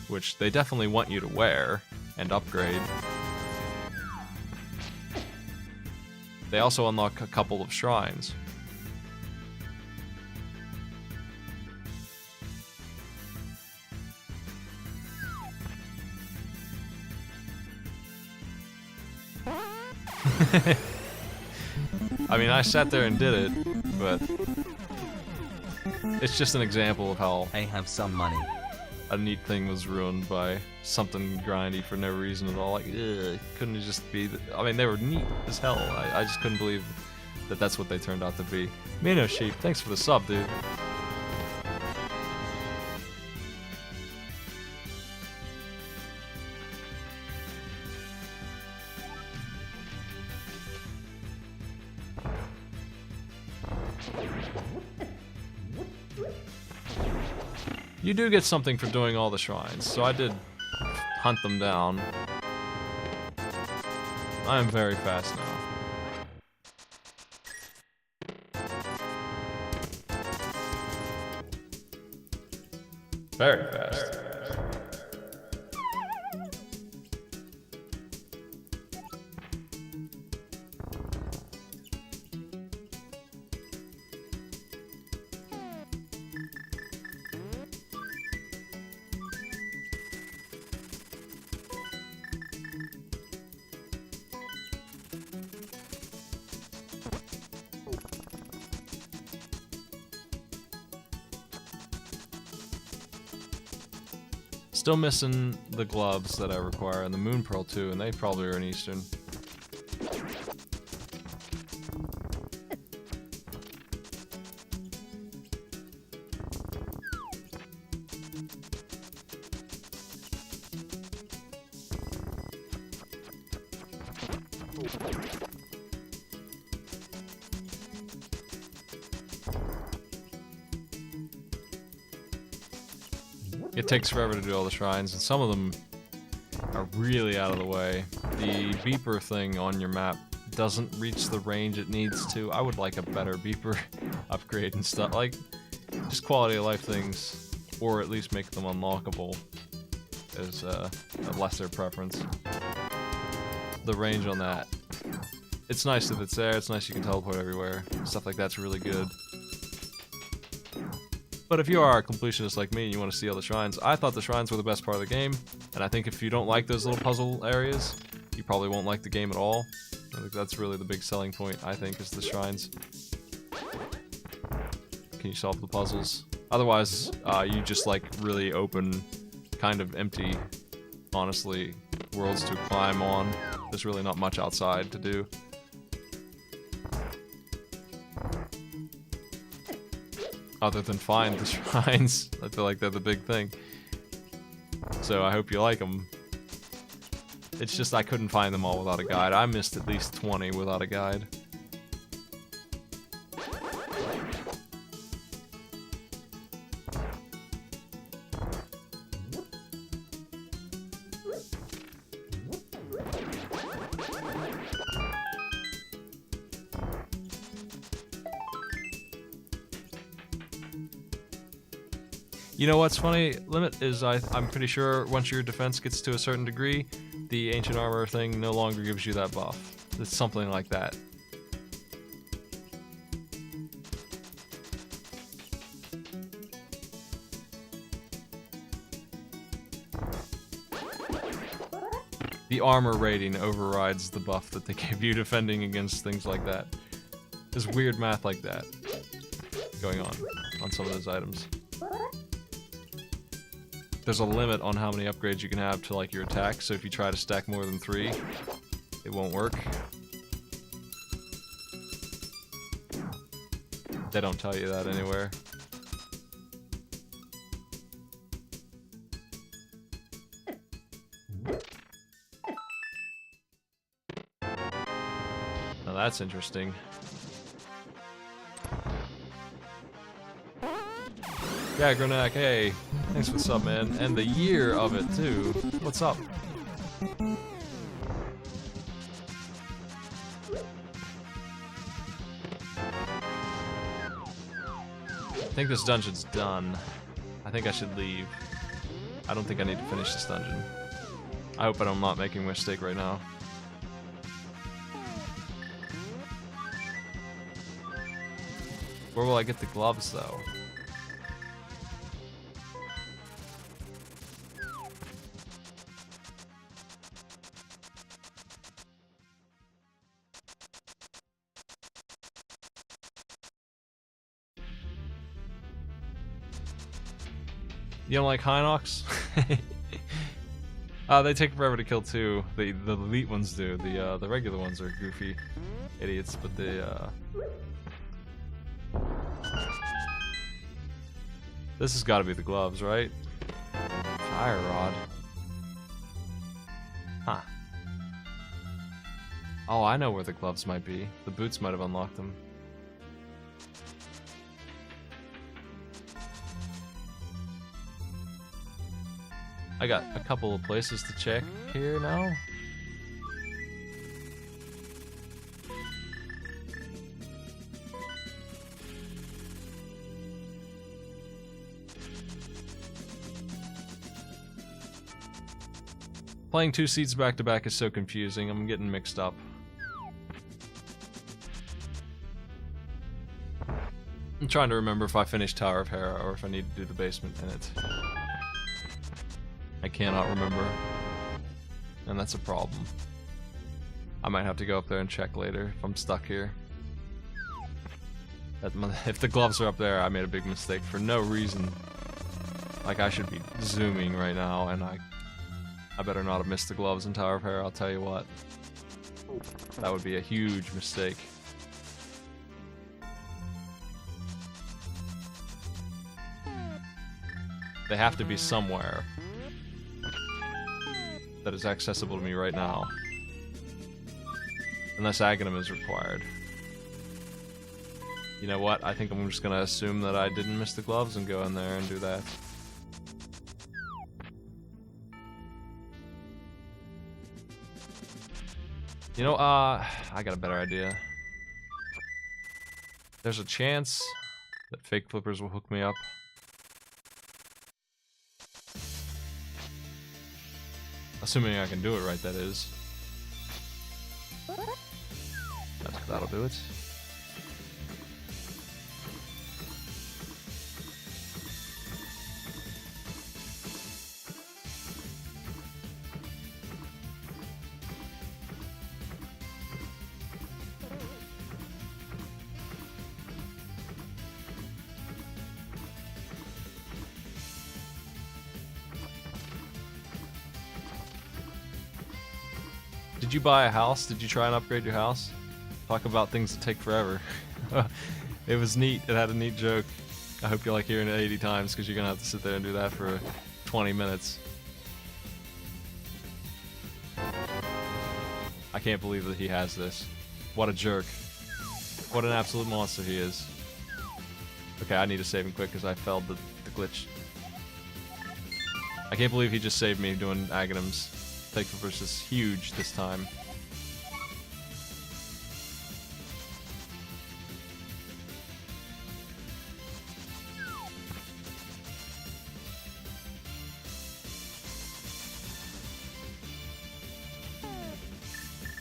Which they definitely want you to wear and upgrade. They also unlock a couple of shrines. I mean, I sat there and did it, but it's just an example of how I have some money. a neat thing was ruined by something grindy for no reason at all. Like, couldn't it just be... I mean, they were neat as hell. I just couldn't believe that that's what they turned out to be. Mino Sheep, thanks for the sub, dude. You do get something for doing all the shrines, so I did hunt them down. I am very fast now. Very fast. Still missing the gloves that I require and the Moon Pearl too, and they probably are in Eastern. It takes forever to do all the shrines, and some of them are really out of the way. The beeper thing on your map doesn't reach the range it needs to. I would like a better beeper upgrade and stuff. Like, just quality of life things, or at least make them unlockable is a lesser preference. The range on that, it's nice that it's there, it's nice you can teleport everywhere. Stuff like that's really good. But if you are a completionist like me and you want to see all the shrines, I thought the shrines were the best part of the game, and I think if you don't like those little puzzle areas, you probably won't like the game at all. I think that's really the big selling point, I think, is the shrines. Can you solve the puzzles? Otherwise, you just like really open, kind of empty, honestly, worlds to climb on. There's really not much outside to do. Other than find the shrines. I feel like they're the big thing. So I hope you like them. It's just I couldn't find them all without a guide. I missed at least 20 without a guide. You know what's funny? Limit is I'm pretty sure once your defense gets to a certain degree, the ancient armor thing no longer gives you that buff. It's something like that. The armor rating overrides the buff that they gave you defending against things like that. There's weird math like that going on some of those items. There's a limit on how many upgrades you can have to like your attack, so if you try to stack more than 3, it won't work. They don't tell you that anywhere. Now that's interesting. Yeah, Gronak, hey. Thanks for the sub, man. And the year of it, too. What's up? I think this dungeon's done. I think I should leave. I don't think I need to finish this dungeon. I hope I'm not making a mistake right now. Where will I get the gloves, though? You don't like Hinox? They take forever to kill too. The elite ones do. The regular ones are goofy idiots, but this has got to be the gloves, right? Fire rod. Huh. Oh, I know where the gloves might be. The boots might have unlocked them. I got a couple of places to check here now. Playing 2 seeds back to back is so confusing. I'm getting mixed up. I'm trying to remember if I finished Tower of Hera or if I need to do the basement in it. I cannot remember, and that's a problem. I might have to go up there and check later if I'm stuck here. If the gloves are up there, I made a big mistake for no reason. Like, I should be zooming right now, and I better not have missed the gloves in Tower of Hera, I'll tell you what. That would be a huge mistake. They have to be somewhere that is accessible to me right now. Unless Aghanim is required. You know what? I think I'm just gonna assume that I didn't miss the gloves and go in there and do that. You know, I got a better idea. There's a chance that fake flippers will hook me up. Assuming I can do it right, that is. That'll do it. Did you buy a house? Did you try and upgrade your house? Talk about things that take forever. It was neat. It had a neat joke. I hope you like hearing it 80 times because you're gonna have to sit there and do that for 20 minutes. I can't believe that he has this. What a jerk. What an absolute monster he is. Okay, I need to save him quick because I failed the glitch. I can't believe he just saved me doing Aghanims. Takeovers is huge this time.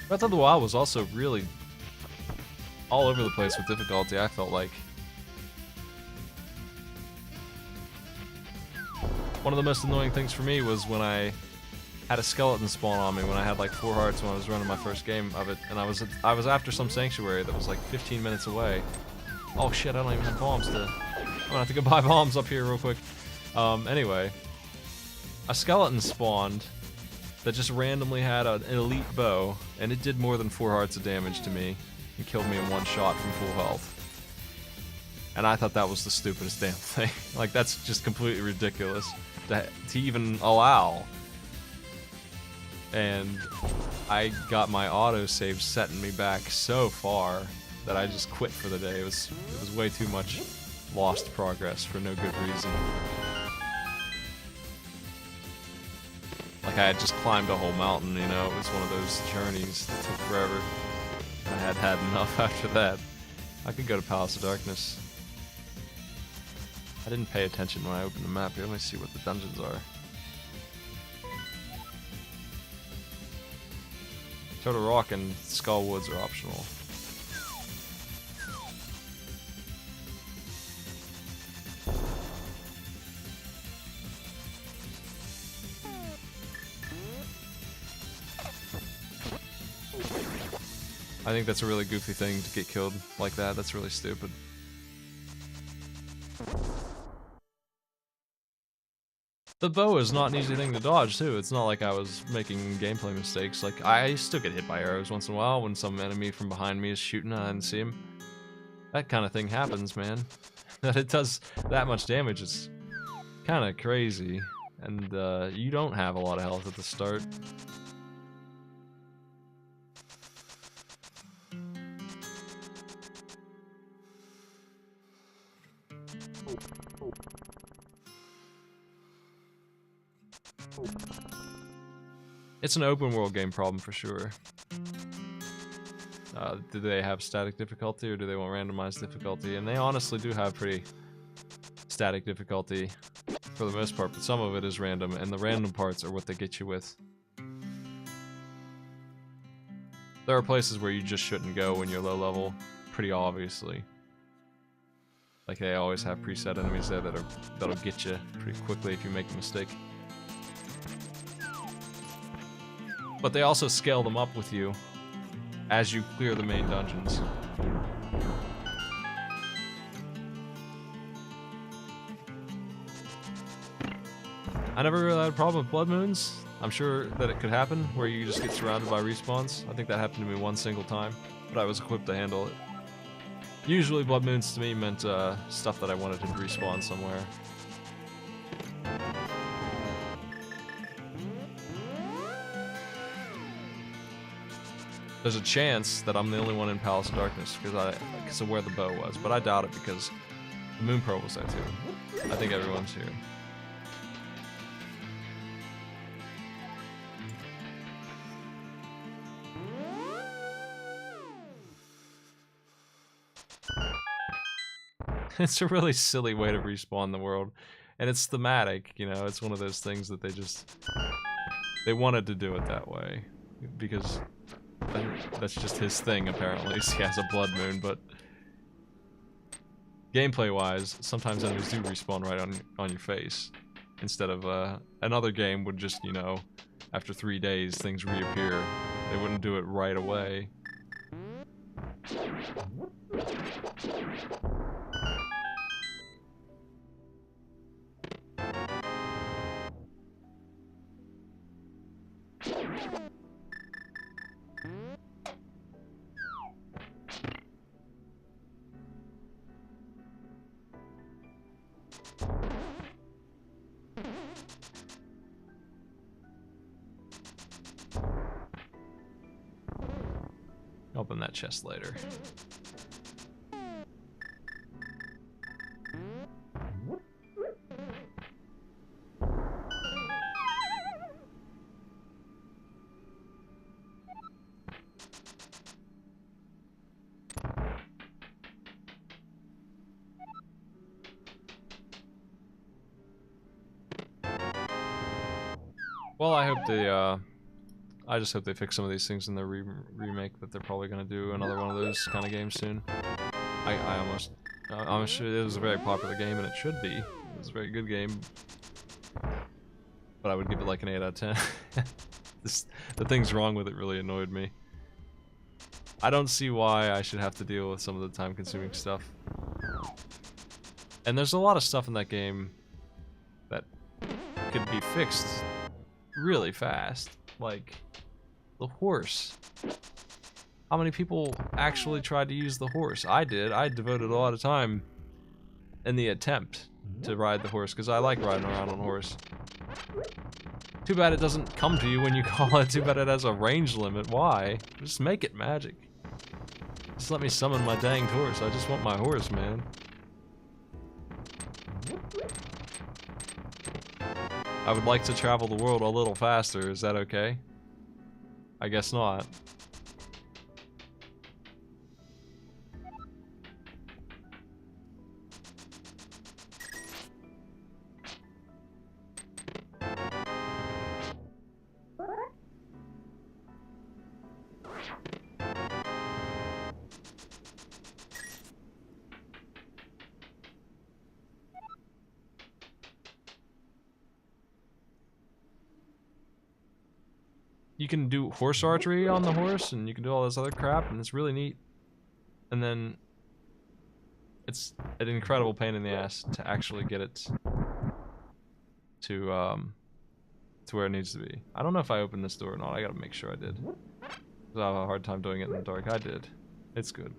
Breath of the Wild was also really all over the place with difficulty, I felt like. One of the most annoying things for me was when I had a skeleton spawn on me when I had like 4 hearts when I was running my first game of it, and I was after some sanctuary that was like 15 minutes away. Oh shit, I don't even have bombs to... I'm gonna have to go buy bombs up here real quick. Anyway, a skeleton spawned that just randomly had an elite bow, and it did more than 4 hearts of damage to me and killed me in 1 shot from full health. And I thought that was the stupidest damn thing. Like, that's just completely ridiculous to even allow. And I got my autosave setting me back so far that I just quit for the day. It was way too much lost progress for no good reason. Like I had just climbed a whole mountain, you know, it was one of those journeys that took forever. I had had enough after that. I could go to Palace of Darkness. I didn't pay attention when I opened the map here. Let me see what the dungeons are. Turtle Rock and Skull Woods are optional. I think that's a really goofy thing to get killed like that. That's really stupid. The bow is not an easy thing to dodge, too. It's not like I was making gameplay mistakes. Like, I still get hit by arrows once in a while when some enemy from behind me is shooting and I didn't see him. That kind of thing happens, man. That it does that much damage is kind of crazy. And you don't have a lot of health at the start. It's an open world game problem for sure. Do they have static difficulty or do they want randomized difficulty? And they honestly do have pretty static difficulty for the most part, but some of it is random, and the random parts are what they get you with. There are places where you just shouldn't go when you're low level, pretty obviously. Like they always have preset enemies there that'll get you pretty quickly if you make a mistake. But they also scale them up with you as you clear the main dungeons. I never really had a problem with blood moons. I'm sure that it could happen where you just get surrounded by respawns. I think that happened to me one single time, but I was equipped to handle it. Usually blood moons to me meant stuff that I wanted to respawn somewhere. There's a chance that I'm the only one in Palace of Darkness because of where the bow was, but I doubt it because the Moon Pearl was there too. I think everyone's here. It's a really silly way to respawn the world, and it's thematic, you know, it's one of those things that they wanted to do it that way, because that's just his thing apparently. He has a blood moon, but gameplay wise, sometimes enemies do respawn right on your face, instead of another game would just, you know, after 3 days things reappear. They wouldn't do it right away. Open that chest later. Well, I hope they, I just hope they fix some of these things in their remake, but they're probably gonna do another one of those kind of games soon. I'm sure it was a very popular game, and it should be. It was a very good game, but I would give it like an 8 out of 10. The things wrong with it really annoyed me. I don't see why I should have to deal with some of the time-consuming stuff. And there's a lot of stuff in that game that could be fixed really fast, like the horse. How many people actually tried to use the horse? I did. I devoted a lot of time in the attempt to ride the horse because I like riding around on a horse. Too bad it doesn't come to you when you call it. Too bad it has a range limit. Why? Just make it magic. Just let me summon my dang horse. I just want my horse, man. I would like to travel the world a little faster. Is that okay? I guess not. You can do horse archery on the horse, and you can do all this other crap, and it's really neat. And then it's an incredible pain in the ass to actually get it to where it needs to be. I don't know if I opened this door or not. I gotta make sure I did. 'Cause I have a hard time doing it in the dark. I did. It's good.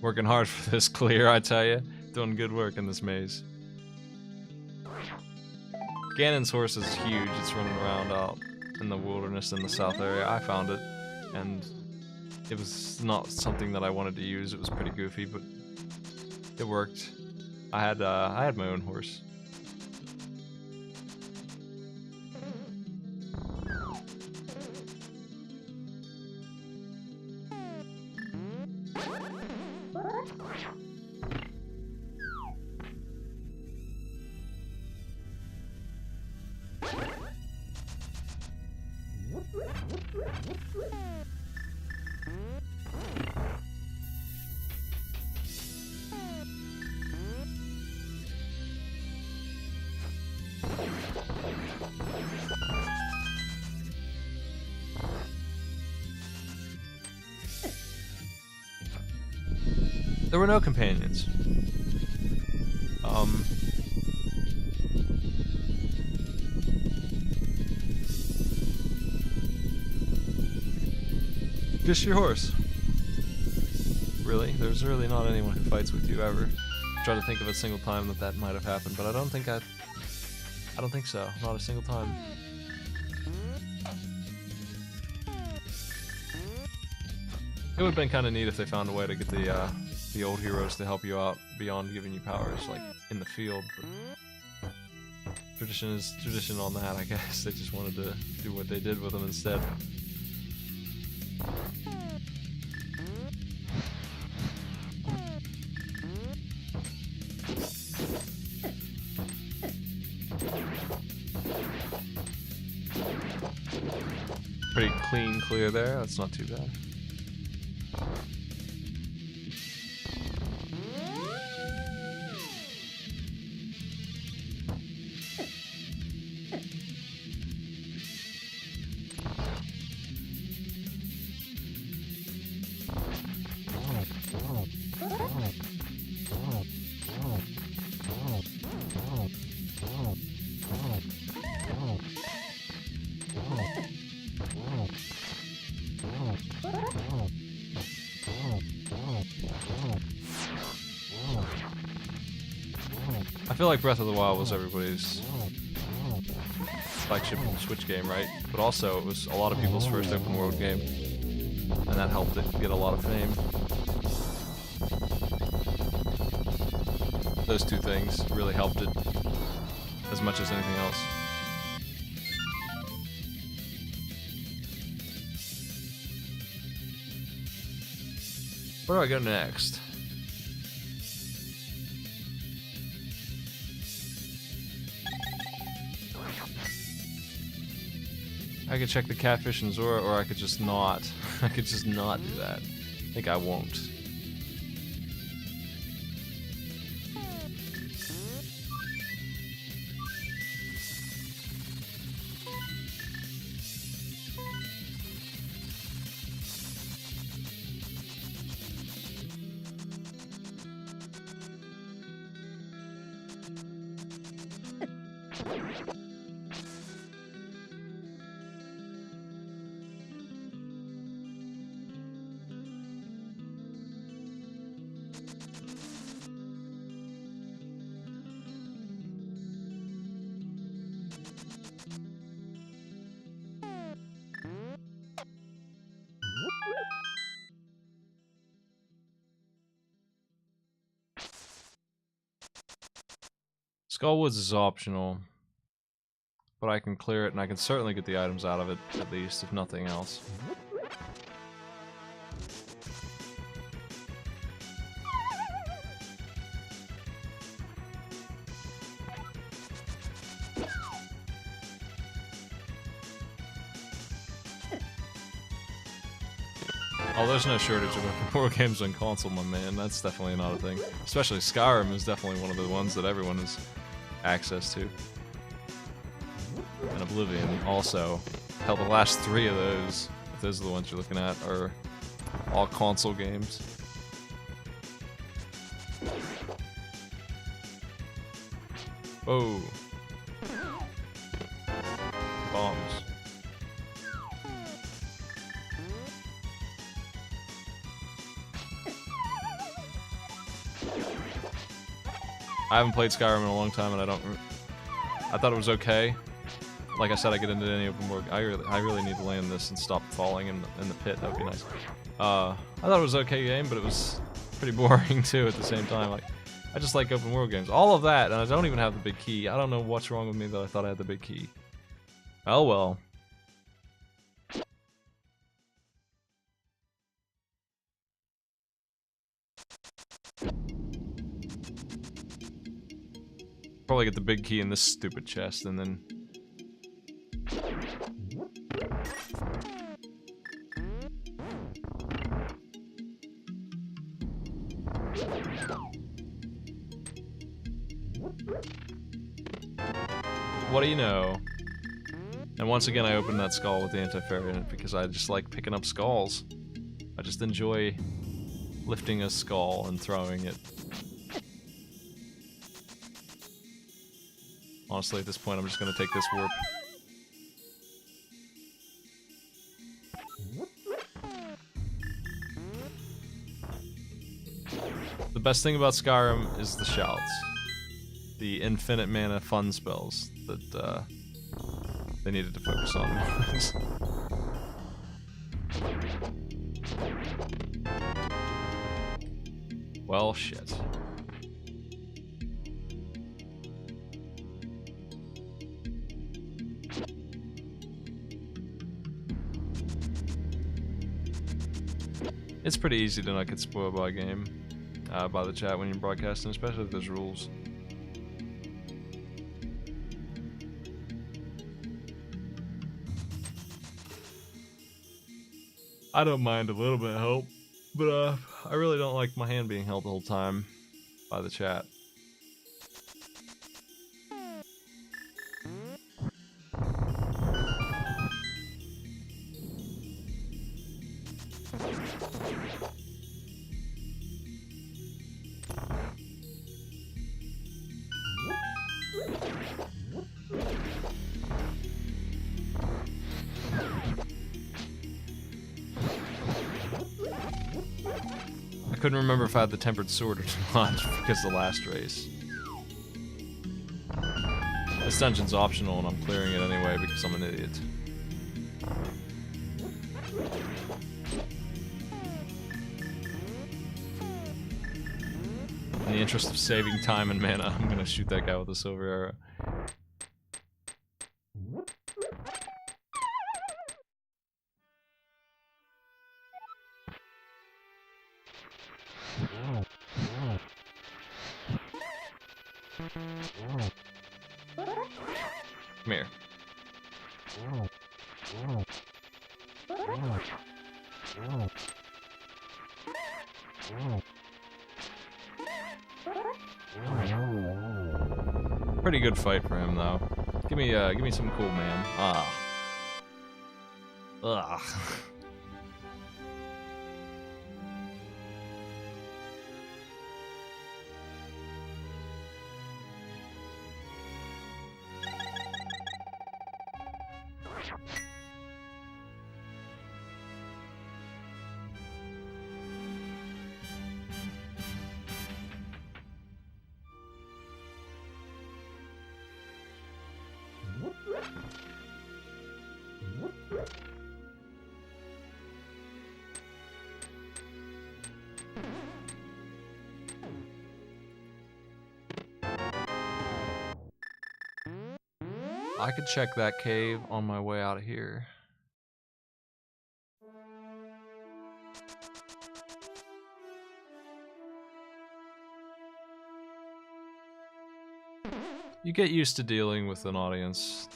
Working hard for this clear, I tell you. Doing good work in this maze. Ganon's horse is huge. It's running around out in the wilderness in the south area. I found it, and it was not something that I wanted to use. It was pretty goofy, but it worked. I had my own horse. There were no companions. Just your horse. Really? There's really not anyone who fights with you ever. Try to think of a single time that might have happened, but I don't think so. Not a single time. It would have been kind of neat if they found a way to get the old heroes to help you out beyond giving you powers, like in the field. But tradition is tradition on that, I guess. They just wanted to do what they did with them instead. Pretty clean clear there. That's not too bad. I feel like Breath of the Wild was everybody's flagship Switch game, right? But also, it was a lot of people's first open world game, and that helped it get a lot of fame. Those two things really helped it as much as anything else. Where do I go next? I could check the catfish in Zora, or I could just not. I could just not do that. I think I won't. Skullwoods is optional, but I can clear it, and I can certainly get the items out of it, at least, if nothing else. Oh, there's no shortage of open world games on console, my man. That's definitely not a thing. Especially Skyrim is definitely one of the ones that everyone has access to. And Oblivion also. Hell, the last three of those, if those are the ones you're looking at, are all console games. Whoa. Bombs. I haven't played Skyrim in a long time, and I thought it was okay. Like I said, I get into any open world. I really need to land this and stop falling in the pit. That would be nice. I thought it was an okay game, but it was pretty boring too at the same time. Like, I just like open world games. All of that, and I don't even have the big key. I don't know what's wrong with me that I thought I had the big key. Oh well. Probably get the big key in this stupid chest, and then... What do you know? And once again, I opened that skull with the anti-fairy in it because I just like picking up skulls. I just enjoy lifting a skull and throwing it. Honestly, at this point, I'm just gonna take this warp. The best thing about Skyrim is the shouts. The infinite mana fun spells that they needed to focus on. Well, shit. It's pretty easy to not get spoiled by a game, by the chat when you're broadcasting, especially if there's rules. I don't mind a little bit of help, but I really don't like my hand being held the whole time by the chat. I couldn't remember if I had the tempered sword or not because of the last race. This dungeon's optional and I'm clearing it anyway because I'm an idiot. In the interest of saving time and mana, I'm gonna shoot that guy with a silver arrow. Come here. Pretty good fight for him, though. Give me some cool, man. Ah. Ugh. I could check that cave on my way out of here. You get used to dealing with an audience.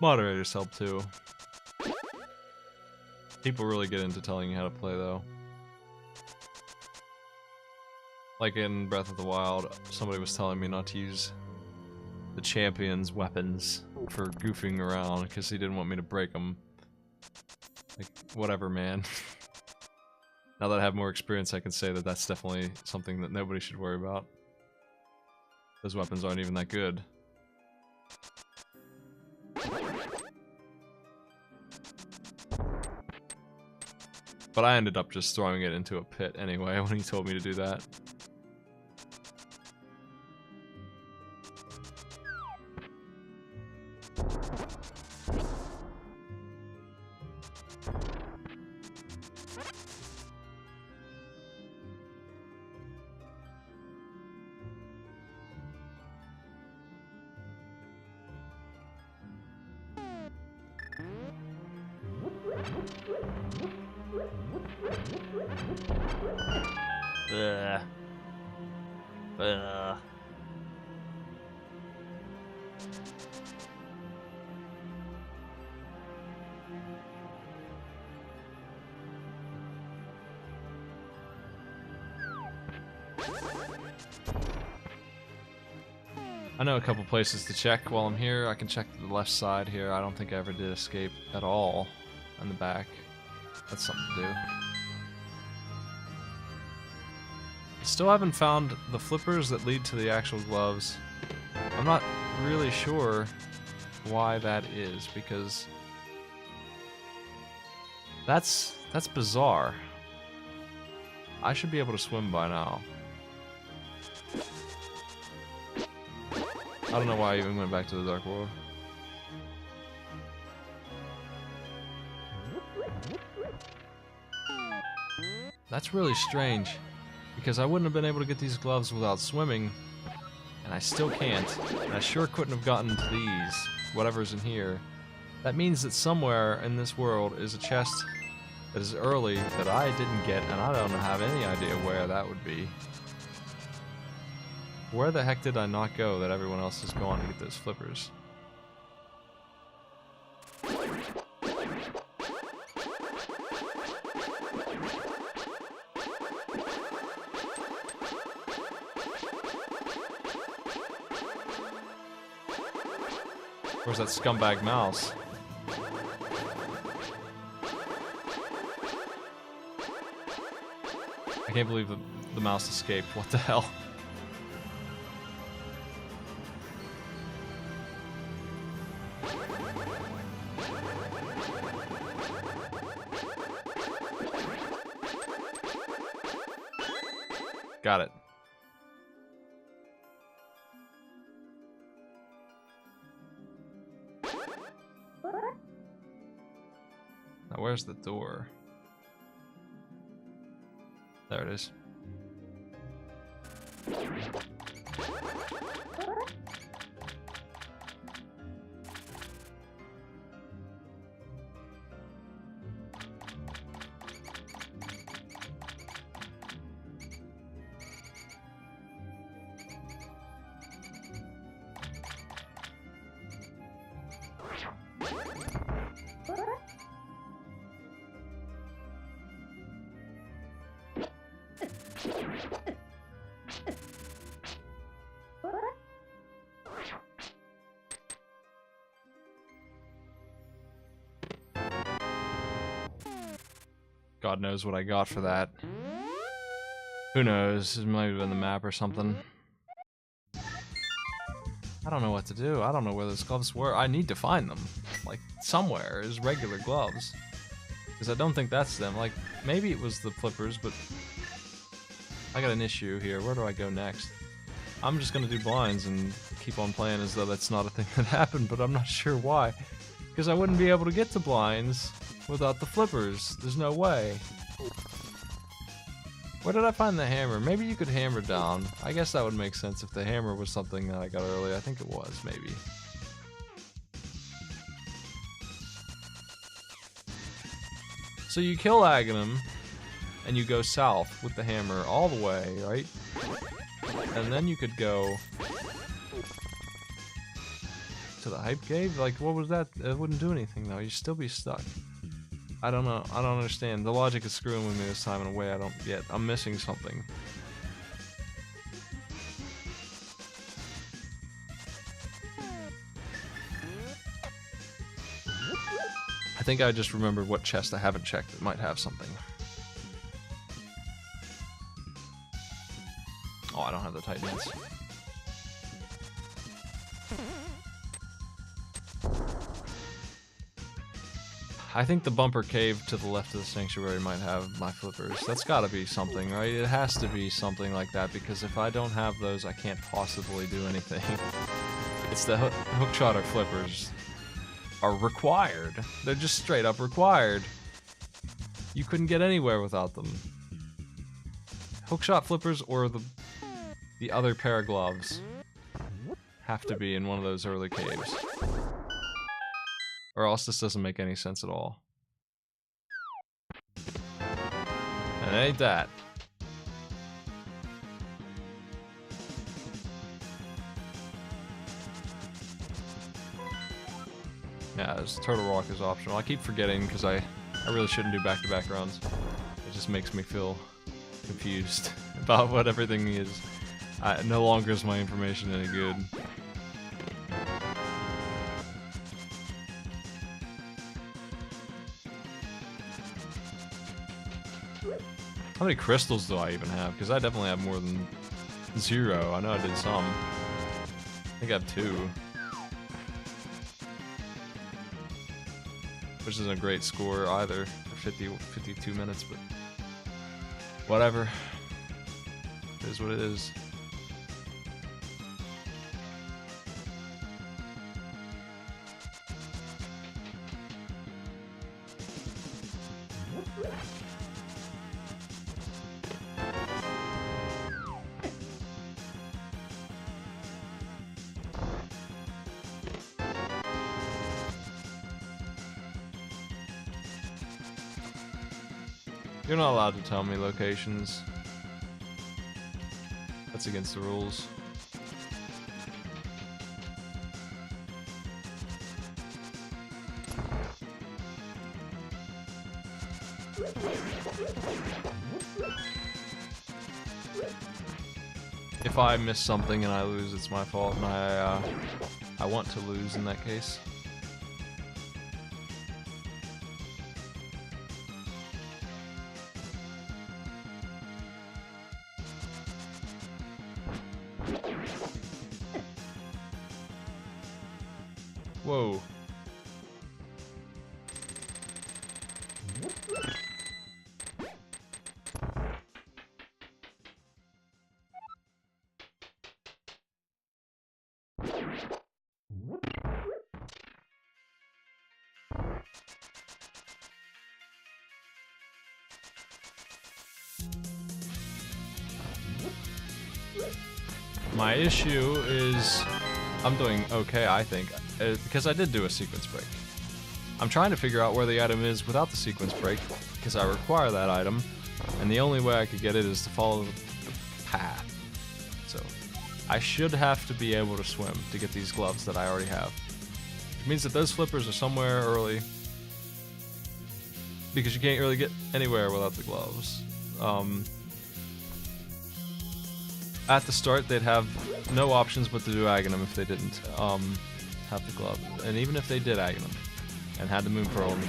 Moderators help too. People really get into telling you how to play though. Like in Breath of the Wild, somebody was telling me not to use the champion's weapons for goofing around because he didn't want me to break them. Like, whatever, man. Now that I have more experience, I can say that that's definitely something that nobody should worry about. Those weapons aren't even that good. But I ended up just throwing it into a pit anyway when he told me to do that. Ugh. Ugh. I know a couple places to check while I'm here. I can check the left side here. I don't think I ever did escape at all on the back. That's something to do. Still haven't found the flippers that lead to the actual gloves. I'm not really sure why that is, because that's bizarre. I should be able to swim by now. I don't know why I even went back to the Dark World. That's really strange, because I wouldn't have been able to get these gloves without swimming, and I still can't, and I sure couldn't have gotten to these, whatever's in here. That means that somewhere in this world is a chest that is early that I didn't get, and I don't have any idea where that would be. Where the heck did I not go that everyone else has gone to get those flippers? Where's that scumbag mouse? I can't believe the mouse escaped. What the hell? Got it. Now where's the door? There it is. God knows what I got for that. Who knows? It might have been the map or something. I don't know what to do. I don't know where those gloves were. I need to find them. Like, somewhere is regular gloves. Because I don't think that's them. Like, maybe it was the flippers, but I got an issue here. Where do I go next? I'm just gonna do blinds and keep on playing as though that's not a thing that happened, but I'm not sure why. Because I wouldn't be able to get to blinds without the flippers. There's no way. Where did I find the hammer? Maybe you could hammer down. I guess that would make sense if the hammer was something that I got earlier. I think it was, maybe. So you kill Aghanim, and you go south with the hammer all the way, right? And then you could go to the hype cave? Like, what was that? It wouldn't do anything, though. You'd still be stuck. I don't know. I don't understand. The logic is screwing with me this time in a way I don't get. I'm missing something. I think I just remembered what chest I haven't checked that might have something. Oh, I don't have the Titans. I think the bumper cave to the left of the sanctuary might have my flippers. That's gotta be something, right? It has to be something like that, because if I don't have those, I can't possibly do anything. It's the hookshot or flippers are required. They're just straight up required. You couldn't get anywhere without them. Hookshot flippers or the other pair of gloves have to be in one of those early caves. Or else this doesn't make any sense at all. And it ain't that. Yeah, this Turtle Rock is optional. I keep forgetting because I really shouldn't do back-to-back runs. It just makes me feel confused about what everything is. No longer is my information any good. How many crystals do I even have? Because I definitely have more than 0. I know I did some. I think I have 2. Which isn't a great score either for 52 minutes, but whatever. It is what it is. You're not allowed to tell me locations. That's against the rules. if I miss something and I lose, it's my fault, and I want to lose in that case. Whoa. My issue is I'm doing okay, I think, because I did do a sequence break. I'm trying to figure out where the item is without the sequence break, because I require that item, and the only way I could get it is to follow the path. So, I should have to be able to swim to get these gloves that I already have. Which means that those flippers are somewhere early, because you can't really get anywhere without the gloves. At the start, they'd have no options but to do Aghanim if they didn't have the glove. And even if they did Aghanim and had the Moon Pearl and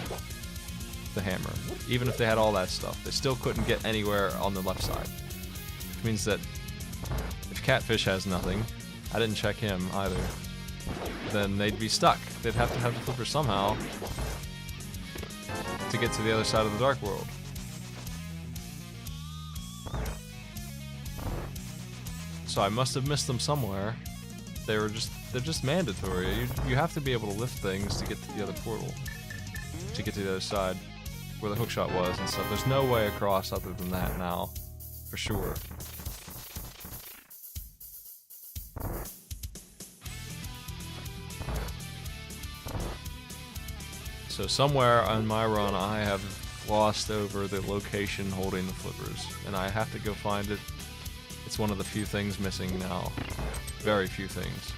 the hammer, even if they had all that stuff, they still couldn't get anywhere on the left side. Which means that if Catfish has nothing, I didn't check him either, then they'd be stuck. They'd have to have the flipper somehow to get to the other side of the Dark World. So I must have missed them somewhere. They're just mandatory. You have to be able to lift things to get to the other portal, to get to the other side where the hookshot was and stuff. There's no way across other than that now, for sure. So somewhere on my run, I have glossed over the location holding the flippers, and I have to go find it. It's one of the few things missing now. Very few things.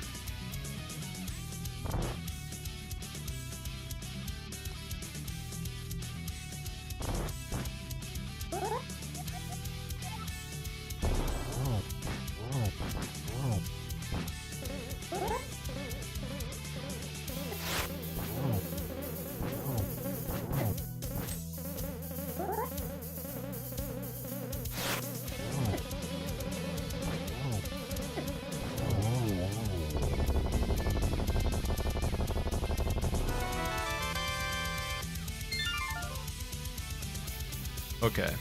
Okay.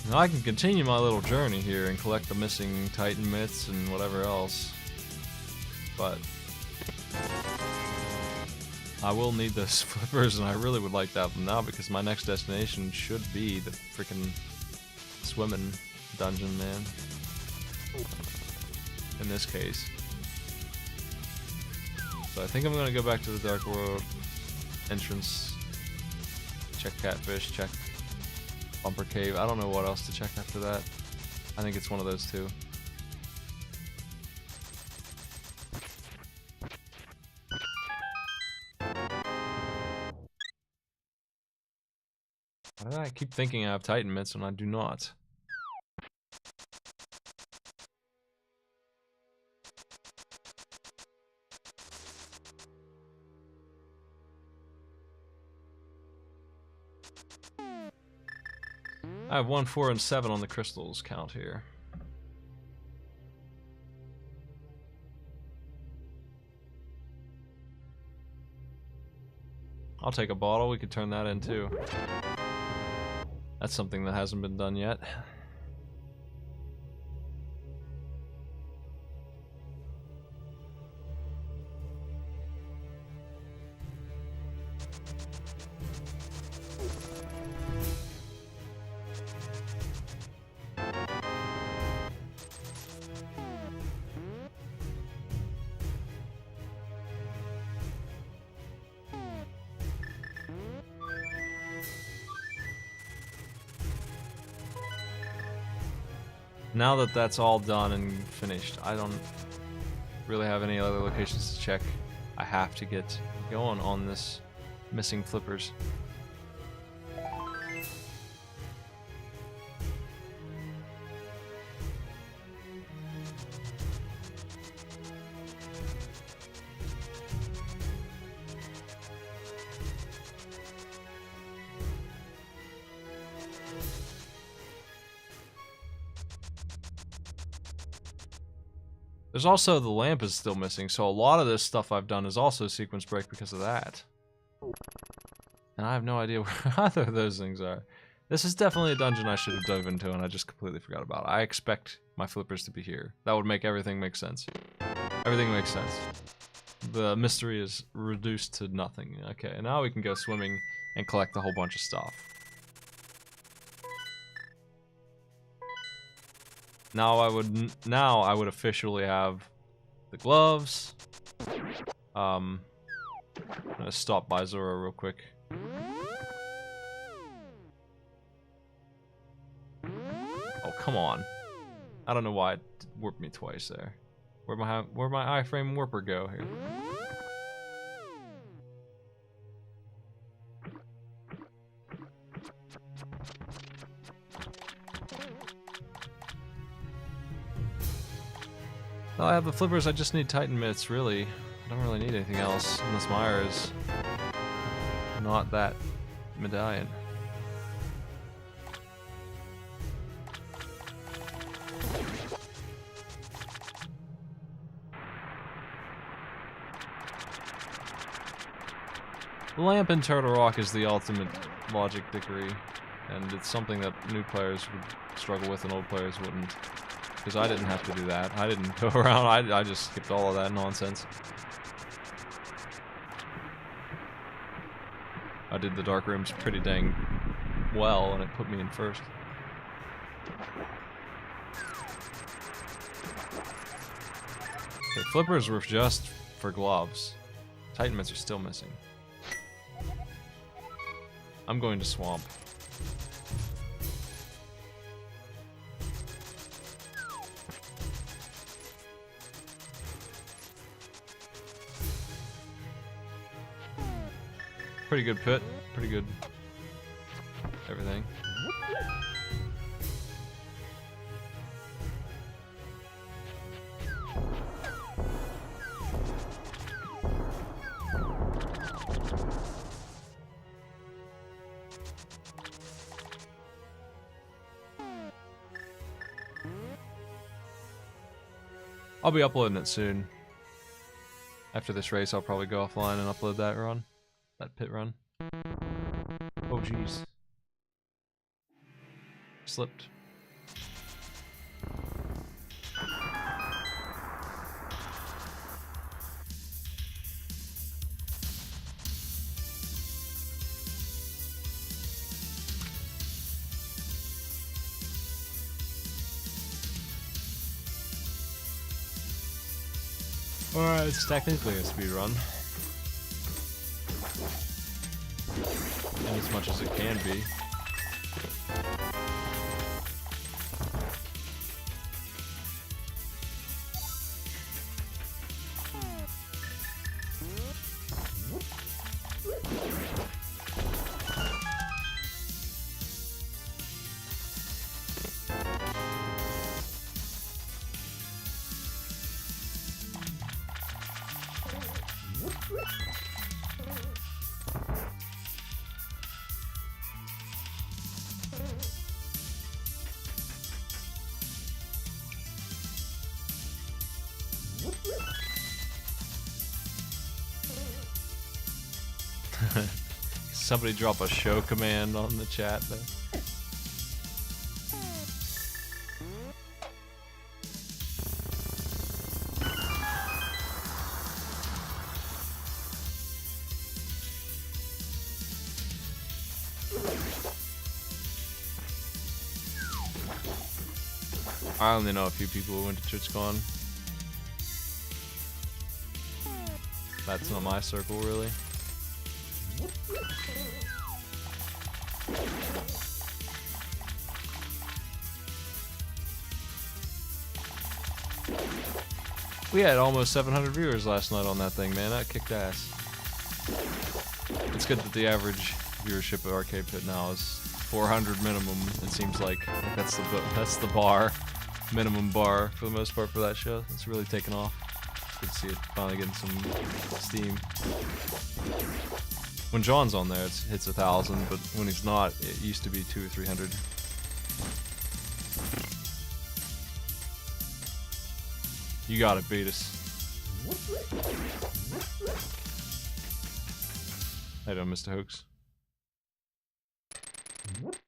Now I can continue my little journey here and collect the missing Titan myths and whatever else, but I will need those flippers, and I really would like to have them now because my next destination should be the freaking swimming dungeon, man. In this case. So I think I'm gonna go back to the Dark World entrance, check Catfish, check Bumper Cave. I don't know what else to check after that. I think it's one of those two. Why do I keep thinking I have Titan mitts when I do not? I have 1, 4, and 7 on the crystals count here. I'll take a bottle, we could turn that in too. That's something that hasn't been done yet. Now that that's all done and finished, I don't really have any other locations to check. I have to get going on this missing flippers. There's also the lamp is still missing, so a lot of this stuff I've done is also sequence break because of that. And I have no idea where either of those things are. This is definitely a dungeon I should have dove into and I just completely forgot about. I expect my flippers to be here. That would make everything make sense. Everything makes sense. The mystery is reduced to nothing. Okay, now we can go swimming and collect a whole bunch of stuff. Now I would officially have the gloves. I'm gonna stop by Zora real quick. Oh, come on. I don't know why it warped me twice there. Where'd my iframe warper go here? Well, I have the flippers, I just need Titan mitts, really. I don't really need anything else, unless Myra is not that medallion. The lamp in Turtle Rock is the ultimate logic dickery, and it's something that new players would struggle with and old players wouldn't. Because I didn't have to do that. I didn't go around, I just skipped all of that nonsense. I did the dark rooms pretty dang well, and it put me in first. Okay, flippers were just for gloves. Titan mitts are still missing. I'm going to swamp. Pretty good pit, pretty good everything. I'll be uploading it soon. After this race, I'll probably go offline and upload that run. That pit run. Oh jeez. Slipped. Alright, it's technically a speed run. And as much as it can be. Somebody drop a show command on the chat there. I only know a few people who went to TwitchCon. That's not my circle, really. We had almost 700 viewers last night on that thing, man. That kicked ass. It's good that the average viewership at Arcade Pit now is 400 minimum. It seems like that's the bar, minimum bar for the most part for that show. It's really taken off. Good to see it finally getting some steam. When John's on there, it hits 1,000, but when he's not, it used to be 200 or 300. You gotta beat us. How you doing, Mr. Hoax?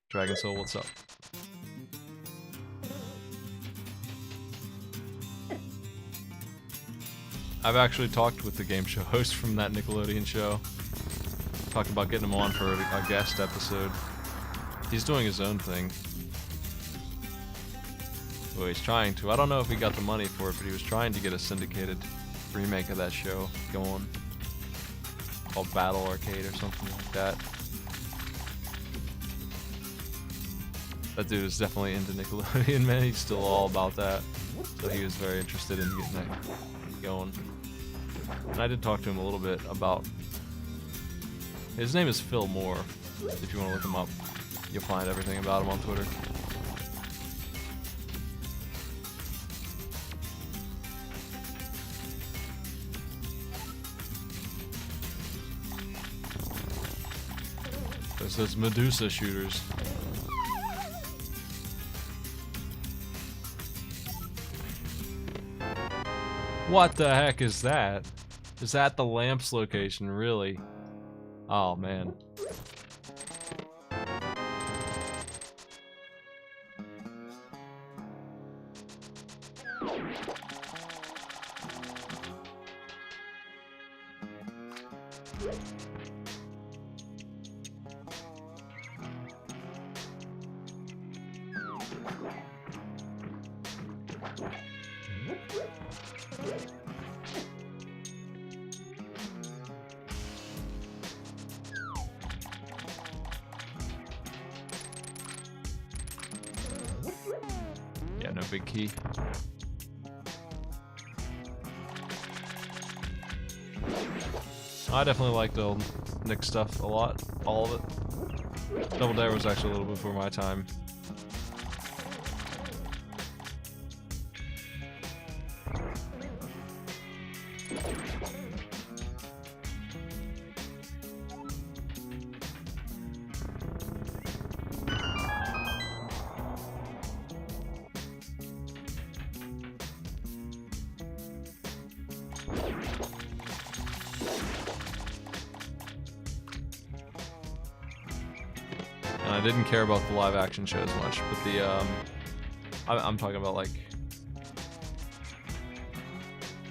Dragon Soul, what's up? I've actually talked with the game show host from that Nickelodeon show. Talked about getting him on for a guest episode. He's doing his own thing. Well, he's trying to. I don't know if he got the money for it, but he was trying to get a syndicated remake of that show going. Called Battle Arcade or something like that. That dude is definitely into Nickelodeon, man. He's still all about that. So he was very interested in getting that going. And I did talk to him a little bit about... His name is Phil Moore. If you want to look him up, you'll find everything about him on Twitter. It says Medusa shooters. What the heck is that? Is that the lamps location, really? Oh man. Yeah, no big key. I definitely liked old Nick stuff a lot, all of it. Double Dare was actually a little before my time. And I didn't care about the live action shows much, but the I'm talking about like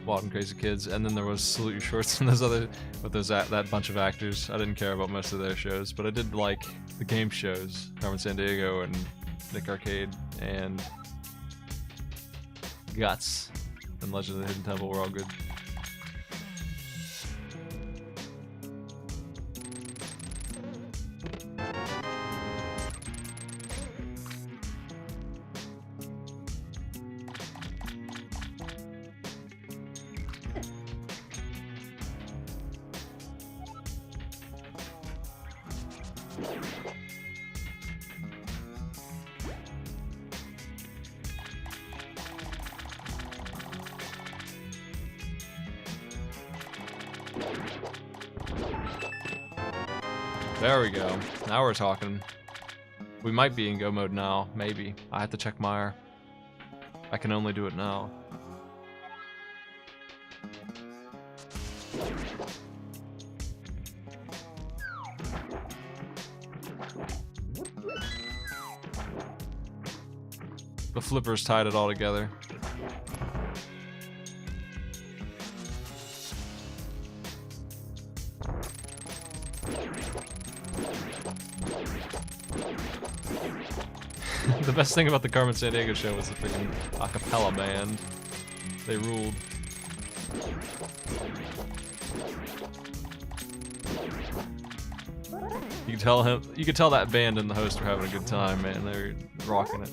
Wild and Crazy Kids, and then there was Salute Your Shorts and those other with those that bunch of actors. I didn't care about most of their shows, but I did like the game shows, Carmen Sandiego and Nick Arcade and Guts and Legend of the Hidden Temple were all good. There we go. Now we're talking. We might be in go mode now. Maybe. I have to check Meyer. I can only do it now. The flippers tied it all together. The best thing about the Carmen Sandiego show was the freaking a cappella band. They ruled. You could tell that band and the host were having a good time, man. They were rocking it.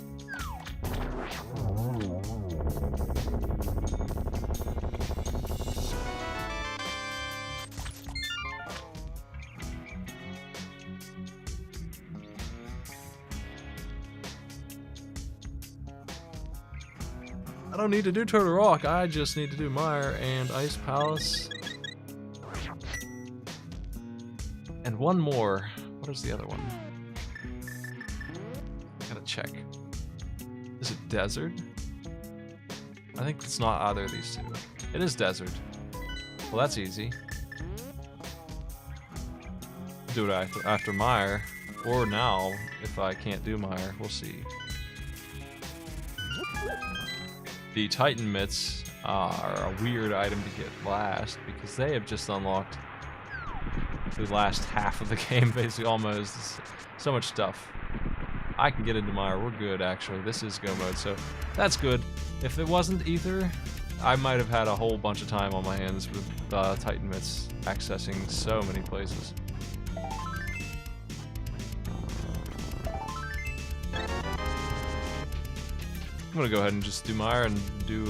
I don't need to do Turtle Rock, I just need to do Mire and Ice Palace. And one more. What is the other one? I gotta check. Is it Desert? I think it's not either of these two. It is Desert. Well, that's easy. Do it after Mire, or now if I can't do Mire. We'll see. The Titan Mitts are a weird item to get last because they have just unlocked the last half of the game, basically almost. So much stuff. I can get into Mire. We're good, actually. This is go mode, so that's good. If it wasn't Ether, I might have had a whole bunch of time on my hands with Titan Mitts accessing so many places. I'm gonna go ahead and just do Mire and do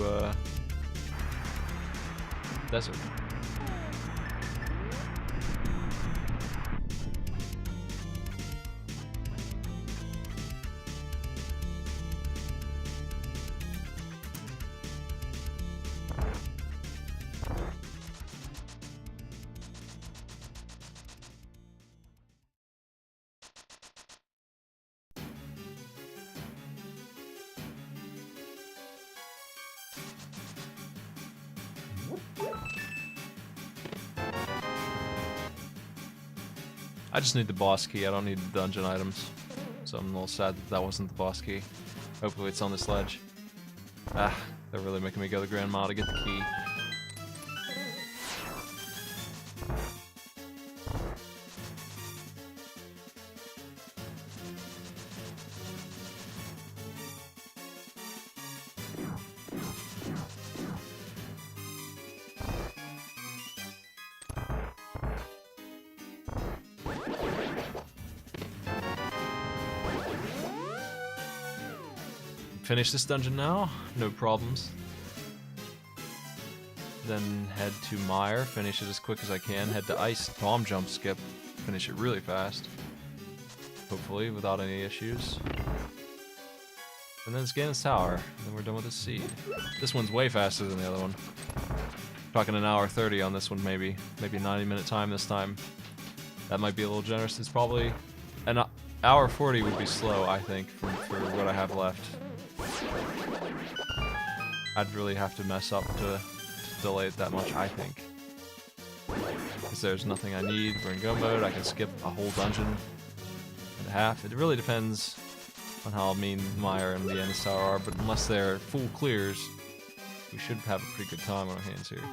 Desert. I just need the boss key, I don't need the dungeon items. So I'm a little sad that that wasn't the boss key. Hopefully it's on this ledge. Ah, they're really making me go the Grand Mile to get the key. Finish this dungeon now, no problems. Then head to Mire, finish it as quick as I can. Head to Ice, bomb jump, skip, finish it really fast. Hopefully, without any issues. And then it's Ganon's Tower, and then we're done with the seed. This one's way faster than the other one. Talking an hour 30 on this one, maybe 90-minute time this time. That might be a little generous. It's probably an hour 40 would be slow, I think, for what I have left. I'd really have to mess up to delay it that much, I think. Because there's nothing I need. We're in go mode. I can skip a whole dungeon and a half. It really depends on how mean Mire and the Ganon's Tower are, but unless they're full clears, we should have a pretty good time on our hands here.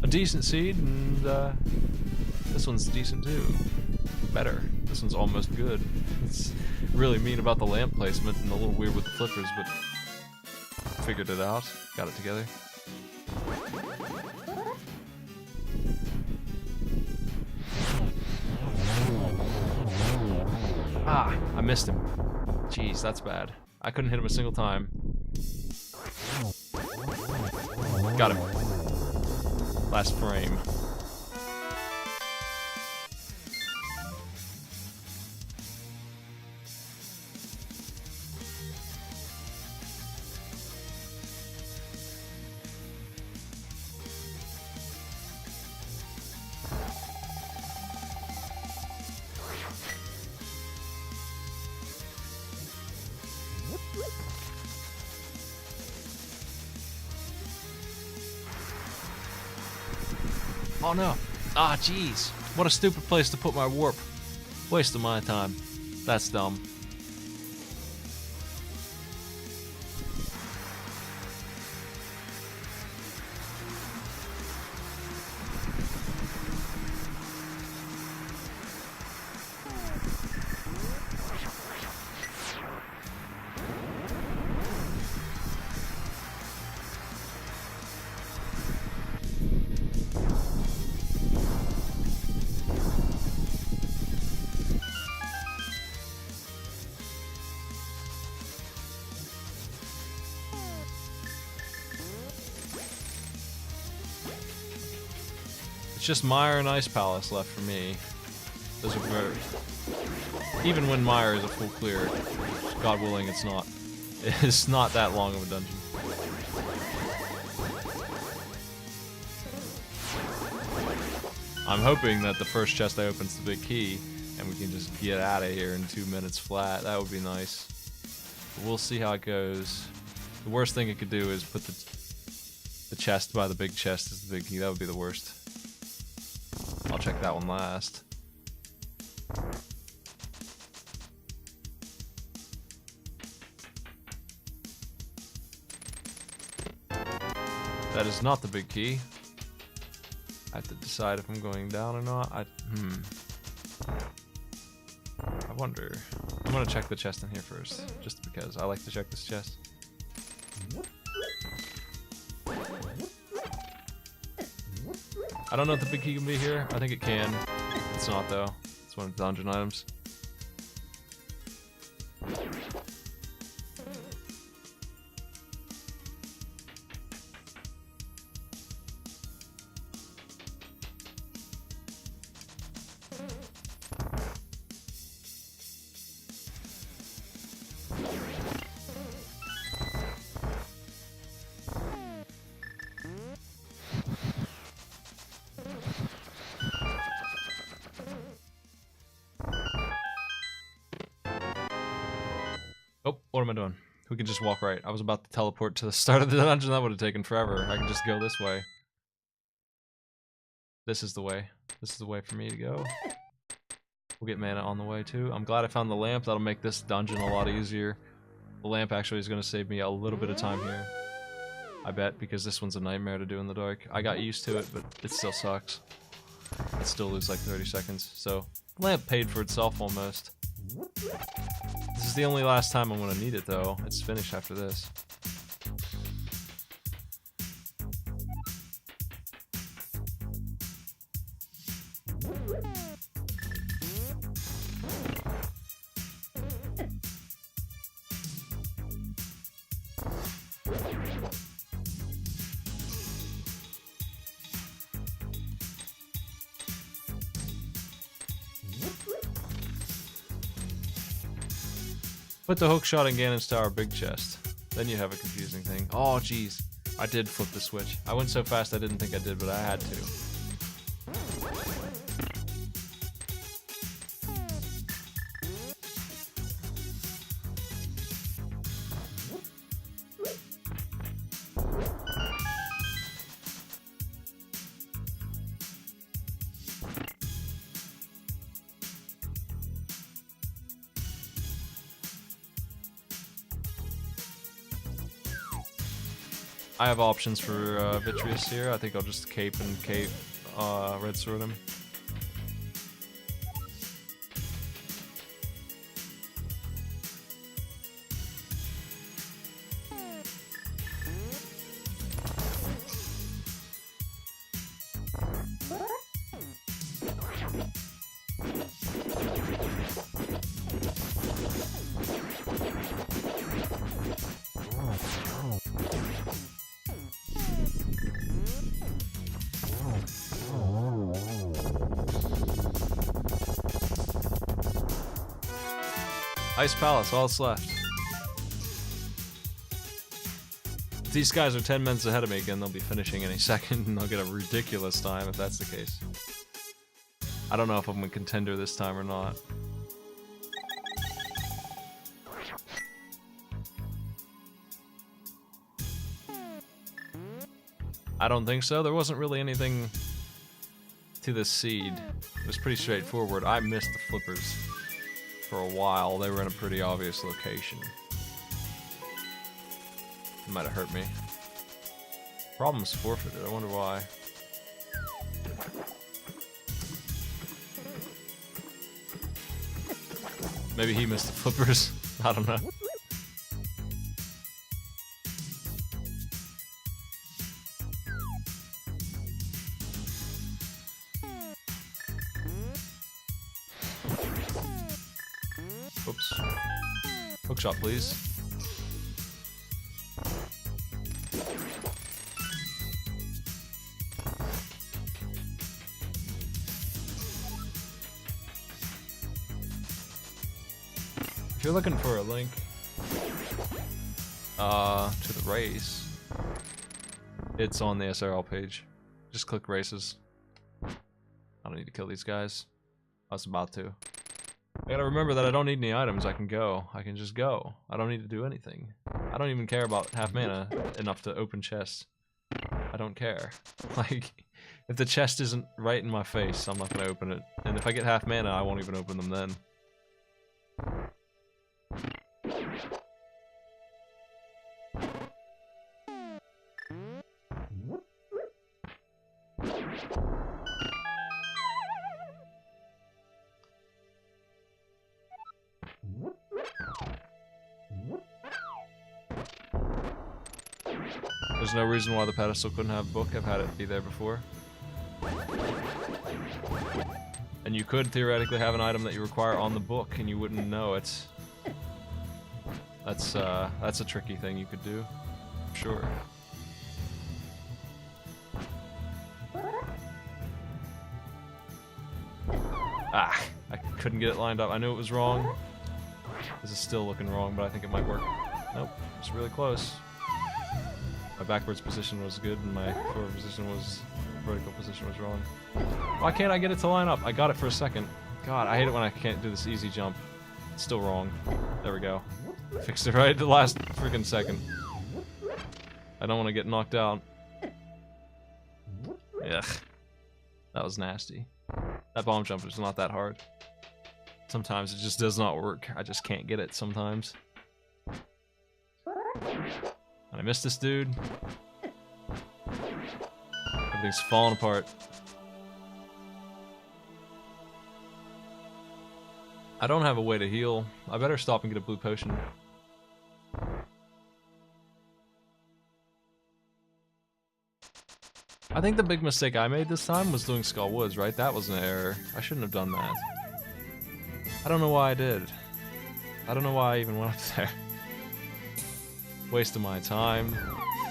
A decent seed, and this one's decent too. Better. This one's almost good. It's really mean about the lamp placement and a little weird with the flippers, but figured it out. Got it together. Ah, I missed him. Jeez, that's bad. I couldn't hit him a single time. Got him. Last frame. Oh no. Ah, jeez. What a stupid place to put my warp. Waste of my time. That's dumb. It's just Mire and Ice Palace left for me. Those are very... Even when Mire is a full clear, God willing it's not. It's not that long of a dungeon. I'm hoping that the first chest I open is the big key, and we can just get out of here in 2 minutes flat. That would be nice. But we'll see how it goes. The worst thing it could do is put the chest by the big chest as the big key. That would be the worst. I'll check that one last. That is not the big key. I have to decide if I'm going down or not. I wonder. I'm gonna check the chest in here first, just because I like to check this chest. I don't know if the big key can be here. I think it can. It's not though. It's one of the dungeon items. Oh, what am I doing? We can just walk right. I was about to teleport to the start of the dungeon. That would have taken forever. I can just go this way. This is the way. This is the way for me to go. We'll get mana on the way too. I'm glad I found the lamp. That'll make this dungeon a lot easier. The lamp actually is going to save me a little bit of time here. I bet, because this one's a nightmare to do in the dark. I got used to it, but it still sucks. I still lose like 30 seconds. So, the lamp paid for itself almost. This is the only last time I'm going to need it though. It's finished after this. Put the hook shot in Ganon's Tower big chest. Then you have a confusing thing. Oh jeez. I did flip the switch. I went so fast I didn't think I did, but I had to. I have options for Vitreous here. I think I'll just cape Red Sword him. Ice Palace, all that's left. These guys are 10 minutes ahead of me again. They'll be finishing any second, and they'll get a ridiculous time if that's the case. I don't know if I'm a contender this time or not. I don't think so. There wasn't really anything to this seed. It was pretty straightforward. I missed the flippers for a while. They were in a pretty obvious location. It might have hurt me. Problem's forfeited. I wonder why. Maybe he missed the flippers. I don't know. Oops. Hookshot, please. If you're looking for a link, to the race. It's on the SRL page. Just click races. I don't need to kill these guys. I was about to. I gotta remember that I don't need any items. I can go. I can just go. I don't need to do anything. I don't even care about half mana enough to open chests. I don't care. Like, if the chest isn't right in my face, I'm not gonna open it. And if I get half mana, I won't even open them then. There's no reason why the pedestal couldn't have a book. I've had it be there before. And you could theoretically have an item that you require on the book and you wouldn't know it. That's a tricky thing you could do. Sure. Ah, I couldn't get it lined up. I knew it was wrong. This is still looking wrong, but I think it might work. Nope, it's really close. My backwards position was good, and my forward position was... vertical position was wrong. Why can't I get it to line up? I got it for a second. God, I hate it when I can't do this easy jump. It's still wrong. There we go. Fixed it right at the last freaking second. I don't want to get knocked out. Ugh. That was nasty. That bomb jump is not that hard. Sometimes it just does not work. I just can't get it sometimes. And I missed this dude. Everything's falling apart. I don't have a way to heal. I better stop and get a blue potion. I think the big mistake I made this time was doing Skull Woods, right? That was an error. I shouldn't have done that. I don't know why I did. I don't know why I even went up there. Waste of my time.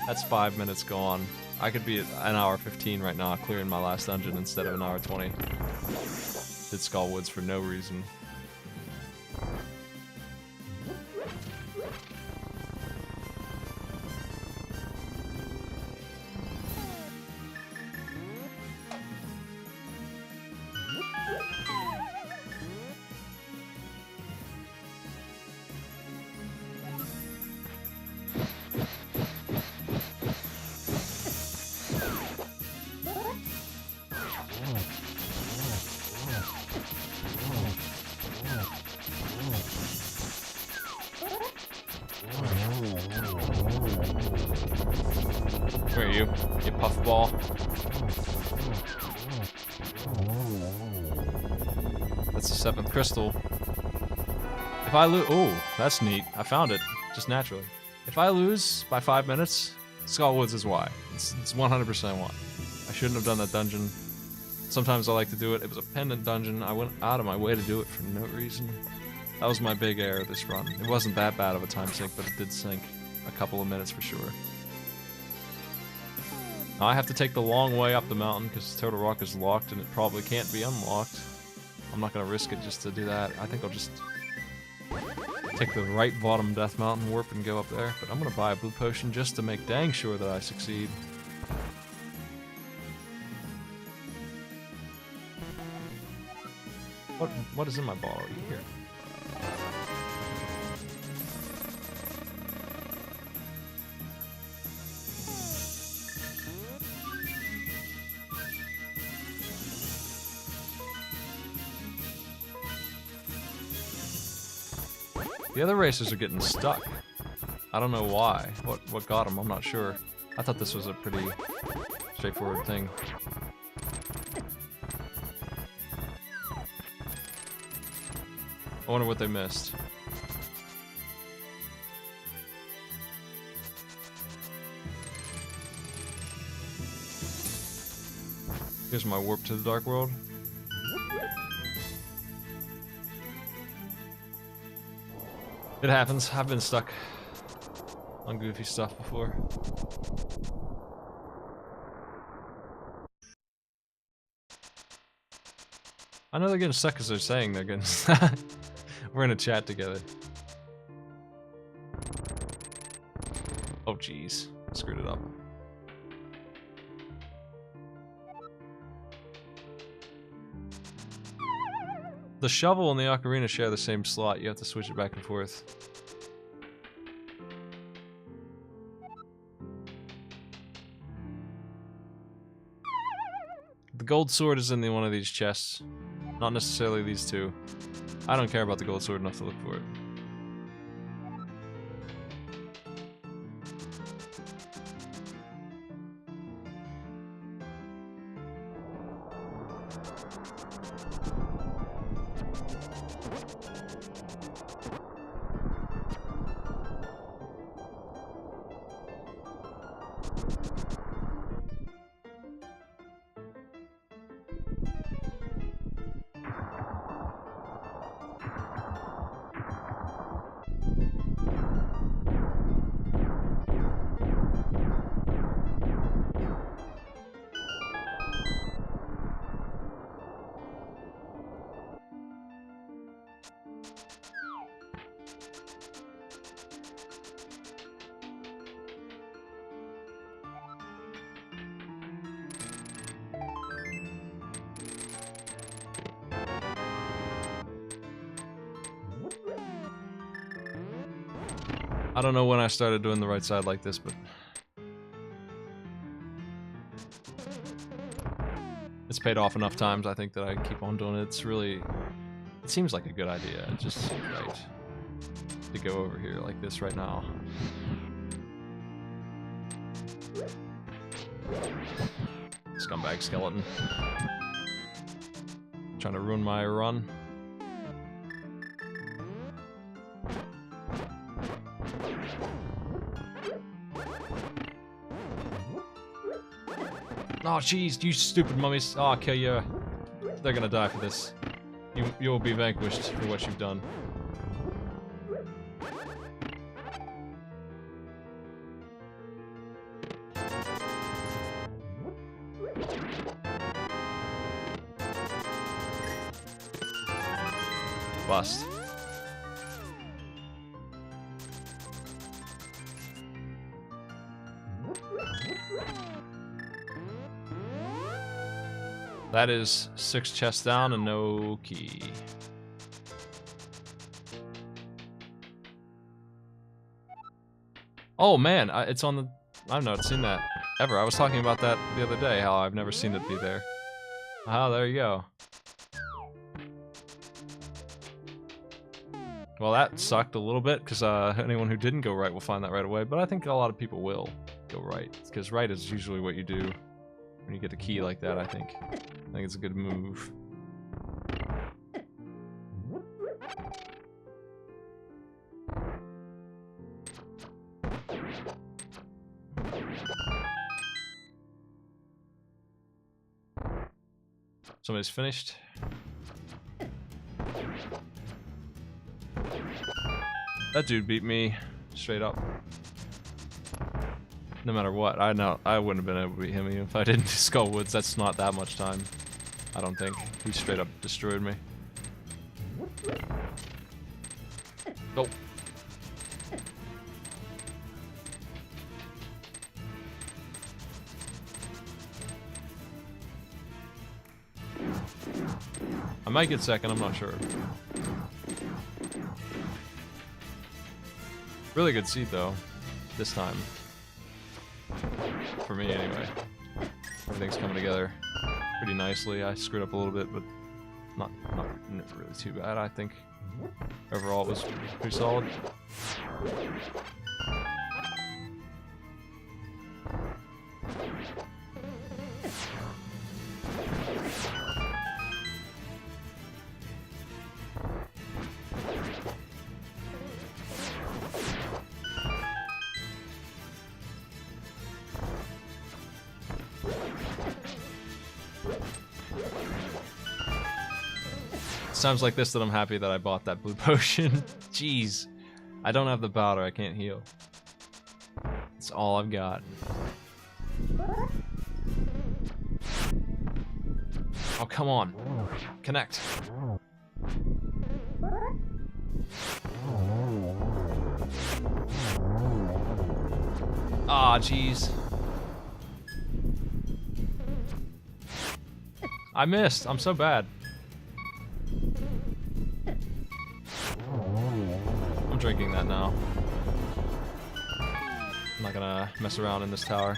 That's 5 minutes gone. I could be at an hour 15 right now, clearing my last dungeon instead of an hour 20. Did Skull Woods for no reason. Where are you? You puffball. That's the 7th crystal. If I lose... Oh, that's neat. I found it. Just naturally. If I lose by 5 minutes, Skull Woods is why. It's 100% why. I shouldn't have done that dungeon. Sometimes I like to do it. It was a pendant dungeon. I went out of my way to do it for no reason. That was my big error this run. It wasn't that bad of a time sink, but it did sink a couple of minutes for sure. Now I have to take the long way up the mountain because Turtle Rock is locked and it probably can't be unlocked. I'm not going to risk it just to do that. I think I'll just take the right bottom Death Mountain warp and go up there. But I'm going to buy a blue potion just to make dang sure that I succeed. What is in my bottle here? The other racers are getting stuck. I don't know why. What got them? I'm not sure. I thought this was a pretty straightforward thing. I wonder what they missed. Here's my warp to the Dark World. It happens. I've been stuck on goofy stuff before. I know they're getting stuck because they're saying they're getting stuck. We're in a chat together. Oh, jeez. Screwed it up. The shovel and the ocarina share the same slot. You have to switch it back and forth. The gold sword is in one of these chests. Not necessarily these two. I don't care about the gold sword enough to look for it. I don't know when I started doing the right side like this, but it's paid off enough times, I think, that I keep on doing it. It's really, it seems like a good idea. It just seems right to go over here like this right now. Scumbag skeleton. Trying to ruin my run. Oh jeez, you stupid mummies. Oh, I'll kill you. They're gonna die for this. You'll be vanquished for what you've done. Bust. That is 6 chests down and no key. Oh man, it's on the... I've not seen that ever. I was talking about that the other day, how I've never seen it be there. Ah, there you go. Well, that sucked a little bit, because anyone who didn't go right will find that right away, but I think a lot of people will go right, because right is usually what you do when you get a key like that, I think. I think it's a good move. Somebody's finished. That dude beat me straight up. No matter what, I know I wouldn't have been able to beat him even if I didn't do Skull Woods. That's not that much time, I don't think. He straight up destroyed me. Go. I might get second, I'm not sure. Really good seed though, this time. For me anyway. Everything's coming together pretty nicely. I screwed up a little bit, but not really too bad, I think. Overall it was pretty solid. Sounds like this that I'm happy that I bought that blue potion. Jeez. I don't have the powder, I can't heal. That's all I've got. Oh, come on. Connect. Ah, jeez. I missed. I'm so bad. I'm drinking that now. I'm not gonna mess around in this tower.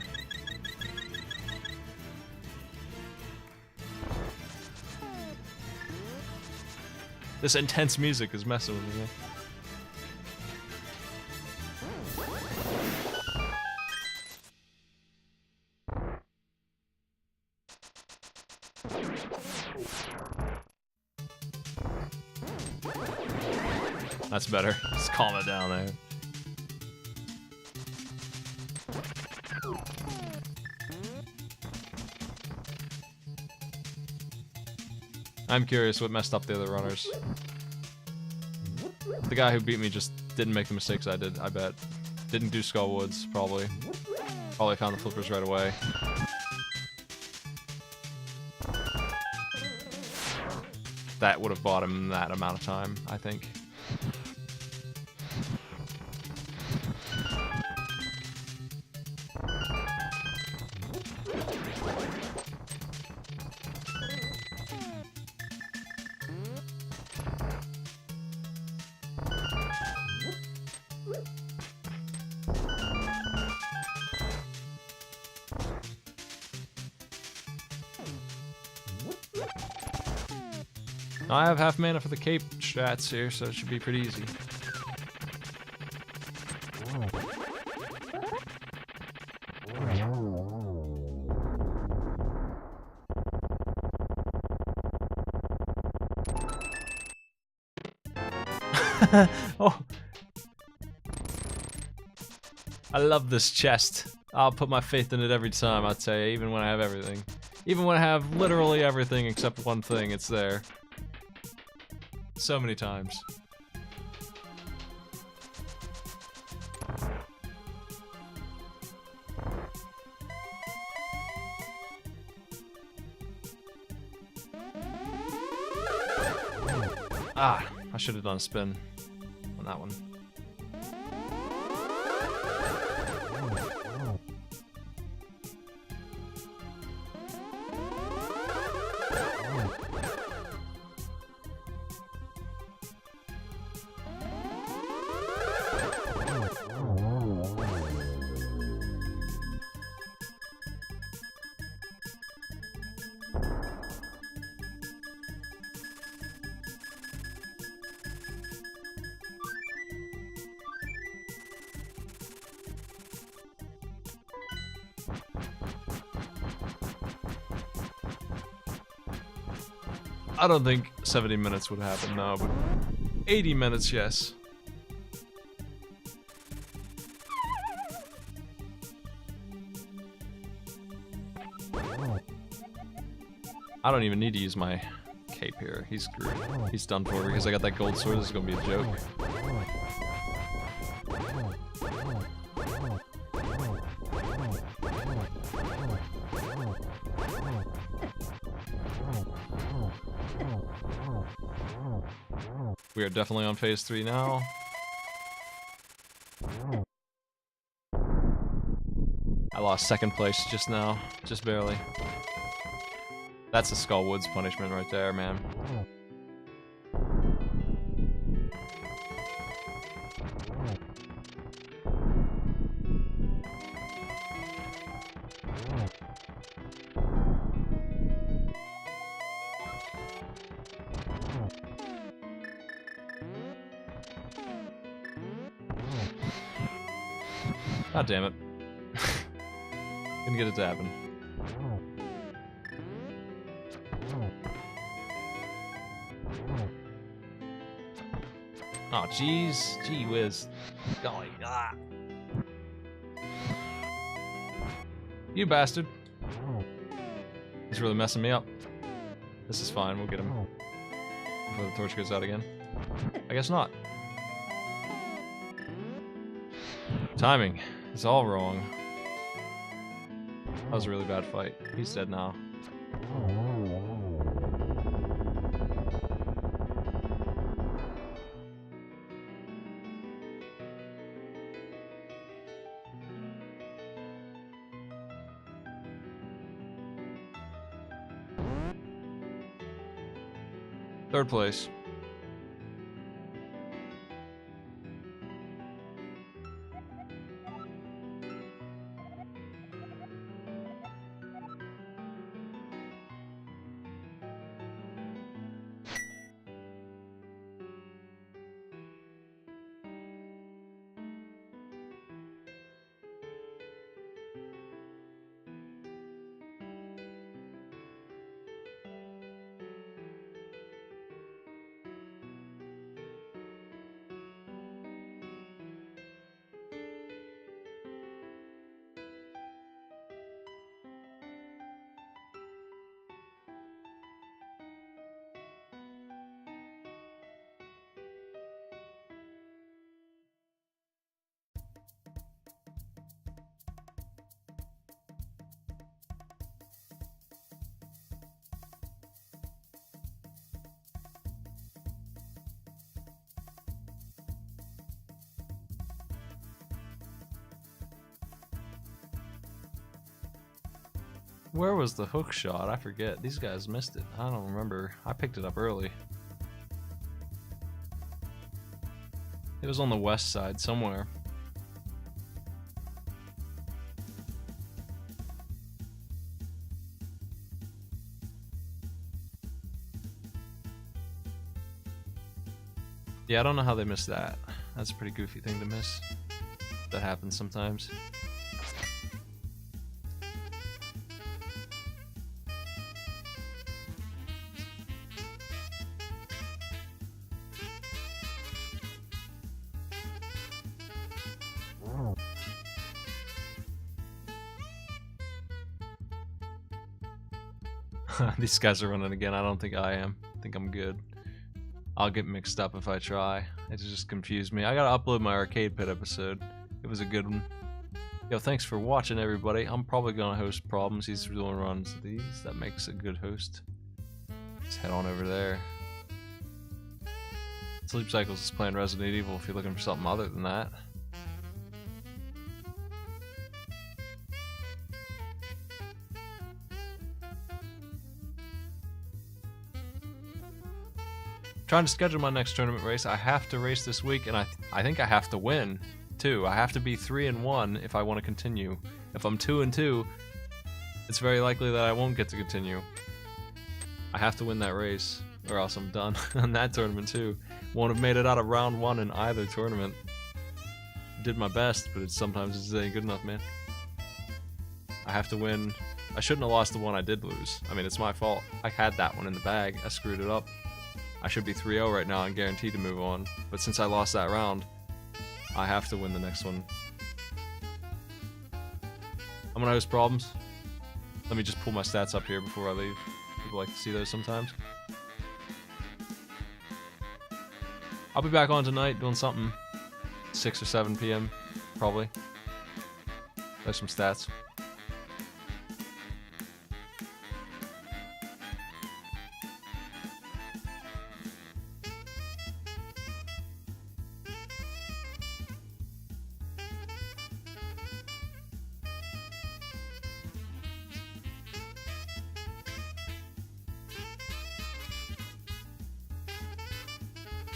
This intense music is messing with me. That's better. Just calm it down there. I'm curious what messed up the other runners. The guy who beat me just didn't make the mistakes I did, I bet. Didn't do Skull Woods, probably. Probably found the flippers right away. That would have bought him that amount of time, I think. Now I have half mana for the cape strats here, so it should be pretty easy. Oh, I love this chest. I'll put my faith in it every time, I'd say, even when I have everything. Even when I have literally everything except one thing, it's there. So many times. Ah, I should have done a spin on that one. I don't think 70 minutes would happen, no, but 80 minutes, yes. I don't even need to use my cape here. He's screwed. He's done for because I got that gold sword. This is gonna be a joke. We are definitely on phase 3 now. I lost second place just now, just barely. That's a Skull Woods punishment right there, man. God damn it. Couldn't get it to happen. Oh, jeez. Gee whiz. Golly. Ah. You bastard. He's really messing me up. This is fine. We'll get him. Before the torch goes out again. I guess not. Timing. It's all wrong. That was a really bad fight. He's dead now. Third place. Where was the hook shot? I forget. These guys missed it. I don't remember. I picked it up early. It was on the west side somewhere. Yeah, I don't know how they missed that. That's a pretty goofy thing to miss. That happens sometimes. These guys are running again. I don't think I am. I think I'm good. I'll get mixed up if I try. It just confused me. I gotta upload my Arcade Pit episode. It was a good one. Yo, thanks for watching, everybody. I'm probably gonna host problems. He's doing runs of these. That makes a good host. Let's head on over there. Sleep Cycles is playing Resident Evil if you're looking for something other than that. Trying to schedule my next tournament race. I have to race this week, and I think I have to win too. I have to be 3-1 if I want to continue. If I'm 2-2, it's very likely that I won't get to continue. I have to win that race, or else I'm done on that tournament too. Won't have made it out of round 1 in either tournament. Did my best, but sometimes it ain't good enough, man. I have to win. I shouldn't have lost the one I did lose. I mean, it's my fault. I had that one in the bag. I screwed it up. I should be 3-0 right now and guaranteed to move on. But since I lost that round, I have to win the next one. I'm gonna host problems. Let me just pull my stats up here before I leave. People like to see those sometimes. I'll be back on tonight doing something 6 or 7 p.m. probably. There's some stats.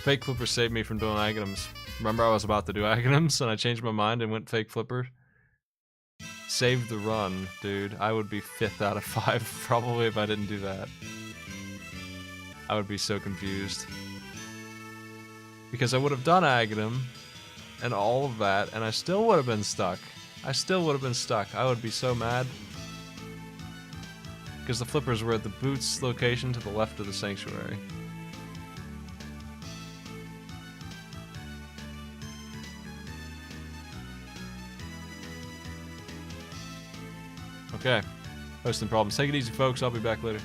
Fake Flipper saved me from doing Aghanims. Remember I was about to do Aghanims and I changed my mind and went Fake Flipper? Saved the run, dude. I would be 5th out of 5 probably if I didn't do that. I would be so confused. Because I would have done Aghanim and all of that and I still would have been stuck. I still would have been stuck. I would be so mad. Because the flippers were at the boots location to the left of the sanctuary. Okay, hosting problems. Take it easy, folks. I'll be back later.